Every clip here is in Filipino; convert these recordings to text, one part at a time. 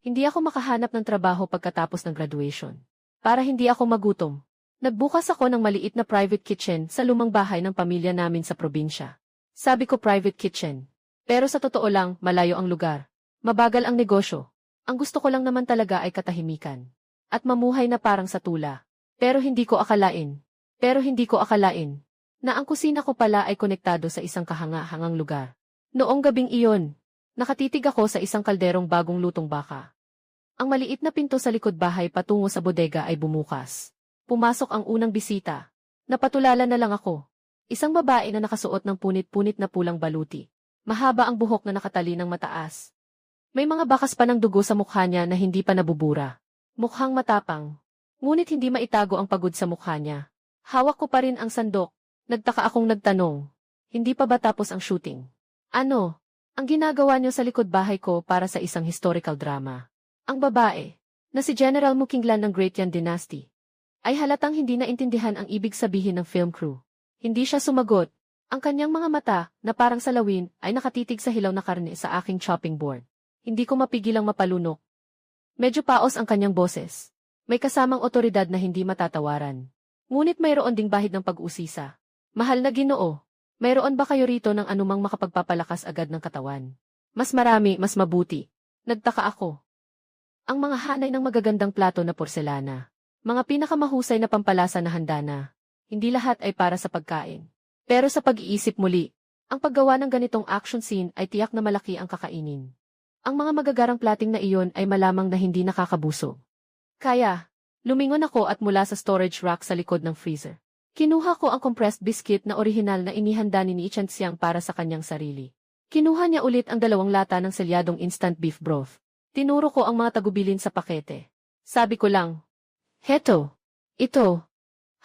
Hindi ako makahanap ng trabaho pagkatapos ng graduation. Para hindi ako magutom, nagbukas ako ng maliit na private kitchen sa lumang bahay ng pamilya namin sa probinsya. Sabi ko private kitchen. Pero sa totoo lang, malayo ang lugar. Mabagal ang negosyo. Ang gusto ko lang naman talaga ay katahimikan. At mamuhay na parang sa tula. Pero hindi ko akalain na ang kusina ko pala ay konektado sa isang kahanga-hangang lugar. Noong gabing iyon, nakatitig ako sa isang kalderong bagong lutong baka. Ang maliit na pinto sa likod bahay patungo sa bodega ay bumukas. Pumasok ang unang bisita. Napatulala na lang ako. Isang babae na nakasuot ng punit-punit na pulang baluti. Mahaba ang buhok na nakatali ng mataas. May mga bakas pa ng dugo sa mukha niya na hindi pa nabubura. Mukhang matapang. Ngunit hindi maitago ang pagod sa mukha niya. Hawak ko pa rin ang sandok. Nagtaka akong nagtanong. Hindi pa ba tapos ang shooting? Ano? Ang ginagawa niyo sa likod bahay ko para sa isang historical drama. Ang babae, na si General Mukinglan ng Great Yan Dynasty, ay halatang hindi naintindihan ang ibig sabihin ng film crew. Hindi siya sumagot. Ang kanyang mga mata, na parang salawin, ay nakatitig sa hilaw na karne sa aking chopping board. Hindi ko mapigilang mapalunok. Medyo paos ang kanyang boses. May kasamang otoridad na hindi matatawaran. Ngunit mayroon ding bahid ng pag-uusisa. Mahal na Ginoo, mayroon ba kayo rito ng anumang makapagpapalakas agad ng katawan? Mas marami, mas mabuti. Nagtaka ako. Ang mga hanay ng magagandang plato na porselana. Mga pinakamahusay na pampalasa na handa na. Hindi lahat ay para sa pagkain. Pero sa pag-iisip muli, ang paggawa ng ganitong action scene ay tiyak na malaki ang kakainin. Ang mga magagarang plating na iyon ay malamang na hindi nakakabusog. Kaya, lumingon ako at mula sa storage rack sa likod ng freezer. Kinuha ko ang compressed biscuit na orihinal na inihanda ni Chen Xiang para sa kanyang sarili. Kinuha niya ulit ang 2 lata ng selyadong instant beef broth. Tinuro ko ang mga tagubilin sa pakete. Sabi ko lang, "Heto, ito,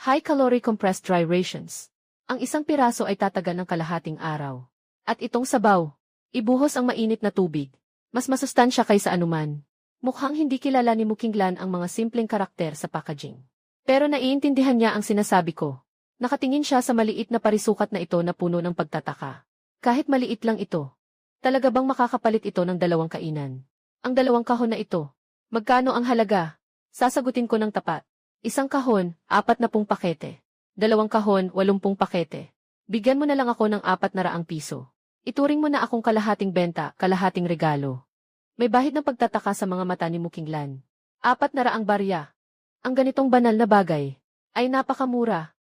high-calorie compressed dry rations. Ang isang piraso ay tatagal ng kalahating araw. At itong sabaw, ibuhos ang mainit na tubig. Mas masustansya kaysa anuman." Mukhang hindi kilala ni Mukinglan ang mga simpleng karakter sa packaging. Pero naiintindihan niya ang sinasabi ko. Nakatingin siya sa maliit na parisukat na ito na puno ng pagtataka. Kahit maliit lang ito. Talaga bang makakapalit ito ng 2 kainan? Ang 2 kahon na ito. Magkano ang halaga? Sasagutin ko ng tapat. 1 kahon, 40 pakete. 2 kahon, 80 pakete. Bigyan mo na lang ako ng 400 piso. Ituring mo na akong kalahating benta, kalahating regalo. May bahid ng pagtataka sa mga mata ni Mukinglan. 400 barya. Ang ganitong banal na bagay ay napakamura.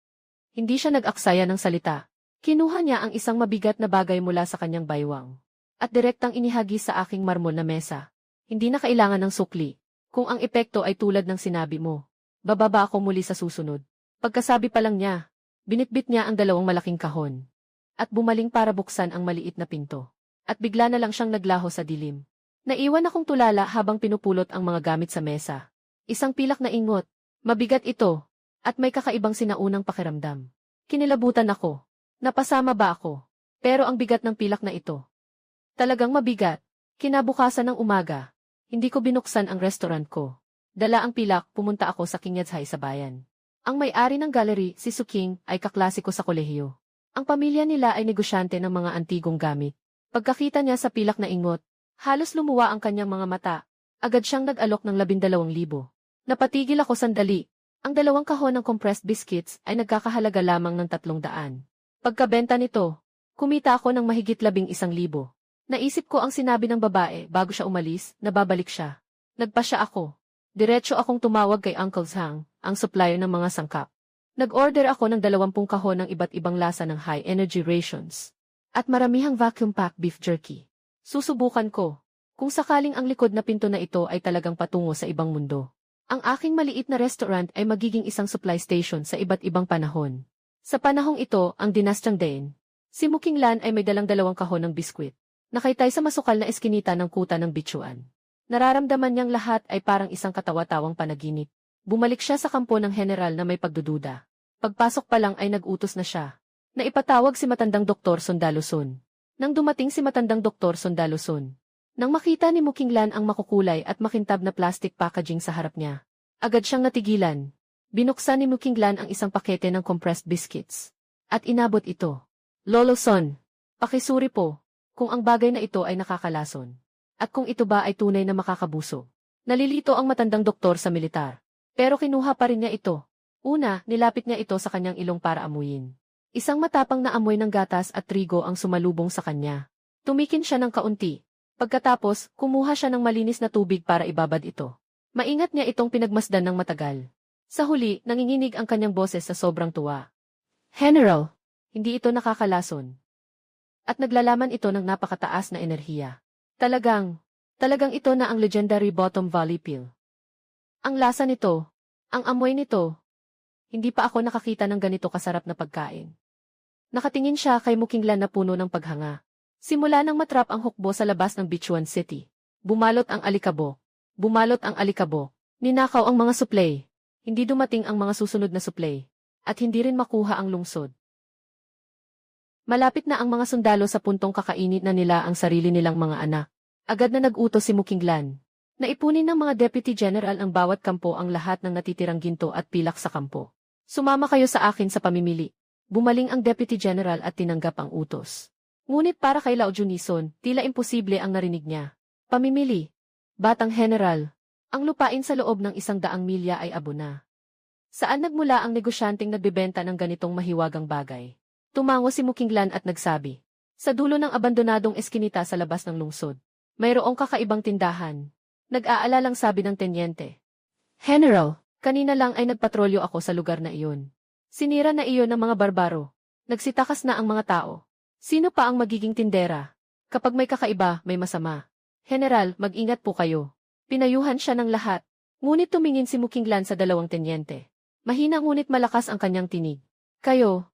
Hindi siya nag-aksaya ng salita. Kinuha niya ang isang mabigat na bagay mula sa kanyang baywang at direktang inihagi sa aking marmol na mesa. Hindi na kailangan ng sukli. Kung ang epekto ay tulad ng sinabi mo, bababa ako muli sa susunod. Pagkasabi pa lang niya, binitbit niya ang 2 malaking kahon at bumaling para buksan ang maliit na pinto. At bigla na lang siyang naglaho sa dilim. Naiwan akong tulala habang pinupulot ang mga gamit sa mesa. Isang pilak na ingot. Mabigat ito, at may kakaibang sinaunang pakiramdam. Kinilabutan ako. Napasama ba ako? Pero ang bigat ng pilak na ito. Talagang mabigat. Kinabukasan ng umaga, hindi ko binuksan ang restaurant ko. Dala ang pilak, pumunta ako sa King Yadzai sa bayan. Ang may-ari ng gallery, si Suking, ay kaklasiko sa kolehiyo. Ang pamilya nila ay negosyante ng mga antigong gamit. Pagkakita niya sa pilak na ingot, halos lumuwa ang kanyang mga mata. Agad siyang nag-alok ng 12,000. Napatigil ako sandali. Ang 2 kahon ng compressed biscuits ay nagkakahalaga lamang ng 300. Pagkabenta nito, kumita ako ng mahigit 11,000. Naisip ko ang sinabi ng babae bago siya umalis, na babalik siya. Nagpasya ako. Diretso akong tumawag kay Uncle Zhang, ang supplier ng mga sangkap. Nag-order ako ng 20 kahon ng iba't ibang lasa ng high-energy rations. At maramihang vacuum-packed beef jerky. Susubukan ko. Kung sakaling ang likod na pinto na ito ay talagang patungo sa ibang mundo. Ang aking maliit na restaurant ay magiging isang supply station sa iba't ibang panahon. Sa panahong ito, ang dinastyang Dain, si Mukinglan ay may dalang 2 kahon ng biskwit. Nakaitay sa masukal na eskinita ng kuta ng bitsuan. Nararamdaman niyang lahat ay parang isang katawa-tawang panaginip. Bumalik siya sa kampo ng general na may pagdududa. Pagpasok pa lang ay nag-utos na siya. Naipatawag si matandang Dr. Sondaluson. Nang dumating si matandang Dr. Sondaluson, nang makita ni Mukinglan ang makukulay at makintab na plastic packaging sa harap niya, agad siyang natigilan. Binuksan ni Mukinglan ang isang pakete ng compressed biscuits. At inabot ito. "Lolo Son, pakisuri po, kung ang bagay na ito ay nakakalason. At kung ito ba ay tunay na makakabuso." Nalilito ang matandang doktor sa militar. Pero kinuha pa rin niya ito. Una, nilapit niya ito sa kanyang ilong para amuyin. Isang matapang na amoy ng gatas at trigo ang sumalubong sa kanya. Tumikin siya ng kaunti. Pagkatapos, kumuha siya ng malinis na tubig para ibabad ito. Maingat niya itong pinagmasdan ng matagal. Sa huli, nanginginig ang kanyang boses sa sobrang tuwa. General, hindi ito nakakalason. At naglalaman ito ng napakataas na enerhiya. Talagang ito na ang legendary Bottom Valley Pill. Ang lasa nito, ang amoy nito. Hindi pa ako nakakita ng ganito kasarap na pagkain. Nakatingin siya kay Mukinglan na puno ng paghanga. Simula nang matrap ang hukbo sa labas ng Bichuan City. Bumalot ang alikabo. Ninakaw ang mga suplay. Hindi dumating ang mga susunod na suplay. At hindi rin makuha ang lungsod. Malapit na ang mga sundalo sa puntong kakainit na nila ang sarili nilang mga anak. Agad na nag-utos si Mukinglan. Naipunin ng mga deputy general ang bawat kampo ang lahat ng natitirang ginto at pilak sa kampo. Sumama kayo sa akin sa pamimili. Bumaling ang Deputy General at tinanggap ang utos. Ngunit para kay Lao Junison, tila imposible ang narinig niya. Pamimili. Batang General. Ang lupain sa loob ng 100 milya ay abo na. Saan nagmula ang negosyanteng nagbebenta ng ganitong mahiwagang bagay? Tumango si Mukinglan at nagsabi. Sa dulo ng abandonadong eskinita sa labas ng lungsod. Mayroong kakaibang tindahan. Nag-aalalang sabi ng tenyente. General, kanina lang ay nagpatrolyo ako sa lugar na iyon. Sinira na iyon ng mga barbaro. Nagsitakas na ang mga tao. Sino pa ang magiging tindera? Kapag may kakaiba, may masama. General, mag-ingat po kayo. Pinayuhan siya ng lahat. Ngunit tumingin si Mukinglan sa dalawang tenyente. Mahina ngunit malakas ang kanyang tinig. Kayo.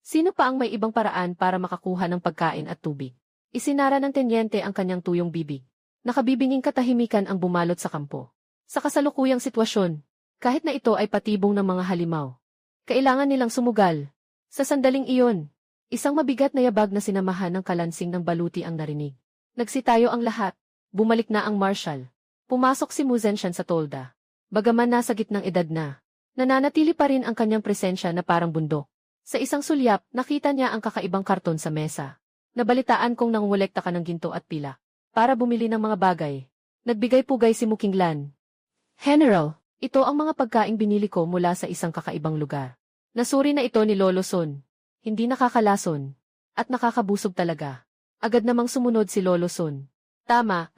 Sino pa ang may ibang paraan para makakuha ng pagkain at tubig? Isinara ng tenyente ang kanyang tuyong bibig. Nakabibinging katahimikan ang bumalot sa kampo. Sa kasalukuyang sitwasyon, kahit na ito ay patibong ng mga halimaw. Kailangan nilang sumugal. Sa sandaling iyon, isang mabigat na yabag na sinamahan ng kalansing ng baluti ang narinig. Nagsitayo ang lahat. Bumalik na ang marshal. Pumasok si Mu Zenshan sa tolda. Bagaman nasa gitnang edad na, nananatili pa rin ang kanyang presensya na parang bundok. Sa isang sulyap, nakita niya ang kakaibang karton sa mesa. Nabalitaan kong nangungulekta ka ng ginto at pila para bumili ng mga bagay. Nagbigay pugay si Mukinglan. General, ito ang mga pagkaing binili ko mula sa isang kakaibang lugar. Nasuri na ito ni Lolo Son. Hindi nakakalason. At nakakabusog talaga. Agad namang sumunod si Lolo Son. Tama.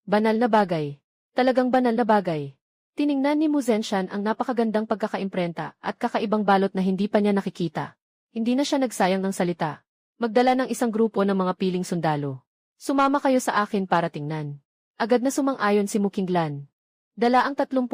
Banal na bagay. Talagang banal na bagay. Tiningnan ni Mu Zenshan ang napakagandang pagkakaimprenta at kakaibang balot na hindi pa niya nakikita. Hindi na siya nagsayang ng salita. Magdala ng isang grupo ng mga piling sundalo. Sumama kayo sa akin para tingnan. Agad na sumang-ayon si Mukinglan. Dala ang 30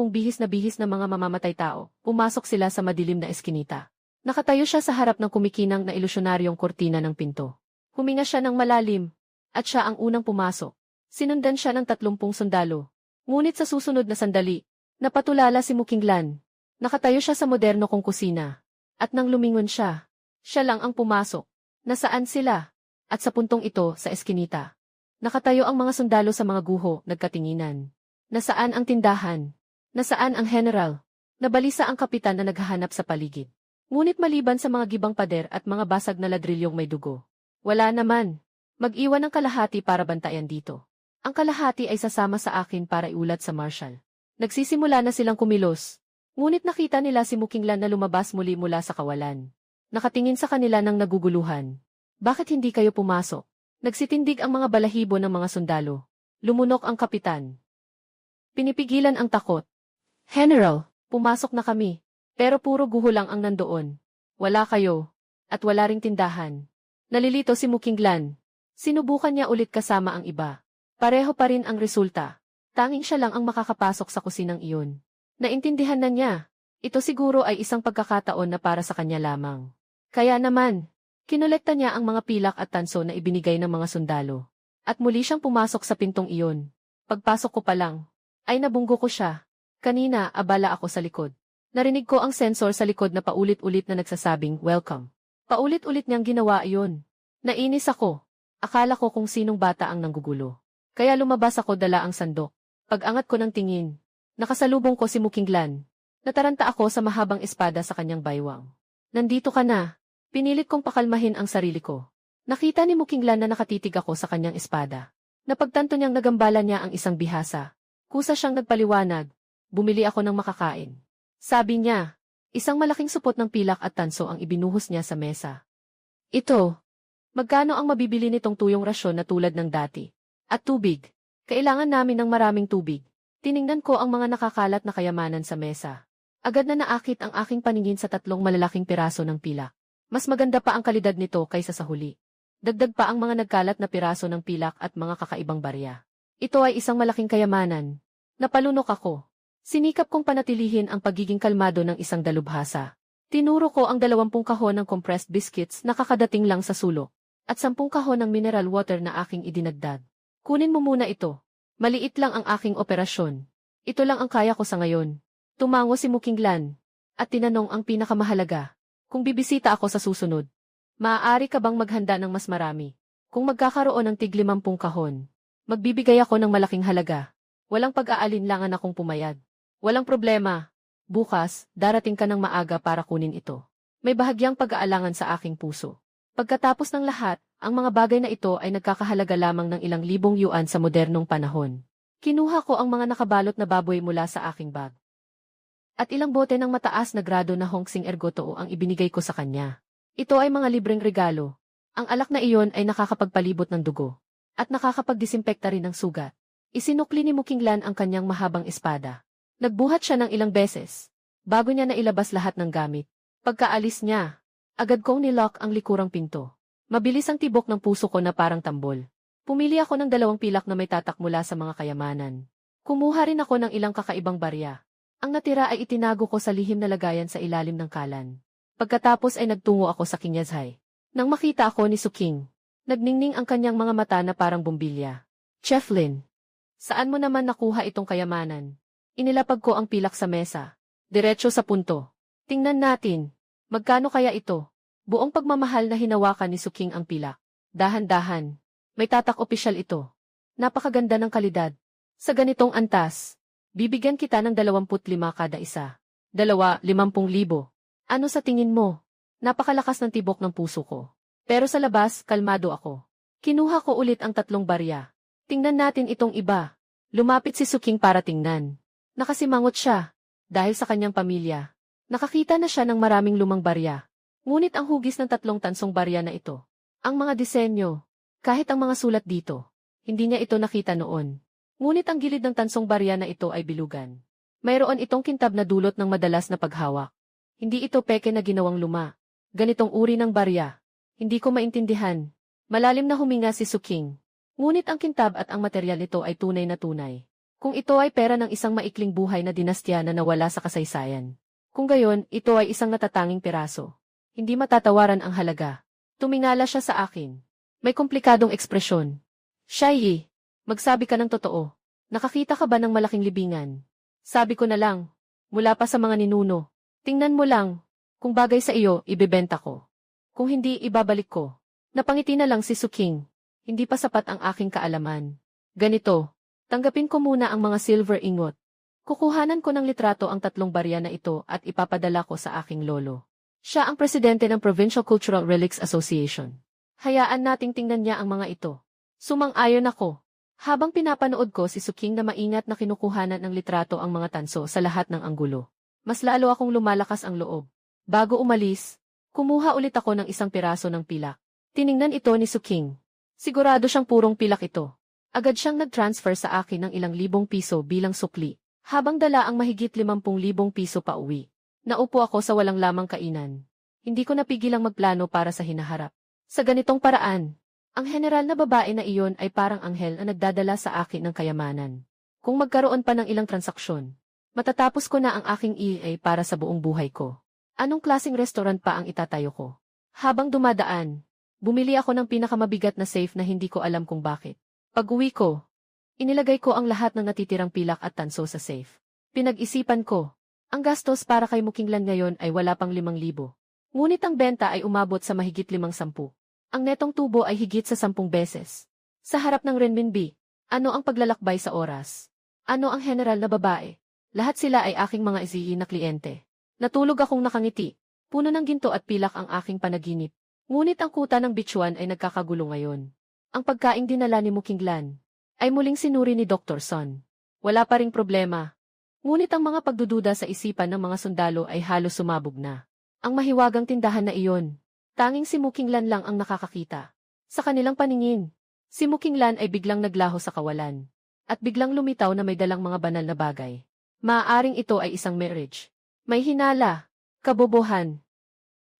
bihis na mga mamamatay tao, pumasok sila sa madilim na eskinita. Nakatayo siya sa harap ng kumikinang na ilusyonaryong kortina ng pinto. Huminga siya ng malalim, at siya ang unang pumasok. Sinundan siya ng 30 sundalo. Ngunit sa susunod na sandali, napatulala si Mukinglan. Nakatayo siya sa moderno kong kusina. At nang lumingon siya, siya lang ang pumasok. Nasaan sila? At sa puntong ito, sa eskinita. Nakatayo ang mga sundalo sa mga guho, nagkatinginan. Nasaan ang tindahan? Nasaan ang general? Nabalisa ang kapitan na naghahanap sa paligid. Ngunit maliban sa mga gibang pader at mga basag na ladrilyong may dugo. Wala naman. Mag-iwan ng kalahati para bantayan dito. Ang kalahati ay sasama sa akin para iulat sa marshal. Nagsisimula na silang kumilos. Ngunit nakita nila si Mukinglan na lumabas muli mula sa kawalan. Nakatingin sa kanila ng naguguluhan. Bakit hindi kayo pumasok? Nagsitindig ang mga balahibo ng mga sundalo. Lumunok ang kapitan. Pinipigilan ang takot. General, pumasok na kami. Pero puro guho lang ang nandoon. Wala kayo. At wala ring tindahan. Nalilito si Mukinglan. Sinubukan niya ulit kasama ang iba. Pareho pa rin ang resulta. Tanging siya lang ang makakapasok sa kusinang iyon. Naintindihan na niya. Ito siguro ay isang pagkakataon na para sa kanya lamang. Kaya naman, kinolekta niya ang mga pilak at tanso na ibinigay ng mga sundalo. At muli siyang pumasok sa pintong iyon. Pagpasok ko pa lang, ay nabunggo ko siya. Kanina, abala ako sa likod. Narinig ko ang sensor sa likod na paulit-ulit na nagsasabing, welcome. Paulit-ulit niyang ginawa iyon. Nainis ako. Akala ko kung sinong bata ang nanggugulo. Kaya lumabas ako dala ang sandok. Pag-angat ko ng tingin, nakasalubong ko si Mukinglan. Nataranta ako sa mahabang espada sa kanyang baywang. Nandito ka na. Pinilit kong pakalmahin ang sarili ko. Nakita ni Mukinglan na nakatitig ako sa kanyang espada. Napagtanto niyang nagambala niya ang isang bihasa. Kusa siyang nagpaliwanag. Bumili ako ng makakain. Sabi niya, isang malaking supot ng pilak at tanso ang ibinuhos niya sa mesa. Ito, magkano ang mabibili nitong tuyong rasyon na tulad ng dati? At tubig. Kailangan namin ng maraming tubig. Tiningnan ko ang mga nakakalat na kayamanan sa mesa. Agad na naakit ang aking paningin sa tatlong malalaking piraso ng pilak. Mas maganda pa ang kalidad nito kaysa sa huli. Dagdag pa ang mga nagkalat na piraso ng pilak at mga kakaibang barya. Ito ay isang malaking kayamanan. Napalunok ako. Sinikap kong panatilihin ang pagiging kalmado ng isang dalubhasa. Tinuro ko ang 20 kahon ng compressed biscuits na kakadating lang sa sulok, at 10 kahon ng mineral water na aking idinagdag. Kunin mo muna ito. Maliit lang ang aking operasyon. Ito lang ang kaya ko sa ngayon. Tumango si Mukinglan, at tinanong ang pinakamahalaga. Kung bibisita ako sa susunod, maaari ka bang maghanda ng mas marami? Kung magkakaroon ng tig 50 kahon, magbibigay ako ng malaking halaga. Walang pag-aalinlangan akong pumayag. Walang problema. Bukas, darating ka ng maaga para kunin ito. May bahagyang pag-aalangan sa aking puso. Pagkatapos ng lahat, ang mga bagay na ito ay nagkakahalaga lamang ng ilang libong yuan sa modernong panahon. Kinuha ko ang mga nakabalot na baboy mula sa aking bag. At ilang bote ng mataas na grado na Hongsing Ergotoo ang ibinigay ko sa kanya. Ito ay mga libreng regalo. Ang alak na iyon ay nakakapagpalibot ng dugo. At nakakapagdisinfekta rin ng sugat. Isinukli ni Mukinglan ang kanyang mahabang espada. Nagbuhat siya ng ilang beses, bago niya nailabas lahat ng gamit. Pagkaalis niya, agad kong nilock ang likurang pinto. Mabilis ang tibok ng puso ko na parang tambol. Pumili ako ng 2 pilak na may tatak mula sa mga kayamanan. Kumuha rin ako ng ilang kakaibang barya. Ang natira ay itinago ko sa lihim na lagayan sa ilalim ng kalan. Pagkatapos ay nagtungo ako sa Kinyazhay. Nang makita ako ni Suking, nagningning ang kanyang mga mata na parang bumbilya. Chef Lin, saan mo naman nakuha itong kayamanan? Inilapag ko ang pilak sa mesa. Diretso sa punto. Tingnan natin. Magkano kaya ito? Buong pagmamahal na hinawakan ni Suking ang pilak. Dahan-dahan. May tatak opisyal ito. Napakaganda ng kalidad. Sa ganitong antas, bibigyan kita ng 25 kada isa. 50,000. Ano sa tingin mo? Napakalakas ng tibok ng puso ko. Pero sa labas, kalmado ako. Kinuha ko ulit ang 3 barya. Tingnan natin itong iba. Lumapit si Suking para tingnan. Nakasimangot siya. Dahil sa kanyang pamilya. Nakakita na siya ng maraming lumang barya. Ngunit ang hugis ng 3 tansong barya na ito. Ang mga disenyo. Kahit ang mga sulat dito. Hindi niya ito nakita noon. Ngunit ang gilid ng tansong barya na ito ay bilugan. Mayroon itong kintab na dulot ng madalas na paghawak. Hindi ito peke na ginawang luma. Ganitong uri ng barya. Hindi ko maintindihan. Malalim na huminga si Suking. Ngunit ang kintab at ang materyal nito ay tunay na tunay. Kung ito ay pera ng isang maikling buhay na dinastya na nawala sa kasaysayan. Kung gayon, ito ay isang natatanging piraso. Hindi matatawaran ang halaga. Tumingala siya sa akin. May komplikadong ekspresyon. Shai, magsabi ka ng totoo. Nakakita ka ba ng malaking libingan? Sabi ko na lang, mula pa sa mga ninuno. Tingnan mo lang, kung bagay sa iyo, ibebenta ko. Kung hindi, ibabalik ko. Napangiti na lang si Suking. Hindi pa sapat ang aking kaalaman. Ganito. Tanggapin ko muna ang mga silver ingot. Kukuhanan ko ng litrato ang 3 barya na ito at ipapadala ko sa aking lolo. Siya ang presidente ng Provincial Cultural Relics Association. Hayaan nating tingnan niya ang mga ito. Sumang-ayon ako. Habang pinapanood ko si Suking na maingat na kinukuhanan ng litrato ang mga tanso sa lahat ng anggulo. Mas lalo akong lumalakas ang loob. Bago umalis, kumuha ulit ako ng 1 piraso ng pilak. Tiningnan ito ni Suking. Sigurado siyang purong pilak ito. Agad siyang nag-transfer sa akin ng ilang libong piso bilang sukli, habang dala ang mahigit 50,000 piso pa uwi. Naupo ako sa walang lamang kainan. Hindi ko napigilang magplano para sa hinaharap. Sa ganitong paraan, ang general na babae na iyon ay parang anghel na nagdadala sa akin ng kayamanan. Kung magkaroon pa ng ilang transaksyon, matatapos ko na ang aking EA para sa buong buhay ko. Anong klaseng restaurant pa ang itatayo ko? Habang dumadaan, bumili ako ng pinakamabigat na safe na hindi ko alam kung bakit. Pag-uwi ko, inilagay ko ang lahat ng natitirang pilak at tanso sa safe. Pinag-isipan ko, ang gastos para kay Mukinglan ngayon ay wala pang 5,000. Ngunit ang benta ay umabot sa mahigit 510. Ang netong tubo ay higit sa 10 beses. Sa harap ng renminbi, ano ang paglalakbay sa oras? Ano ang general na babae? Lahat sila ay aking mga izihi na kliyente. Natulog akong nakangiti. Puno ng ginto at pilak ang aking panaginip. Ngunit ang kuta ng bituan ay nagkakagulo ngayon. Ang pagkaing dinala ni Mukinglan ay muling sinuri ni Dr. Son. Wala pa ring problema. Ngunit ang mga pagdududa sa isipan ng mga sundalo ay halos sumabog na. Ang mahiwagang tindahan na iyon, tanging si Mukinglan lang ang nakakakita. Sa kanilang paningin, si Mukinglan ay biglang naglaho sa kawalan. At biglang lumitaw na may dalang mga banal na bagay. Maaaring ito ay isang marriage. May hinala, kabobohan.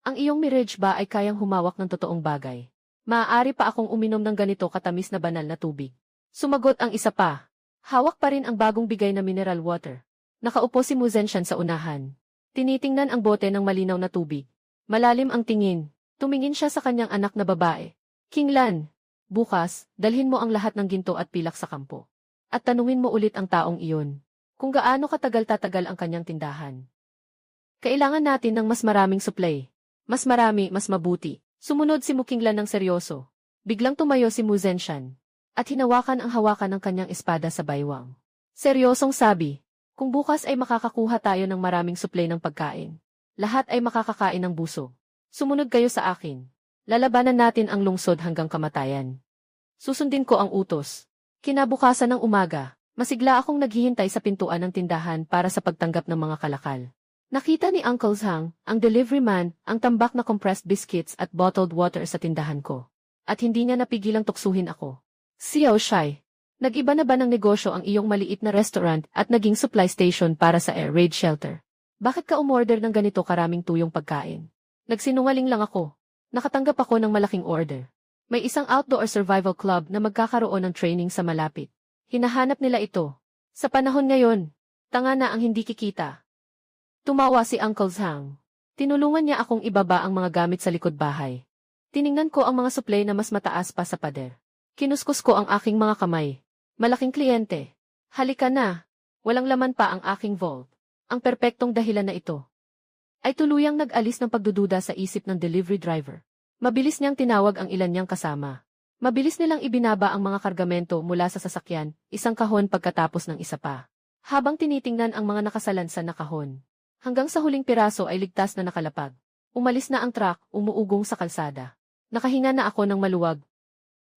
Ang iyong marriage ba ay kayang humawak ng totoong bagay? Maaari pa akong uminom ng ganito katamis na banal na tubig. Sumagot ang isa pa. Hawak pa rin ang bagong bigay na mineral water. Nakaupo si Mu Zenshan sa unahan. Tinitingnan ang bote ng malinaw na tubig. Malalim ang tingin. Tumingin siya sa kanyang anak na babae. Kinglan, bukas, dalhin mo ang lahat ng ginto at pilak sa kampo. At tanungin mo ulit ang taong iyon. Kung gaano katagal tatagal ang kanyang tindahan. Kailangan natin ng mas maraming supply. Mas marami, mas mabuti. Sumunod si Mukinglan ng seryoso. Biglang tumayo si Mu Zenshan. At hinawakan ang hawakan ng kanyang espada sa baywang. Seryosong sabi. Kung bukas ay makakakuha tayo ng maraming supply ng pagkain, lahat ay makakakain ng busog. Sumunod kayo sa akin. Lalabanan natin ang lungsod hanggang kamatayan. Susundin ko ang utos. Kinabukasan ng umaga, masigla akong naghihintay sa pintuan ng tindahan para sa pagtanggap ng mga kalakal. Nakita ni Uncle Zhang, ang delivery man, ang tambak na compressed biscuits at bottled water sa tindahan ko. At hindi niya napigilang tuksuhin ako. Xiao Shai. Nag-iba na ba ng negosyo ang iyong maliit na restaurant at naging supply station para sa air raid shelter? Bakit ka umorder ng ganito karaming tuyong pagkain? Nagsinungaling lang ako. Nakatanggap ako ng malaking order. May isang outdoor survival club na magkakaroon ng training sa malapit. Hinahanap nila ito. Sa panahon ngayon, tanga na ang hindi kikita. Tumawa si Uncle Zhang. Tinulungan niya akong ibaba ang mga gamit sa likod bahay. Tiningnan ko ang mga supply na mas mataas pa sa pader. Kinuskus ko ang aking mga kamay. Malaking kliyente. Halika na. Walang laman pa ang aking vault. Ang perpektong dahilan na ito ay tuluyang nag-alis ng pagdududa sa isip ng delivery driver. Mabilis niyang tinawag ang ilan niyang kasama. Mabilis nilang ibinaba ang mga kargamento mula sa sasakyan, isang kahon pagkatapos ng isa pa. Habang tinitingnan ang mga nakasalansan na kahon. Hanggang sa huling piraso ay ligtas na nakalapag. Umalis na ang truck, umuugong sa kalsada. Nakahinga na ako ng maluwag.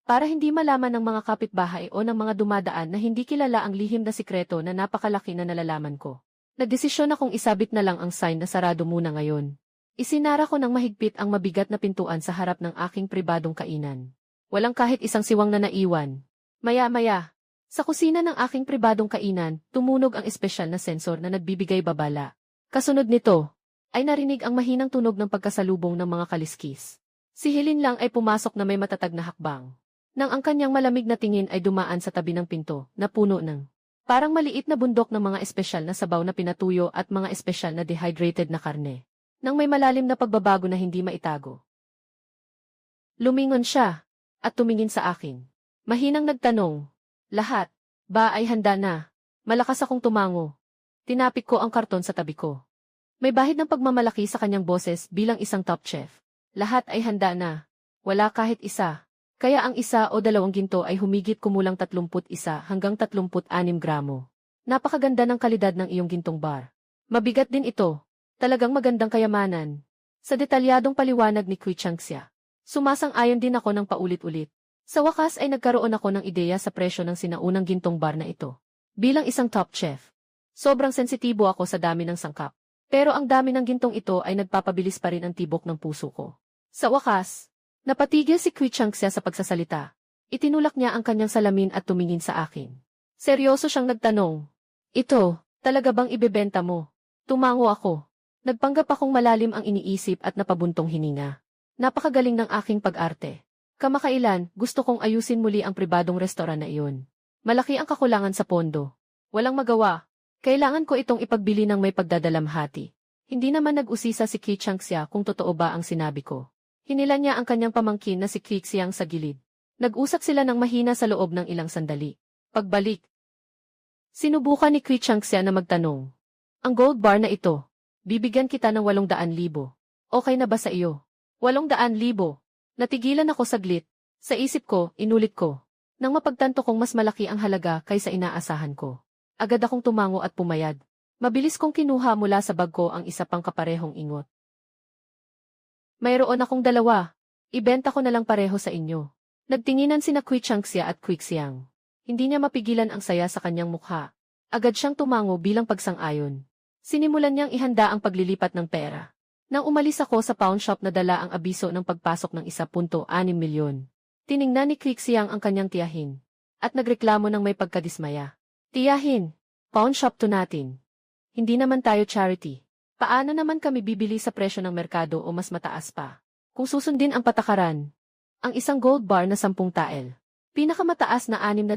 Para hindi malaman ng mga kapitbahay o ng mga dumadaan na hindi kilala ang lihim na sikreto na napakalaki na nalalaman ko. Nagdesisyon akong isabit na lang ang sign na sarado muna ngayon. Isinara ko ng mahigpit ang mabigat na pintuan sa harap ng aking pribadong kainan. Walang kahit isang siwang na naiwan. Maya-maya, sa kusina ng aking pribadong kainan, tumunog ang espesyal na sensor na nagbibigay babala. Kasunod nito, ay narinig ang mahinang tunog ng pagkasalubong ng mga kaliskis. Si Helene lang ay pumasok na may matatag na hakbang. Nang ang kanyang malamig na tingin ay dumaan sa tabi ng pinto, na puno ng parang maliit na bundok ng mga espesyal na sabaw na pinatuyo at mga espesyal na dehydrated na karne. Nang may malalim na pagbabago na hindi maitago. Lumingon siya, at tumingin sa akin. Mahinang nagtanong, lahat, ba ay handa na? Malakas akong tumango. Tinapik ko ang karton sa tabi ko. May bahid ng pagmamalaki sa kanyang boses bilang isang top chef. Lahat ay handa na. Wala kahit isa. Kaya ang isa o dalawang ginto ay humigit kumulang 31 hanggang 36 gramo. Napakaganda ng kalidad ng iyong gintong bar. Mabigat din ito. Talagang magandang kayamanan. Sa detalyadong paliwanag ni Kui Changxia. Sumasang-ayon din ako ng paulit-ulit. Sa wakas ay nagkaroon ako ng ideya sa presyo ng sinaunang gintong bar na ito. Bilang isang top chef, sobrang sensitibo ako sa dami ng sangkap. Pero ang dami ng gintong ito ay nagpapabilis pa rin ang tibok ng puso ko. Sa wakas, napatigil si Kui Changxia sa pagsasalita. Itinulak niya ang kanyang salamin at tumingin sa akin. Seryoso siyang nagtanong. Ito, talaga bang ibebenta mo? Tumango ako. Nagpanggap akong malalim ang iniisip at napabuntong hininga. Napakagaling ng aking pag-arte. Kamakailan, gusto kong ayusin muli ang pribadong restoran na iyon. Malaki ang kakulangan sa pondo. Walang magawa. Kailangan ko itong ipagbili ng may pagdadalamhati. Hindi naman nag-usisa si Kui Changxia kung totoo ba ang sinabi ko. Hinila niya ang kanyang pamangkin na si Qixiang sa gilid. Nag-usap sila ng mahina sa loob ng ilang sandali. Pagbalik, sinubukan ni Kui Changxia na magtanong. Ang gold bar na ito, bibigyan kita ng 800,000. Okay na ba sa iyo? 800,000. Natigilan ako saglit. Sa isip ko, inulit ko. Nang mapagtanto kong mas malaki ang halaga kaysa inaasahan ko. Agad akong tumango at pumayad. Mabilis kong kinuha mula sa bag ko ang isa pang kaparehong ingot. Mayroon akong 2. Ibenta ko na lang pareho sa inyo. Nagtinginan sina Kui Changxia at Qixiang. Hindi niya mapigilan ang saya sa kanyang mukha. Agad siyang tumango bilang pagsang-ayon. Sinimulan niyang ihanda ang paglilipat ng pera. Nang umalis ako sa pawn shop na dala ang abiso ng pagpasok ng 1.6 milyon. Tiningnan ni Quixiang ang kanyang tiyahin. At nagreklamo ng may pagkadismaya. Tiyahin, pawn shop to natin. Hindi naman tayo charity. Paano naman kami bibili sa presyo ng merkado o mas mataas pa? Kung susundin ang patakaran, ang isang gold bar na 10 tael. Pinakamataas na 600,000.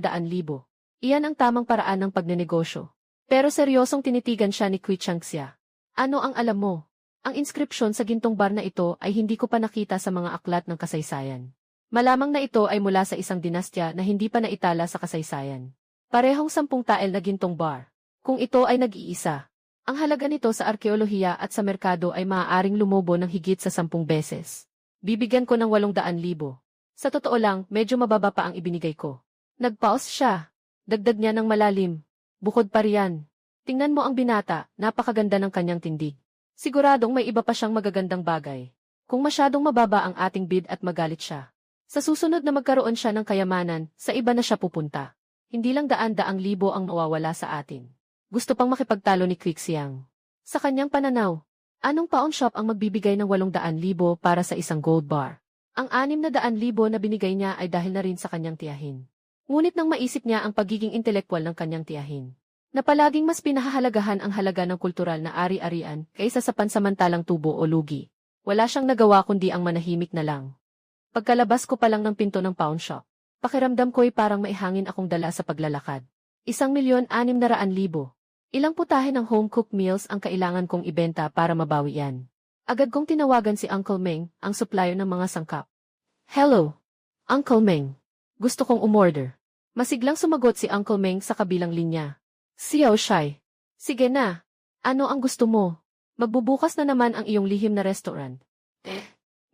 Iyan ang tamang paraan ng pagnenegosyo. Pero seryosong tinitigan siya ni Quixiangxia. Ano ang alam mo? Ang inskripsyon sa gintong bar na ito ay hindi ko pa nakita sa mga aklat ng kasaysayan. Malamang na ito ay mula sa isang dinastya na hindi pa naitala sa kasaysayan. Parehong 10 tael na gintong bar. Kung ito ay nag-iisa, ang halaga nito sa arkeolohiya at sa merkado ay maaaring lumobo ng higit sa 10 beses. Bibigyan ko ng 800,000. Sa totoo lang, medyo mababa pa ang ibinigay ko. Nag-pause siya. Dagdag niya ng malalim. Bukod pa riyan. Tingnan mo ang binata, napakaganda ng kanyang tindig. Siguradong may iba pa siyang magagandang bagay. Kung masyadong mababa ang ating bid at magalit siya. Sa susunod na magkaroon siya ng kayamanan, sa iba na siya pupunta. Hindi lang daan-daang libo ang mawawala sa atin. Gusto pang makipagtalo ni Quixiang. Sa kanyang pananaw, anong pawn shop ang magbibigay ng 800,000 para sa isang gold bar? Ang 600,000 na binigay niya ay dahil na rin sa kanyang tiyahin. Ngunit nang maisip niya ang pagiging intelekwal ng kanyang tiyahin, na palaging mas pinahahalagahan ang halaga ng kultural na ari-arian kaysa sa pansamantalang tubo o lugi, wala siyang nagawa kundi ang manahimik na lang. Pagkalabas ko pa lang ng pinto ng pawn shop, pakiramdam ko'y parang maihangin akong dala sa paglalakad. 1,600,000. Ilang putahe ng home-cooked meals ang kailangan kong ibenta para mabawi yan. Agad kong tinawagan si Uncle Meng, ang supplier ng mga sangkap. Hello, Uncle Meng. Gusto kong umorder. Masiglang sumagot si Uncle Meng sa kabilang linya. Xiao Shai. Sige na. Ano ang gusto mo? Magbubukas na naman ang iyong lihim na restaurant.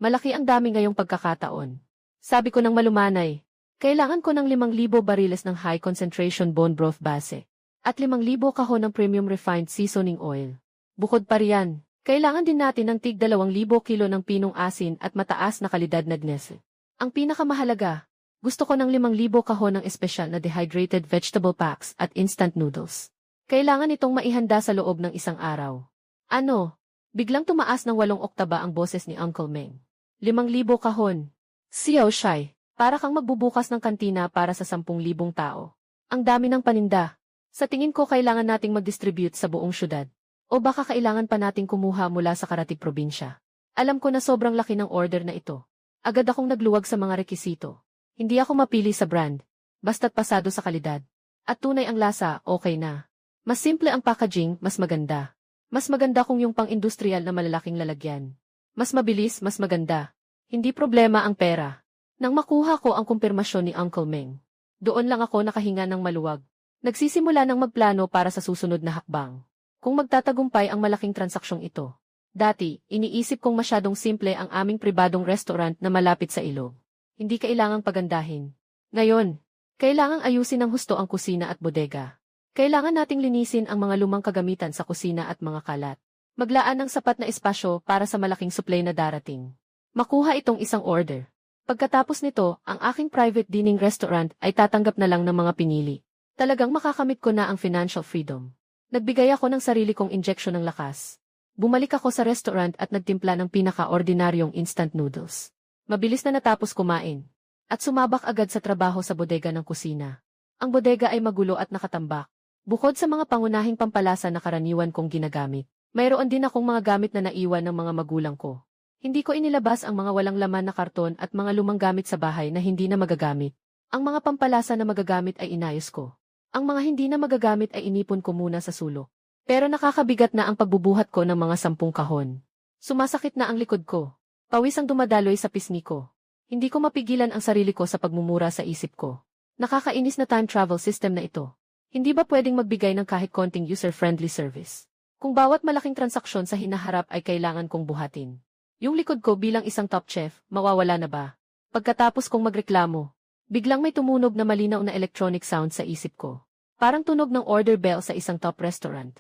Malaki ang dami ngayong pagkakataon. Sabi ko ng malumanay. Kailangan ko ng 5,000 bariles ng high concentration bone broth base. At 5,000 kahon ng premium refined seasoning oil. Bukod pa riyan, kailangan din natin ng tig 2,000 kilo ng pinong asin at mataas na kalidad na gnese. Ang pinakamahalaga, gusto ko ng 5,000 kahon ng espesyal na dehydrated vegetable packs at instant noodles. Kailangan itong maihanda sa loob ng isang araw. Ano? Biglang tumaas ng 8 oktaba ang boses ni Uncle Meng. 5,000 kahon. Xiao Shai, para kang magbubukas ng kantina para sa 10,000 tao. Ang dami ng paninda. Sa tingin ko kailangan nating mag-distribute sa buong syudad. O baka kailangan pa nating kumuha mula sa karatig probinsya. Alam ko na sobrang laki ng order na ito. Agad akong nagluwag sa mga rekisito. Hindi ako mapili sa brand. Basta't pasado sa kalidad. At tunay ang lasa, okay na. Mas simple ang packaging, mas maganda. Mas maganda kung yung pang-industrial na malalaking lalagyan. Mas mabilis, mas maganda. Hindi problema ang pera. Nang makuha ko ang kumpirmasyon ni Uncle Meng, doon lang ako nakahinga ng maluwag. Nagsisimula ng magplano para sa susunod na hakbang. Kung magtatagumpay ang malaking transaksyong ito. Dati, iniisip kong masyadong simple ang aming pribadong restaurant na malapit sa ilog. Hindi kailangang pagandahin. Ngayon, kailangang ayusin ng husto ang kusina at bodega. Kailangan nating linisin ang mga lumang kagamitan sa kusina at mga kalat. Maglaan ng sapat na espasyo para sa malaking supply na darating. Makuha itong isang order. Pagkatapos nito, ang aking private dining restaurant ay tatanggap na lang ng mga pinili. Talagang makakamit ko na ang financial freedom. Nagbigay ako ng sarili kong injection ng lakas. Bumalik ako sa restaurant at nagtimpla ng pinaka-ordinaryong instant noodles. Mabilis na natapos kumain. At sumabak agad sa trabaho sa bodega ng kusina. Ang bodega ay magulo at nakatambak. Bukod sa mga pangunahing pampalasa na karaniwan kong ginagamit, mayroon din akong mga gamit na naiwan ng mga magulang ko. Hindi ko inilabas ang mga walang laman na karton at mga lumang gamit sa bahay na hindi na magagamit. Ang mga pampalasa na magagamit ay inayos ko. Ang mga hindi na magagamit ay inipon ko muna sa sulok. Pero nakakabigat na ang pagbubuhat ko ng mga 10 kahon. Sumasakit na ang likod ko. Pawis ang dumadaloy sa pisngi ko. Hindi ko mapigilan ang sarili ko sa pagmumura sa isip ko. Nakakainis na time travel system na ito. Hindi ba pwedeng magbigay ng kahit konting user-friendly service? Kung bawat malaking transaksyon sa hinaharap ay kailangan kong buhatin. Yung likod ko bilang isang top chef, mawawala na ba? Pagkatapos kong magreklamo, biglang may tumunog na malinaw na electronic sound sa isip ko. Parang tunog ng order bell sa isang top restaurant.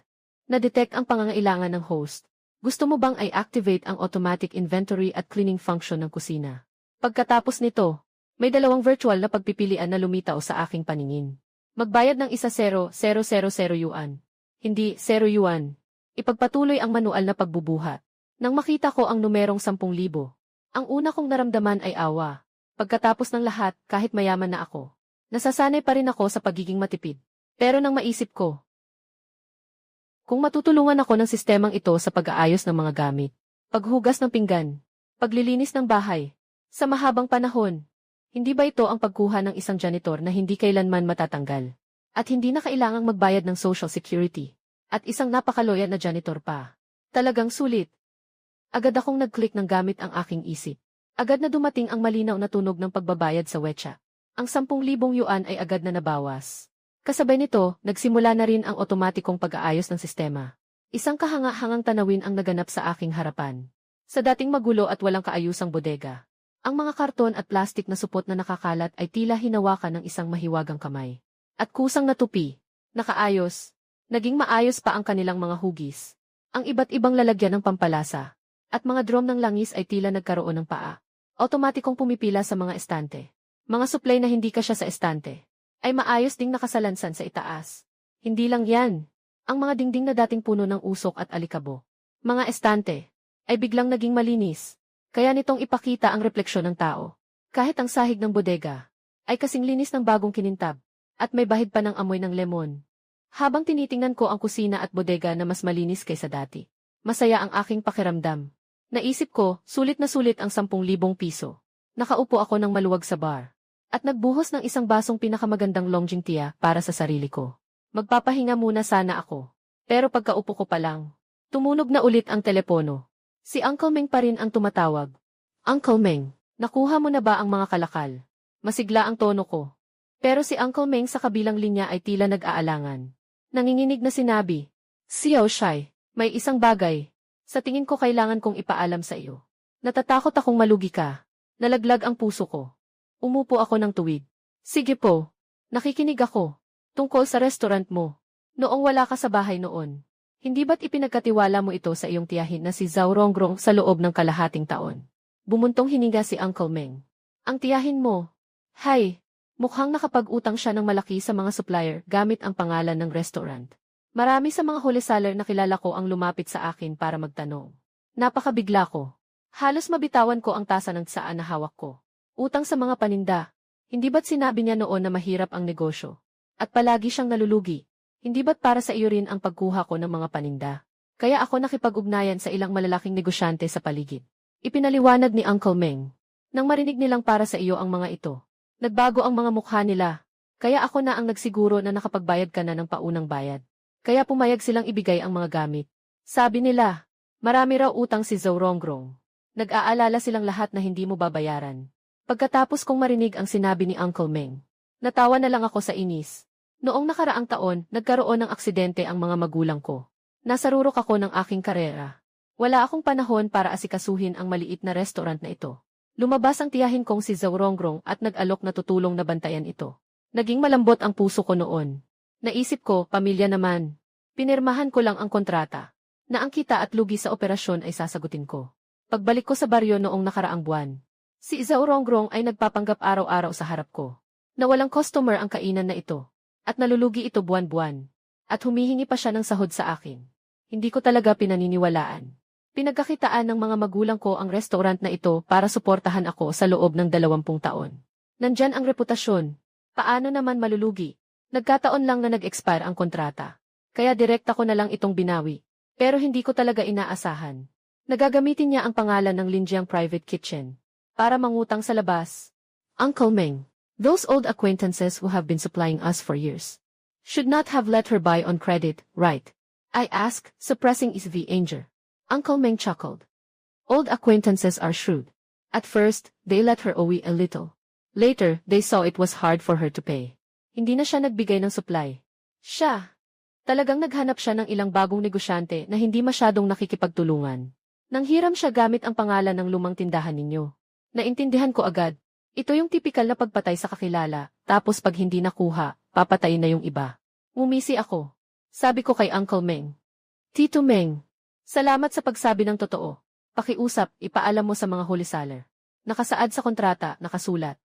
Na-detect ang pangangailangan ng host. Gusto mo bang i-activate ang automatic inventory at cleaning function ng kusina? Pagkatapos nito, may 2 virtual na pagpipilian na lumitaw sa aking paningin. Magbayad ng 1,000,000 yuan. Hindi 0 yuan. Ipagpatuloy ang manual na pagbubuhat. Nang makita ko ang numerong 10,000, ang una kong naramdaman ay awa. Pagkatapos ng lahat, kahit mayaman na ako, nasasanay pa rin ako sa pagiging matipid. Pero nang maisip ko, kung matutulungan ako ng sistemang ito sa pag-aayos ng mga gamit, paghugas ng pinggan, paglilinis ng bahay, sa mahabang panahon, hindi ba ito ang pagkuha ng isang janitor na hindi kailanman matatanggal? At hindi na kailangang magbayad ng Social Security. At isang napakaloyal na janitor pa. Talagang sulit. Agad akong nag-click ng gamit ang aking isip. Agad na dumating ang malinaw na tunog ng pagbabayad sa WeChat. Ang 10,000 yuan ay agad na nabawas. Kasabay nito, nagsimula na rin ang otomatikong pag-aayos ng sistema. Isang kahanga-hangang tanawin ang naganap sa aking harapan. Sa dating magulo at walang kaayusang bodega, ang mga karton at plastik na supot na nakakalat ay tila hinawakan ng isang mahiwagang kamay. At kusang natupi, nakaayos, naging maayos pa ang kanilang mga hugis. Ang iba't ibang lalagyan ng pampalasa, at mga drum ng langis ay tila nagkaroon ng paa. Automatikong pumipila sa mga estante. Mga supply na hindi kasya sa estante, ay maayos ding nakasalansan sa itaas. Hindi lang yan, ang mga dingding na dating puno ng usok at alikabo, mga estante, ay biglang naging malinis. Kaya nitong ipakita ang refleksyon ng tao. Kahit ang sahig ng bodega ay kasing linis ng bagong kinintab at may bahid pa ng amoy ng lemon. Habang tinitingnan ko ang kusina at bodega na mas malinis kaysa dati, masaya ang aking pakiramdam. Naisip ko, sulit na sulit ang 10,000 piso. Nakaupo ako ng maluwag sa bar at nagbuhos ng isang basong pinakamagandang Longjing Tia para sa sarili ko. Magpapahinga muna sana ako. Pero pagkaupo ko pa lang, tumunog na ulit ang telepono. Si Uncle Meng pa rin ang tumatawag. Uncle Meng, nakuha mo na ba ang mga kalakal? Masigla ang tono ko. Pero si Uncle Meng sa kabilang linya ay tila nag-aalangan. Nanginginig na sinabi, Xiao Shai, may isang bagay. Sa tingin ko kailangan kong ipaalam sa iyo. Natatakot akong malugi ka. Nalaglag ang puso ko. Umupo ako ng tuwid. Sige po, nakikinig ako. Tungkol sa restaurant mo. Noong wala ka sa bahay noon. Hindi ba't ipinagkatiwala mo ito sa iyong tiyahin na si Zhao Rongrong sa loob ng kalahating taon? Bumuntong hininga si Uncle Meng. Ang tiyahin mo? Hay, mukhang nakapag-utang siya ng malaki sa mga supplier gamit ang pangalan ng restaurant. Marami sa mga wholesaler na kilala ko ang lumapit sa akin para magtanong. Napakabigla ko. Halos mabitawan ko ang tasa ng tsaan na hawak ko. Utang sa mga paninda. Hindi ba't sinabi niya noon na mahirap ang negosyo? At palagi siyang nalulugi. Hindi ba't para sa iyo rin ang pagkuha ko ng mga paninda? Kaya ako nakipag-ugnayan sa ilang malalaking negosyante sa paligid. Ipinaliwanag ni Uncle Meng. Nang marinig nilang para sa iyo ang mga ito, nagbago ang mga mukha nila. Kaya ako na ang nagsiguro na nakapagbayad ka na ng paunang bayad. Kaya pumayag silang ibigay ang mga gamit. Sabi nila, marami raw utang si Zhao Rongrong. Nag-aalala silang lahat na hindi mo babayaran. Pagkatapos kong marinig ang sinabi ni Uncle Meng, natawa na lang ako sa inis. Noong nakaraang taon, nagkaroon ng aksidente ang mga magulang ko. Nasarurok ako ng aking karera. Wala akong panahon para asikasuhin ang maliit na restaurant na ito. Lumabas ang tiyahin kong si Zhao Rongrong at nag-alok na tutulong na bantayan ito. Naging malambot ang puso ko noon. Naisip ko, pamilya naman. Pinirmahan ko lang ang kontrata, na ang kita at lugi sa operasyon ay sasagutin ko. Pagbalik ko sa baryo noong nakaraang buwan, si Zhao Rongrong ay nagpapanggap araw-araw sa harap ko, na walang customer ang kainan na ito. At nalulugi ito buwan-buwan. At humihingi pa siya ng sahod sa akin. Hindi ko talaga pinaniniwalaan. Pinagkakitaan ng mga magulang ko ang restaurant na ito para suportahan ako sa loob ng 20 taon. Nandyan ang reputasyon. Paano naman malulugi? Nagkataon lang na nag-expire ang kontrata. Kaya direkta ko na lang itong binawi. Pero hindi ko talaga inaasahan. Nagagamitin niya ang pangalan ng Linjiang Private Kitchen para mangutang sa labas. Uncle Meng. Those old acquaintances who have been supplying us for years should not have let her buy on credit, right? I asked, suppressing the anger. Uncle Meng chuckled. Old acquaintances are shrewd. At first, they let her owe a little. Later, they saw it was hard for her to pay. Hindi na siya nagbigay ng supply. Talagang naghanap siya ng ilang bagong negosyante na hindi masyadong nakikipagtulungan. Nanghiram siya gamit ang pangalan ng lumang tindahan ninyo. Naintindihan ko agad. Ito yung tipikal na pagpatay sa kakilala, tapos pag hindi nakuha, papatayin na yung iba. Ngumisi ako. Sabi ko kay Uncle Meng. Tito Meng, salamat sa pagsabi ng totoo. Pakiusap, ipaalam mo sa mga wholesaler. Nakasaad sa kontrata, nakasulat.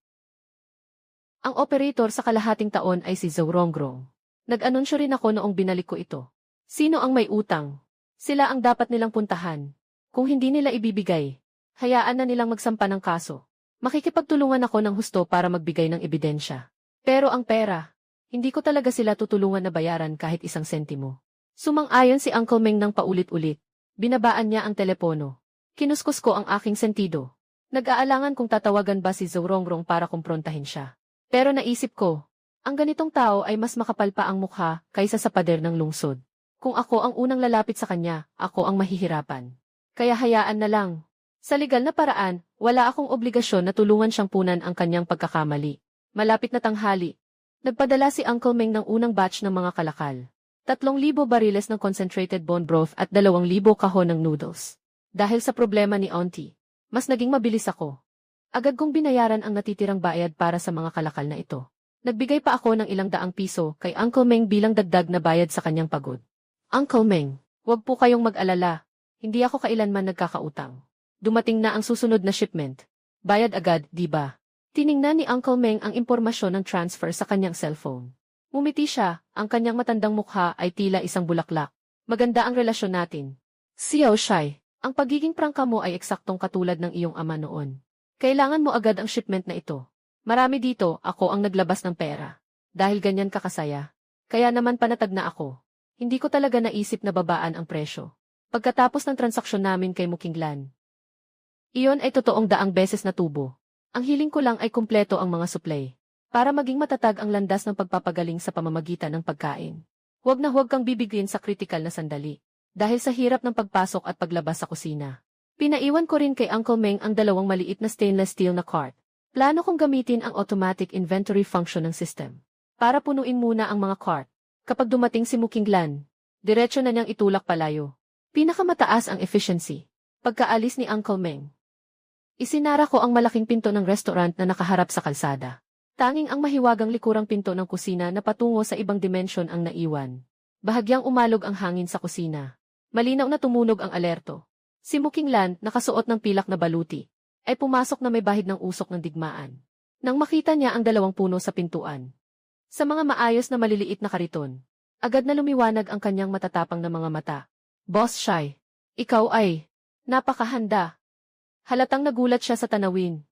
Ang operator sa kalahating taon ay si Zhou Rongrong. Nag-anunsyo rin ako noong binalik ko ito. Sino ang may utang? Sila ang dapat nilang puntahan. Kung hindi nila ibibigay, hayaan na nilang magsampa ng kaso. Makikipagtulungan ako ng husto para magbigay ng ebidensya. Pero ang pera, hindi ko talaga sila tutulungan na bayaran kahit isang sentimo. Sumang-ayon si Uncle Meng ng paulit-ulit. Binabaan niya ang telepono. Kinuskus ko ang aking sentido. Nag-aalangan kung tatawagan ba si Zhou Rongrong para kumprontahin siya. Pero naisip ko, ang ganitong tao ay mas makapal pa ang mukha kaysa sa pader ng lungsod. Kung ako ang unang lalapit sa kanya, ako ang mahihirapan. Kaya hayaan na lang. Sa legal na paraan, wala akong obligasyon na tulungan siyang punan ang kanyang pagkakamali. Malapit na tanghali. Nagpadala si Uncle Meng ng unang batch ng mga kalakal. 3,000 bariles ng concentrated bone broth at 2,000 kahon ng noodles. Dahil sa problema ni Auntie, mas naging mabilis ako. Agad kong binayaran ang natitirang bayad para sa mga kalakal na ito. Nagbigay pa ako ng ilang daang piso kay Uncle Meng bilang dagdag na bayad sa kanyang pagod. Uncle Meng, huwag po kayong mag-alala. Hindi ako kailanman nagkakautang. Dumating na ang susunod na shipment. Bayad agad, di ba? Tiningnan ni Uncle Meng ang impormasyon ng transfer sa kanyang cellphone. Ngumiti siya, ang kanyang matandang mukha ay tila isang bulaklak. Maganda ang relasyon natin. Xiao Shai, ang pagiging prangka mo ay eksaktong katulad ng iyong ama noon. Kailangan mo agad ang shipment na ito. Marami dito, ako ang naglabas ng pera. Dahil ganyan kakasaya. Kaya naman panatag na ako. Hindi ko talaga naisip na babaan ang presyo. Pagkatapos ng transaksyon namin kay Mukinglan. Iyon ay totoong daang beses na tubo. Ang hiling ko lang ay kumpleto ang mga supply. Para maging matatag ang landas ng pagpapagaling sa pamamagitan ng pagkain. Huwag na huwag kang bibigyan sa kritikal na sandali. Dahil sa hirap ng pagpasok at paglabas sa kusina. Pinaiwan ko rin kay Uncle Meng ang 2 maliit na stainless steel na cart. Plano kong gamitin ang automatic inventory function ng system. Para punuin muna ang mga cart. Kapag dumating si Mukinglan, diretso na niyang itulak palayo. Pinakamataas ang efficiency. Pagkaalis ni Uncle Meng. Isinara ko ang malaking pinto ng restaurant na nakaharap sa kalsada. Tanging ang mahiwagang likurang pinto ng kusina na patungo sa ibang dimensyon ang naiwan. Bahagyang umalog ang hangin sa kusina. Malinaw na tumunog ang alerto. Si Mukinglan, nakasuot ng pilak na baluti, ay pumasok na may bahid ng usok ng digmaan. Nang makita niya ang 2 puno sa pintuan. Sa mga maayos na maliliit na kariton, agad na lumiwanag ang kanyang matatapang na mga mata. Boss Shai, ikaw ay napakahanda. Halatang nagulat siya sa tanawin.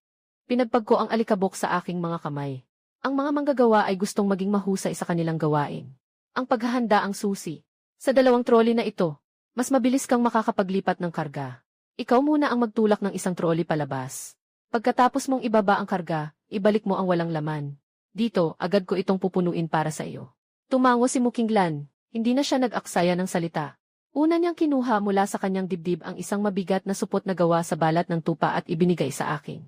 Pinagpag ko ang alikabok sa aking mga kamay. Ang mga manggagawa ay gustong maging mahusay sa kanilang gawain. Ang paghahanda ang susi. Sa 2 trolley na ito, mas mabilis kang makakapaglipat ng karga. Ikaw muna ang magtulak ng isang trolley palabas. Pagkatapos mong ibaba ang karga, ibalik mo ang walang laman. Dito, agad ko itong pupunuin para sa iyo. Tumango si Mukinglan, hindi na siya nag-aksaya ng salita. Una niyang kinuha mula sa kanyang dibdib ang isang mabigat na supot na gawa sa balat ng tupa at ibinigay sa akin.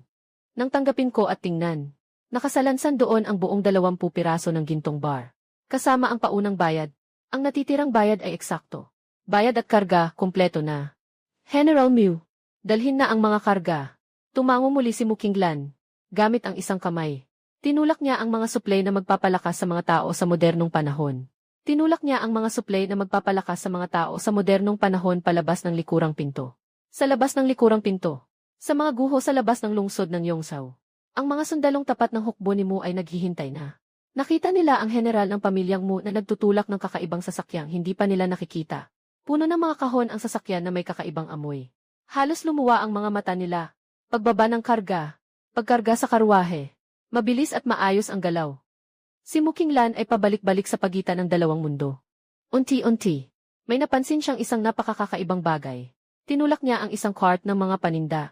Nang tanggapin ko at tingnan, nakasalansan doon ang buong 20 piraso ng gintong bar. Kasama ang paunang bayad. Ang natitirang bayad ay eksakto. Bayad at karga, kumpleto na. General Mew, dalhin na ang mga karga. Tumango muli si Mukinglan, gamit ang isang kamay. Tinulak niya ang mga suplay na magpapalakas sa mga tao sa modernong panahon. Tinulak niya ang mga suplay na magpapalakas sa mga tao sa modernong panahon palabas ng likurang pinto. Sa labas ng likurang pinto. Sa mga guho sa labas ng lungsod ng Yongzhou. Ang mga sundalong tapat ng hukbo ni Mu ay naghihintay na. Nakita nila ang general ng pamilyang Mu na nagtutulak ng kakaibang sasakyang hindi pa nila nakikita. Puno ng mga kahon ang sasakyan na may kakaibang amoy. Halos lumuwa ang mga mata nila. Pagbaba ng karga. Pagkarga sa karwahe. Mabilis at maayos ang galaw. Si Mukinglan ay pabalik-balik sa pagitan ng 2 mundo. Unti-unti, may napansin siyang isang napakakakaibang bagay. Tinulak niya ang isang cart ng mga paninda.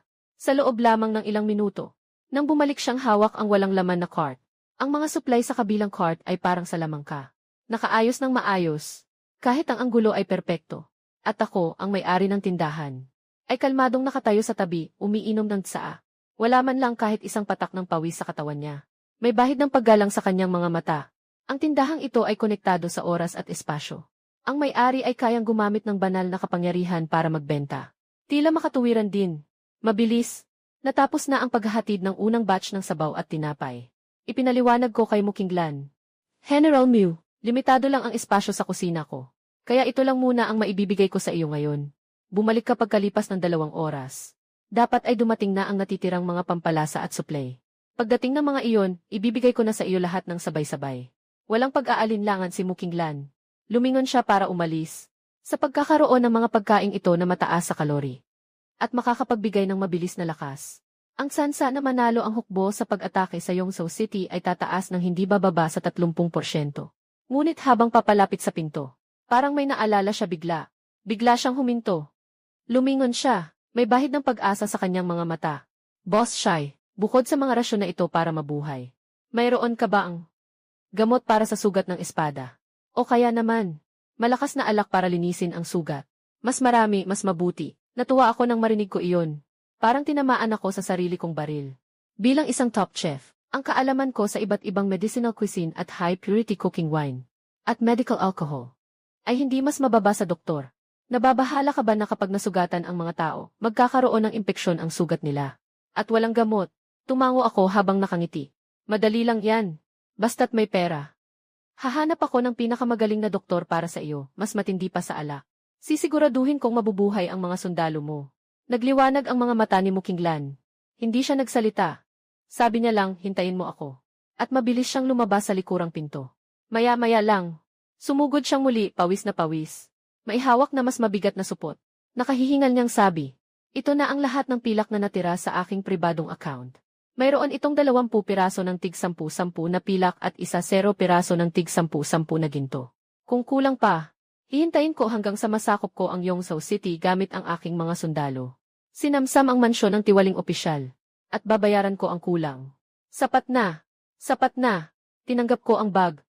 Sa loob lamang ng ilang minuto, nang bumalik siyang hawak ang walang laman na cart. Ang mga supply sa kabilang cart ay parang sa lamangka. Nakaayos ng maayos. Kahit ang anggulo ay perpekto. At ako, ang may-ari ng tindahan, ay kalmadong nakatayo sa tabi, umiinom ng tsaa. Wala man lang kahit isang patak ng pawis sa katawan niya. May bahid ng paggalang sa kanyang mga mata. Ang tindahang ito ay konektado sa oras at espasyo. Ang may-ari ay kayang gumamit ng banal na kapangyarihan para magbenta. Tila makatuwiran din. Mabilis. Natapos na ang paghahatid ng unang batch ng sabaw at tinapay. Ipinaliwanag ko kay Mukinglan. General Mew, limitado lang ang espasyo sa kusina ko. Kaya ito lang muna ang maibibigay ko sa iyo ngayon. Bumalik ka pagkalipas ng 2 oras. Dapat ay dumating na ang natitirang mga pampalasa at supply. Pagdating ng mga iyon, ibibigay ko na sa iyo lahat ng sabay-sabay. Walang pag-aalinlangan si Mukinglan. Lumingon siya para umalis. Sa pagkakaroon ng mga pagkaing ito na mataas sa kalori. At makakapagbigay ng mabilis na lakas. Ang sansa na manalo ang hukbo sa pag-atake sa Yongzhou City ay tataas ng hindi bababa sa 30%. Ngunit habang papalapit sa pinto, parang may naalala siya bigla. Bigla siyang huminto. Lumingon siya, may bahid ng pag-asa sa kanyang mga mata. Boss Shai, bukod sa mga rasyon na ito para mabuhay, mayroon ka ba ang gamot para sa sugat ng espada? O kaya naman, malakas na alak para linisin ang sugat? Mas marami, mas mabuti. Natuwa ako nang marinig ko iyon. Parang tinamaan ako sa sarili kong baril. Bilang isang top chef, ang kaalaman ko sa iba't ibang medicinal cuisine at high-purity cooking wine at medical alcohol ay hindi mas mababa sa doktor. Nababahala ka ba na kapag nasugatan ang mga tao, magkakaroon ng impeksyon ang sugat nila? At walang gamot. Tumango ako habang nakangiti. Madali lang yan. Basta't may pera. Hahanap ako ng pinakamagaling na doktor para sa iyo, mas matindi pa sa alak. Sisiguraduhin kong mabubuhay ang mga sundalo mo. Nagliwanag ang mga mata ni Mukinglan. Hindi siya nagsalita. Sabi niya lang, hintayin mo ako. At mabilis siyang lumabas sa likurang pinto. Maya-maya lang. Sumugod siyang muli, pawis na pawis. May hawak na mas mabigat na supot. Nakahihingal niyang sabi, ito na ang lahat ng pilak na natira sa aking pribadong account. Mayroon itong 20 piraso ng tig 10-10 na pilak at 0 piraso ng tig 10-10 na ginto. Kung kulang pa, hihintayin ko hanggang sa masakop ko ang Yongzhou City gamit ang aking mga sundalo. Sinamsam ang mansyon ng tiwaling opisyal. At babayaran ko ang kulang. Sapat na. Sapat na. Tinanggap ko ang bag.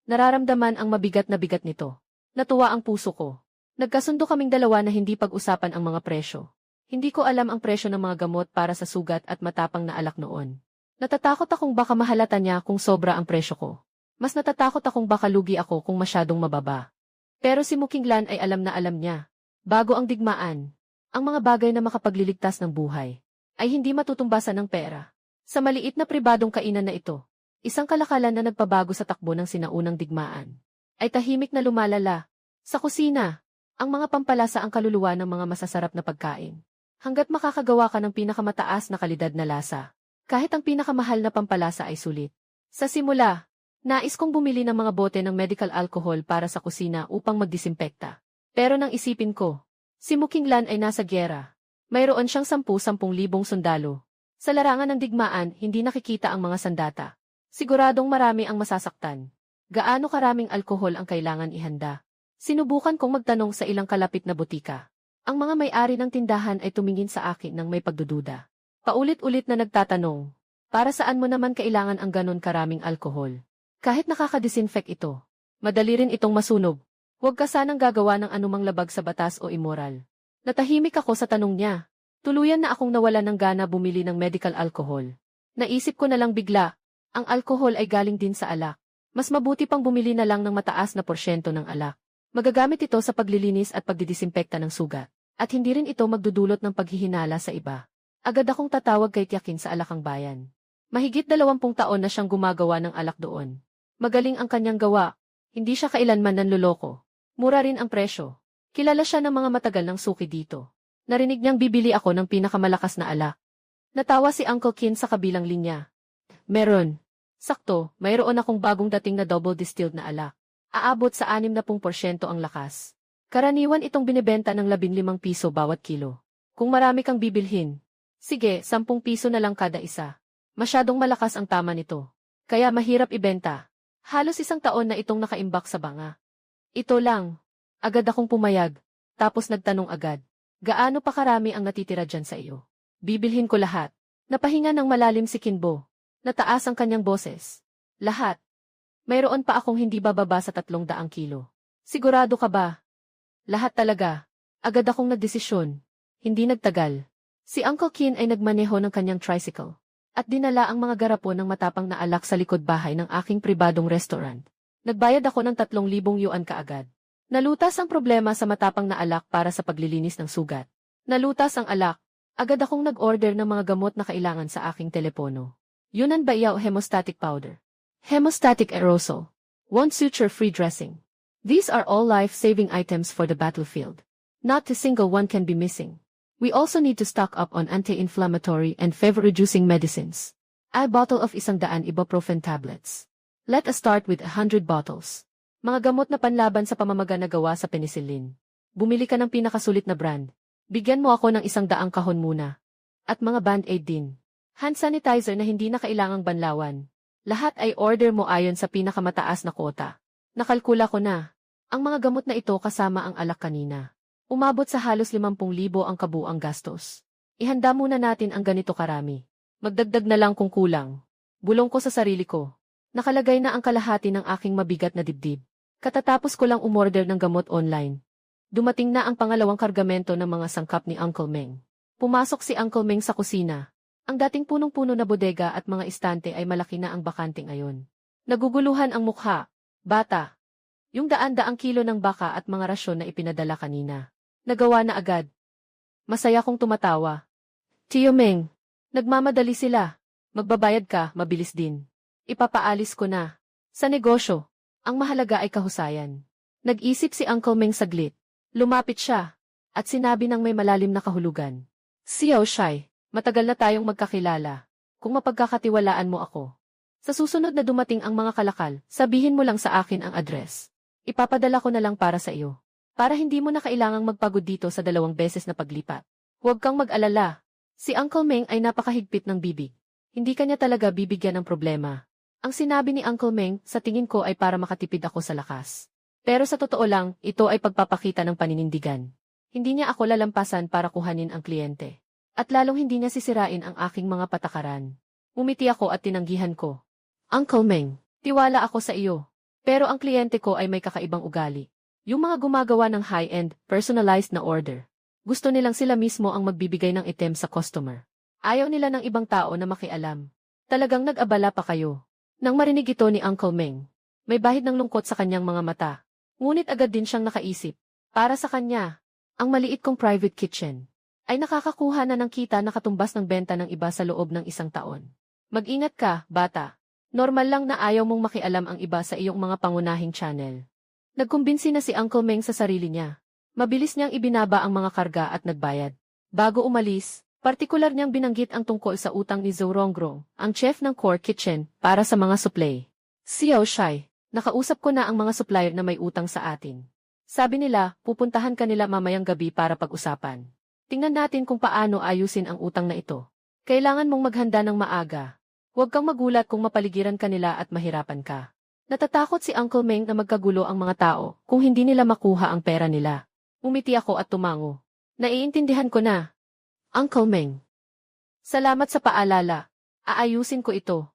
Nararamdaman ang mabigat na bigat nito. Natuwa ang puso ko. Nagkasundo kaming dalawa na hindi pag-usapan ang mga presyo. Hindi ko alam ang presyo ng mga gamot para sa sugat at matapang na alak noon. Natatakot akong baka mahalata niya kung sobra ang presyo ko. Mas natatakot akong baka lugi ako kung masyadong mababa. Pero si Mukinglan ay alam na alam niya. Bago ang digmaan, ang mga bagay na makapagliligtas ng buhay ay hindi matutumbasan ng pera. Sa maliit na pribadong kainan na ito, isang kalakalan na nagpabago sa takbo ng sinaunang digmaan, ay tahimik na lumalala. Sa kusina, ang mga pampalasa ang kaluluwa ng mga masasarap na pagkain. Hanggat makakagawa ka ng pinakamataas na kalidad na lasa, kahit ang pinakamahal na pampalasa ay sulit. Sa simula, nais kong bumili ng mga bote ng medical alcohol para sa kusina upang magdisimpekta. Pero nang isipin ko, si Mukinglan ay nasa gyera. Mayroon siyang 10,000 sundalo. Sa larangan ng digmaan, hindi nakikita ang mga sandata. Siguradong marami ang masasaktan. Gaano karaming alkohol ang kailangan ihanda? Sinubukan kong magtanong sa ilang kalapit na butika. Ang mga may-ari ng tindahan ay tumingin sa akin ng may pagdududa. Paulit-ulit na nagtatanong, para saan mo naman kailangan ang ganon karaming alkohol? Kahit nakaka-disinfect ito, madali rin itong masunog. Huwag ka sanang gagawa ng anumang labag sa batas o immoral. Natahimik ako sa tanong niya. Tuluyan na akong nawala ng gana bumili ng medical alcohol. Naisip ko na lang bigla, ang alcohol ay galing din sa alak. Mas mabuti pang bumili na lang ng mataas na porsyento ng alak. Magagamit ito sa paglilinis at pagdidisinpekta ng sugat. At hindi rin ito magdudulot ng paghihinala sa iba. Agad akong tatawag kay Tiyakin sa Alakang Bayan. Mahigit 20 taon na siyang gumagawa ng alak doon. Magaling ang kanyang gawa. Hindi siya kailanman nanloloko. Mura rin ang presyo. Kilala siya ng mga matagal ng suki dito. Narinig niyang bibili ako ng pinakamalakas na alak. Natawa si Uncle Kin sa kabilang linya. Meron. Sakto, mayroon akong bagong dating na double distilled na alak. Aabot sa 60% ang lakas. Karaniwan itong binibenta ng 15 piso bawat kilo. Kung marami kang bibilhin, sige, 10 piso na lang kada isa. Masyadong malakas ang tama nito. Kaya mahirap ibenta. Halos 1 taon na itong nakaimbak sa banga. Ito lang. Agad akong pumayag. Tapos nagtanong agad. Gaano pa karami ang natitira dyan sa iyo? Bibilhin ko lahat. Napahinga ng malalim si Kinbo. Nataas ang kanyang boses. Lahat. Mayroon pa akong hindi bababa sa 300 kilo. Sigurado ka ba? Lahat talaga. Agad akong nagdesisyon. Hindi nagtagal. Si Uncle Kin ay nagmaneho ng kanyang tricycle. At dinala ang mga garapon ng matapang na alak sa likod bahay ng aking pribadong restaurant. Nagbayad ako ng 3,000 yuan kaagad. Nalutas ang problema sa matapang na alak para sa paglilinis ng sugat. Nalutas ang alak. Agad akong nag-order ng mga gamot na kailangan sa aking telepono. Yunnan Bayaw Hemostatic Powder. Hemostatic Aerosol. One suture-free dressing. These are all life-saving items for the battlefield. Not a single one can be missing. We also need to stock up on anti-inflammatory and fever-reducing medicines. A bottle of 100 ibuprofen tablets. Let us start with 100 bottles. Mga gamot na panlaban sa pamamaga na gawa sa penicillin. Bumili ka ng pinakasulit na brand. Bigyan mo ako ng 100 kahon muna. At mga band-aid din. Hand sanitizer na hindi na kailangang banlawan. Lahat ay order mo ayon sa pinakamataas na quota. Nakalkula ko na. Ang mga gamot na ito kasama ang alak kanina. Umabot sa halos 50,000 ang kabuang gastos. Ihanda muna natin ang ganito karami. Magdagdag na lang kung kulang. Bulong ko sa sarili ko. Nakalagay na ang kalahati ng aking mabigat na dibdib. Katatapos ko lang umorder ng gamot online. Dumating na ang pangalawang kargamento ng mga sangkap ni Uncle Meng. Pumasok si Uncle Meng sa kusina. Ang dating punong-puno na bodega at mga istante ay malaki na ang bakante ngayon. Naguguluhan ang mukha. Bata. Yung daan-daang kilo ng baka at mga rasyon na ipinadala kanina. Nagawa na agad. Masaya kong tumatawa. Tio Meng, nagmamadali sila. Magbabayad ka, mabilis din. Ipapaalis ko na. Sa negosyo, ang mahalaga ay kahusayan. Nag-isip si Uncle Meng saglit. Lumapit siya, at sinabi ng may malalim na kahulugan. Xiao Shai, matagal na tayong magkakilala. Kung mapagkakatiwalaan mo ako. Sa susunod na dumating ang mga kalakal, sabihin mo lang sa akin ang address. Ipapadala ko na lang para sa iyo. Para hindi mo na kailangang magpagod dito sa 2 beses na paglipat. Huwag kang mag-alala. Si Uncle Meng ay napakahigpit ng bibig. Hindi kanya talaga bibigyan ng problema. Ang sinabi ni Uncle Meng, sa tingin ko ay para makatipid ako sa lakas. Pero sa totoo lang, ito ay pagpapakita ng paninindigan. Hindi niya ako lalampasan para kuhanin ang kliyente. At lalong hindi niya sisirain ang aking mga patakaran. Umiti ako at tinanggihan ko. Uncle Meng, tiwala ako sa iyo. Pero ang kliyente ko ay may kakaibang ugali. Yung mga gumagawa ng high-end, personalized na order. Gusto nilang sila mismo ang magbibigay ng item sa customer. Ayaw nila ng ibang tao na makialam. Talagang nag-abala pa kayo. Nang marinig ito ni Uncle Meng, may bahid ng lungkot sa kanyang mga mata. Ngunit agad din siyang nakaisip. Para sa kanya, ang maliit kong private kitchen ay nakakakuha na ng kita na katumbas ng benta ng iba sa loob ng 1 taon. Mag-ingat ka, bata. Normal lang na ayaw mong makialam ang iba sa iyong mga pangunahing channel. Nagkumbinsi na si Uncle Meng sa sarili niya. Mabilis niyang ibinaba ang mga karga at nagbayad. Bago umalis, partikular niyang binanggit ang tungkol sa utang ni Zhou Rongrong, ang chef ng Core Kitchen, para sa mga supply. Xiao Shai, nakausap ko na ang mga supplier na may utang sa atin. Sabi nila, pupuntahan kanila mamayang gabi para pag-usapan. Tingnan natin kung paano ayusin ang utang na ito. Kailangan mong maghanda ng maaga. Huwag kang magulat kung mapaligiran kanila at mahirapan ka. Natatakot si Uncle Meng na magkagulo ang mga tao kung hindi nila makuha ang pera nila. Umiti ako at tumango. Naiintindihan ko na. Uncle Meng. Salamat sa paalala. Aayusin ko ito.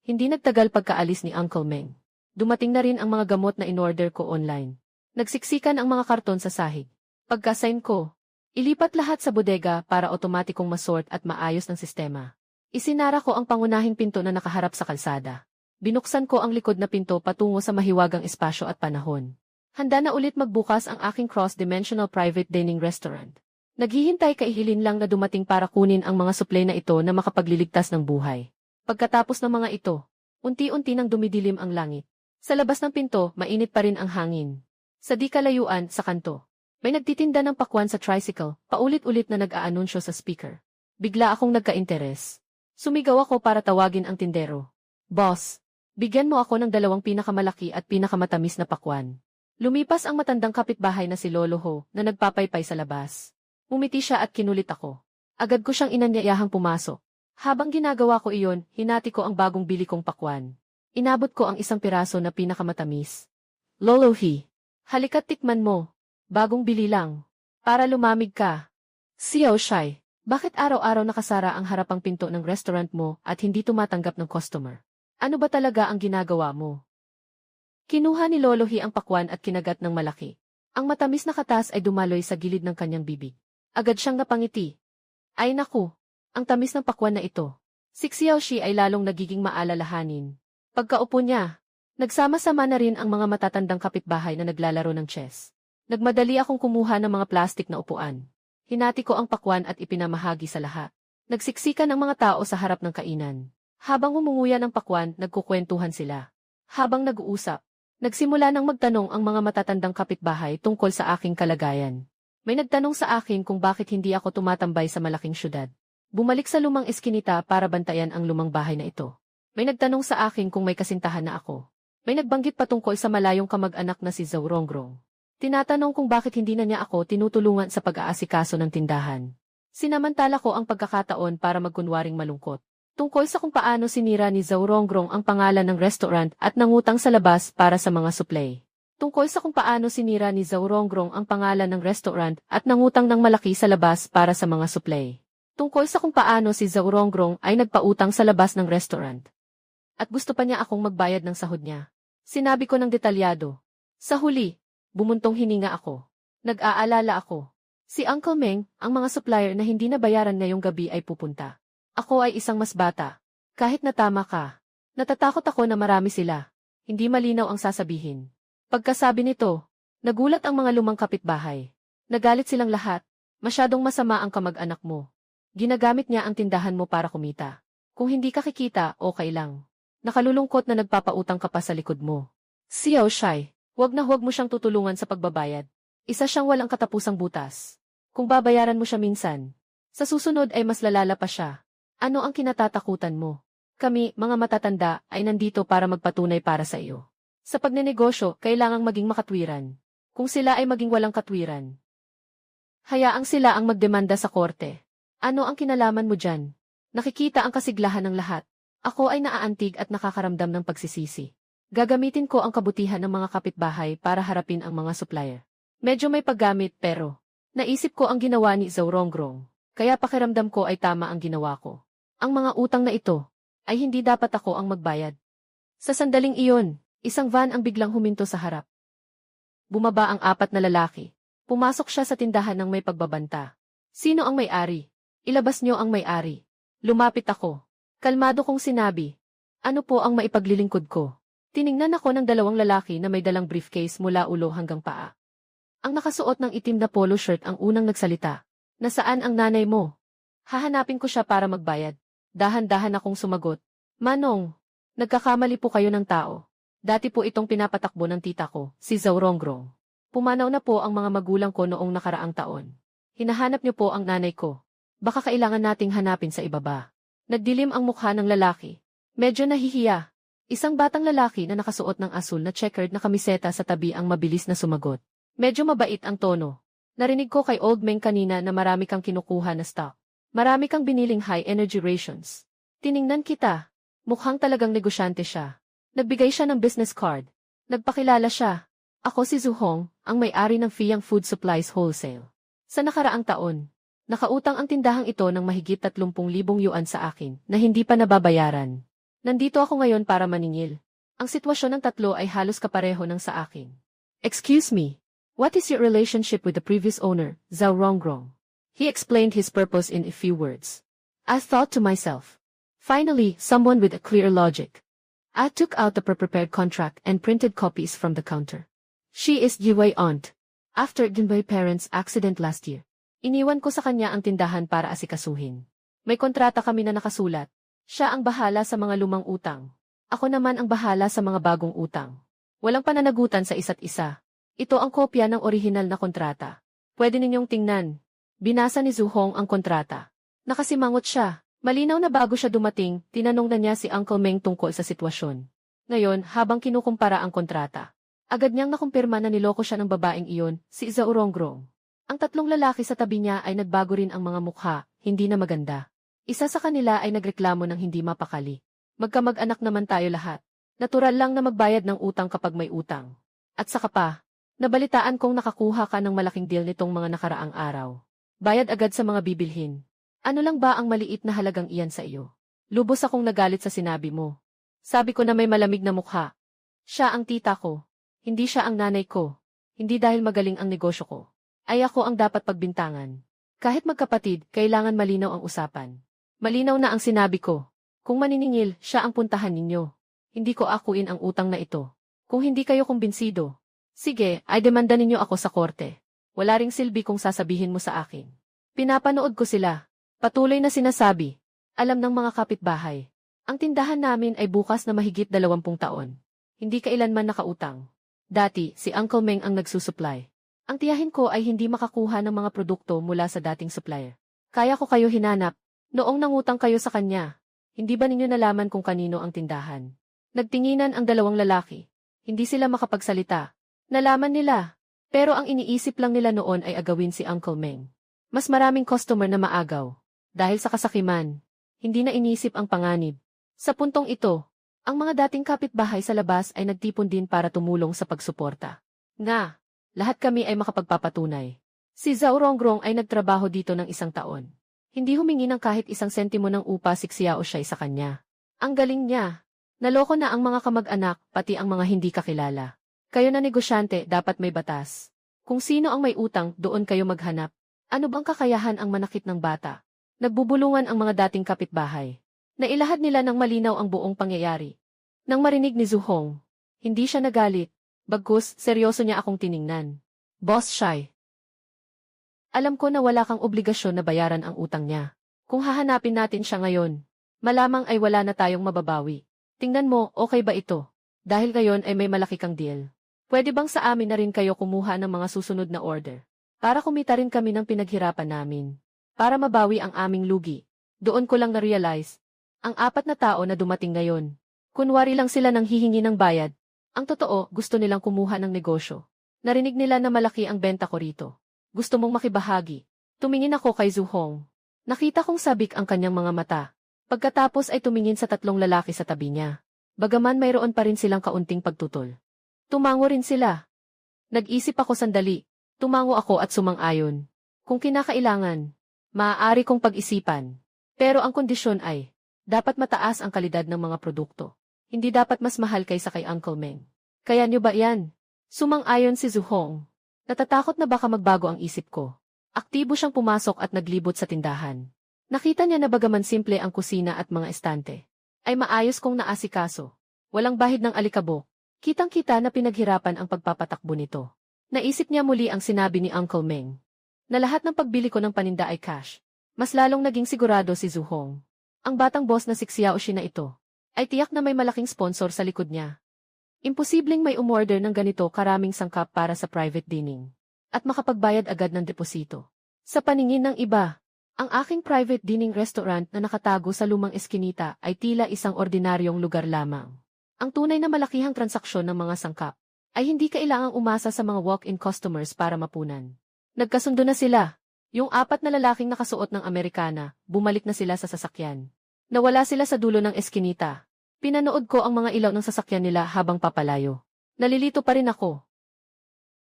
Hindi nagtagal pagkaalis ni Uncle Meng. Dumating na rin ang mga gamot na inorder ko online. Nagsiksikan ang mga karton sa sahig. Pagka-sign ko, ilipat lahat sa bodega para otomatikong masort at maayos ng sistema. Isinara ko ang pangunahing pinto na nakaharap sa kalsada. Binuksan ko ang likod na pinto patungo sa mahiwagang espasyo at panahon. Handa na ulit magbukas ang aking cross-dimensional private dining restaurant. Naghihintay kaihilin lang na dumating para kunin ang mga supply na ito na makapagliligtas ng buhay. Pagkatapos ng mga ito, unti-unti nang dumidilim ang langit. Sa labas ng pinto, mainit pa rin ang hangin. Sa di kalayuan, sa kanto, may nagtitinda ng pakwan sa tricycle, paulit-ulit na nag-aanunsyo sa speaker. Bigla akong nagka-interes. Sumigaw ako para tawagin ang tindero. Boss, bigyan mo ako ng 2 pinakamalaki at pinakamatamis na pakwan. Lumipas ang matandang kapitbahay na si Lolo Ho na nagpapaypay sa labas. Umiti siya at kinulit ako. Agad ko siyang inanyayahang pumasok. Habang ginagawa ko iyon, hinati ko ang bagong bili kong pakwan. Inabot ko ang 1 piraso na pinakamatamis. Lolo He, halika't tikman mo. Bagong bili lang. Para lumamig ka. Xiao Shai, bakit araw-araw nakasara ang harapang pinto ng restaurant mo at hindi tumatanggap ng customer? Ano ba talaga ang ginagawa mo? Kinuha ni Lolo He ang pakwan at kinagat ng malaki. Ang matamis na katas ay dumaloy sa gilid ng kanyang bibig. Agad siyang napangiti. Ay naku, ang tamis ng pakwan na ito. Si Xiao Shi ay lalong nagiging maalalahanin. Pagkaupo niya, nagsama-sama na rin ang mga matatandang kapitbahay na naglalaro ng chess. Nagmadali akong kumuha ng mga plastik na upuan. Hinati ko ang pakwan at ipinamahagi sa lahat. Nagsiksikan ang mga tao sa harap ng kainan. Habang umunguya ng pakwan, nagkukwentuhan sila. Habang nag-uusap, nagsimula nang magtanong ang mga matatandang kapitbahay tungkol sa aking kalagayan. May nagtanong sa akin kung bakit hindi ako tumatambay sa malaking syudad. Bumalik sa lumang eskinita para bantayan ang lumang bahay na ito. May nagtanong sa akin kung may kasintahan na ako. May nagbanggit patungkol sa malayong kamag-anak na si Zhao Rongrong. Tinatanong kung bakit hindi na niya ako tinutulungan sa pag-aasikaso ng tindahan. Sinamantala ko ang pagkakataon para magkunwaring malungkot. Tungkol sa kung paano sinira ni Zhao Rongrong ang pangalan ng restaurant at nangutang sa labas para sa mga suplay. Tungkol sa kung paano sinira ni Zhao Rongrong ang pangalan ng restaurant at nangutang ng malaki sa labas para sa mga suplay. Tungkol sa kung paano si Zhao Rongrong ay nagpautang sa labas ng restaurant. At gusto pa niya akong magbayad ng sahod niya. Sinabi ko ng detalyado. Sa huli, bumuntong hininga ako. Nag-aalala ako. Si Uncle Meng, ang mga supplier na hindi nabayaran ngayong gabi ay pupunta. Ako ay isang mas bata. Kahit na tama ka. Natatakot ako na marami sila. Hindi malinaw ang sasabihin. Pagkasabi nito, nagulat ang mga lumang kapitbahay. Nagalit silang lahat. Masyadong masama ang kamag-anak mo. Ginagamit niya ang tindahan mo para kumita. Kung hindi ka kikita, okay lang. Nakalulungkot na nagpapautang ka pa sa likod mo. Xiao Shai, huwag mo siyang tutulungan sa pagbabayad. Isa siyang walang katapusang butas. Kung babayaran mo siya minsan, sa susunod ay mas lalala pa siya. Ano ang kinatatakutan mo? Kami, mga matatanda, ay nandito para magpatunay para sa iyo. Sa pagnenegosyo, kailangang maging makatwiran. Kung sila ay maging walang katwiran, hayaang sila ang magdemanda sa korte. Ano ang kinalaman mo dyan? Nakikita ang kasiglahan ng lahat. Ako ay naaantig at nakakaramdam ng pagsisisi. Gagamitin ko ang kabutihan ng mga kapitbahay para harapin ang mga supplier. Medyo may paggamit pero naisip ko ang ginawa ni Zhao Rongrong. Kaya pakiramdam ko ay tama ang ginawa ko. Ang mga utang na ito ay hindi dapat ako ang magbayad. Sa sandaling iyon, isang van ang biglang huminto sa harap. Bumaba ang 4 na lalaki. Pumasok siya sa tindahan ng may pagbabanta. Sino ang may-ari? Ilabas niyo ang may-ari. Lumapit ako. Kalmado kong sinabi. Ano po ang maipaglilingkod ko? Tiningnan ako ng 2 lalaki na may dalang briefcase mula ulo hanggang paa. Ang nakasuot ng itim na polo shirt ang unang nagsalita. Nasaan ang nanay mo? Hahanapin ko siya para magbayad. Dahan-dahan akong sumagot. Manong, nagkakamali po kayo ng tao. Dati po itong pinapatakbo ng tita ko, si Zhao Rongrong. Pumanaw na po ang mga magulang ko noong nakaraang taon. Hinahanap niyo po ang nanay ko. Baka kailangan nating hanapin sa ibaba. Nagdilim ang mukha ng lalaki. Medyo nahihiya. Isang batang lalaki na nakasuot ng asul na checkered na kamiseta sa tabi ang mabilis na sumagot. Medyo mabait ang tono. Narinig ko kay Old Meng kanina na marami kang kinukuha na stock. Marami kang biniling high energy rations. Tiningnan kita. Mukhang talagang negosyante siya. Nagbigay siya ng business card. Nagpakilala siya. Ako si Zhu Hong, ang may-ari ng Fiyang Food Supplies Wholesale. Sa nakaraang taon, nakautang ang tindahang ito ng mahigit 30,000 yuan sa akin na hindi pa nababayaran. Nandito ako ngayon para maningil. Ang sitwasyon ng tatlo ay halos kapareho ng sa akin. Excuse me. What is your relationship with the previous owner, Zhao Rongrong? He explained his purpose in a few words. I thought to myself. Finally, someone with a clear logic. I took out the pre-prepared contract and printed copies from the counter. She is Jiwei aunt. After Jiwei parents' accident last year, iniwan ko sa kanya ang tindahan para asikasuhin. May kontrata kami na nakasulat. Siya ang bahala sa mga lumang utang. Ako naman ang bahala sa mga bagong utang. Walang pananagutan sa isa't isa. Ito ang kopya ng orihinal na kontrata. Pwede ninyong tingnan. Binasa ni Zhu Hong ang kontrata. Nakasimangot siya. Malinaw na bago siya dumating, tinanong na niya si Uncle Meng tungkol sa sitwasyon. Ngayon, habang kinukumpara ang kontrata, agad niyang nakumpirma na niloko siya ng babaeng iyon, si Zhao Rongrong. Ang 3 lalaki sa tabi niya ay nagbago rin ang mga mukha, hindi na maganda. Isa sa kanila ay nagreklamo ng hindi mapakali. Magkamag-anak naman tayo lahat. Natural lang na magbayad ng utang kapag may utang. At saka pa, nabalitaan kong nakakuha ka ng malaking deal nitong mga nakaraang araw. Bayad agad sa mga bibilhin. Ano lang ba ang maliit na halagang iyan sa iyo? Lubos akong nagalit sa sinabi mo. Sabi ko na may malamig na mukha. Siya ang tita ko. Hindi siya ang nanay ko. Hindi dahil magaling ang negosyo ko. Ay ako ang dapat pagbintangan. Kahit magkapatid, kailangan malinaw ang usapan. Malinaw na ang sinabi ko. Kung maniningil, siya ang puntahan ninyo. Hindi ko akuin ang utang na ito. Kung hindi kayo kumbinsido, sige, ay demanda ninyo ako sa korte. Wala ring silbi kung sasabihin mo sa akin. Pinapanood ko sila. Patuloy na sinasabi. Alam ng mga kapitbahay. Ang tindahan namin ay bukas na mahigit 20 taon. Hindi kailanman nakautang. Dati, si Uncle Meng ang nagsusupply. Ang tiyahin ko ay hindi makakuha ng mga produkto mula sa dating supplier. Kaya ko kayo hinanap. Noong nangutang kayo sa kanya, hindi ba ninyo nalaman kung kanino ang tindahan? Nagtinginan ang dalawang lalaki. Hindi sila makapagsalita. Nalaman nila. Pero ang iniisip lang nila noon ay agawin si Uncle Meng. Mas maraming customer na maagaw. Dahil sa kasakiman, hindi na inisip ang panganib. Sa puntong ito, ang mga dating kapitbahay sa labas ay nagtipon din para tumulong sa pagsuporta. Nga, lahat kami ay makapagpapatunay. Si Zhao Rongrong ay nagtrabaho dito ng 1 taon. Hindi humingi ng kahit 1 sentimo ng upa si Xiao Shai sa kanya. Ang galing niya. Naloko na ang mga kamag-anak, pati ang mga hindi kakilala. Kayo na negosyante, dapat may batas. Kung sino ang may utang, doon kayo maghanap. Ano bang kakayahan ang manakit ng bata? Nagbubulungan ang mga dating kapitbahay. Nailahad nila ng malinaw ang buong pangyayari. Nang marinig ni Zhu Hong, hindi siya nagalit. Bagkus, seryoso niya akong tiningnan. Boss Shai. Alam ko na wala kang obligasyon na bayaran ang utang niya. Kung hahanapin natin siya ngayon, malamang ay wala na tayong mababawi. Tingnan mo, okay ba ito? Dahil ngayon ay may malaki kang deal. Pwede bang sa amin na rin kayo kumuha ng mga susunod na order? Para kumita rin kami ng pinaghirapan namin. Para mabawi ang aming lugi. Doon ko lang na-realize. Ang 4 na tao na dumating ngayon. Kunwari lang sila nang hihingi ng bayad. Ang totoo, gusto nilang kumuha ng negosyo. Narinig nila na malaki ang benta ko rito. Gusto mong makibahagi. Tumingin ako kay Zhu Hong. Nakita kong sabik ang kanyang mga mata. Pagkatapos ay tumingin sa 3 lalaki sa tabi niya. Bagaman mayroon pa rin silang kaunting pagtutol. Tumango rin sila. Nag-isip ako sandali. Tumango ako at sumang-ayon. Kung kinakailangan, maaari kong pag-isipan. Pero ang kondisyon ay, dapat mataas ang kalidad ng mga produkto. Hindi dapat mas mahal kaysa kay Uncle Meng. Kaya niyo ba yan? Sumang-ayon si Zhu Hong. Natatakot na baka magbago ang isip ko. Aktibo siyang pumasok at naglibot sa tindahan. Nakita niya na bagaman simple ang kusina at mga estante, ay maayos kong naasikaso. Walang bahid ng alikabok. Kitang-kita na pinaghirapan ang pagpapatakbo nito. Naisip niya muli ang sinabi ni Uncle Meng, na lahat ng pagbili ko ng paninda ay cash. Mas lalong naging sigurado si Zhu Hong. Ang batang boss na si Xiao Shi na ito, ay tiyak na may malaking sponsor sa likod niya. Imposibleng may umorder ng ganito karaming sangkap para sa private dining, at makapagbayad agad ng deposito. Sa paningin ng iba, ang aking private dining restaurant na nakatago sa lumang eskinita ay tila isang ordinaryong lugar lamang. Ang tunay na malakihang transaksyon ng mga sangkap ay hindi kailangang umasa sa mga walk-in customers para mapunan. Nagkasundo na sila. Yung 4 na lalaking nakasuot ng Amerikana, bumalik na sila sa sasakyan. Nawala sila sa dulo ng eskinita. Pinanood ko ang mga ilaw ng sasakyan nila habang papalayo. Nalilito pa rin ako.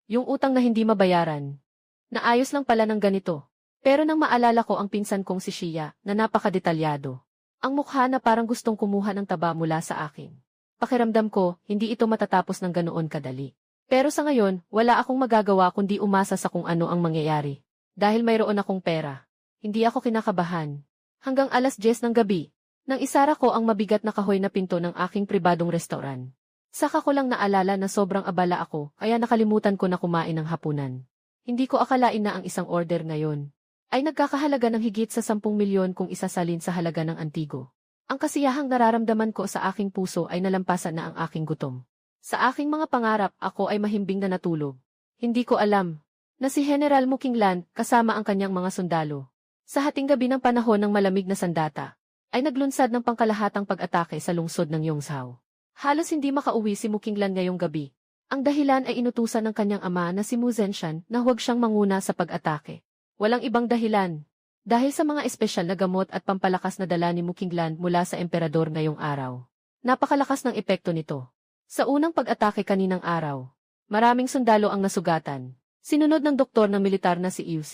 Yung utang na hindi mabayaran. Naayos lang pala ng ganito. Pero nang maalala ko ang pinsan kong si Shia na napakadetalyado. Ang mukha na parang gustong kumuha ng taba mula sa akin. Pakiramdam ko, hindi ito matatapos ng ganoon kadali. Pero sa ngayon, wala akong magagawa kundi umasa sa kung ano ang mangyayari. Dahil mayroon akong pera. Hindi ako kinakabahan. Hanggang 10:00 ng gabi, nang isara ko ang mabigat na kahoy na pinto ng aking pribadong restaurant. Saka ko lang naalala na sobrang abala ako, kaya nakalimutan ko na kumain ng hapunan. Hindi ko akalain na ang isang order ngayon ay nagkakahalaga ng higit sa 10 milyon kung isasalin sa halaga ng antigo. Ang kasiyahang nararamdaman ko sa aking puso ay nalampasan na ang aking gutom. Sa aking mga pangarap, ako ay mahimbing na natulog. Hindi ko alam na si General Mukinglan kasama ang kanyang mga sundalo. Sa hating gabi ng panahon ng malamig na sandata, ay naglunsad ng pangkalahatang pag-atake sa lungsod ng Yongzhou. Halos hindi makauwi si Mukinglan ngayong gabi. Ang dahilan ay inutusan ng kanyang ama na si Mu Zenshan na huwag siyang manguna sa pag-atake. Walang ibang dahilan. Dahil sa mga espesyal na gamot at pampalakas na dala ni Mukinglan mula sa emperador ngayong araw. Napakalakas ng epekto nito. Sa unang pag-atake kaninang araw, maraming sundalo ang nasugatan. Sinunod ng doktor ng militar na si Liu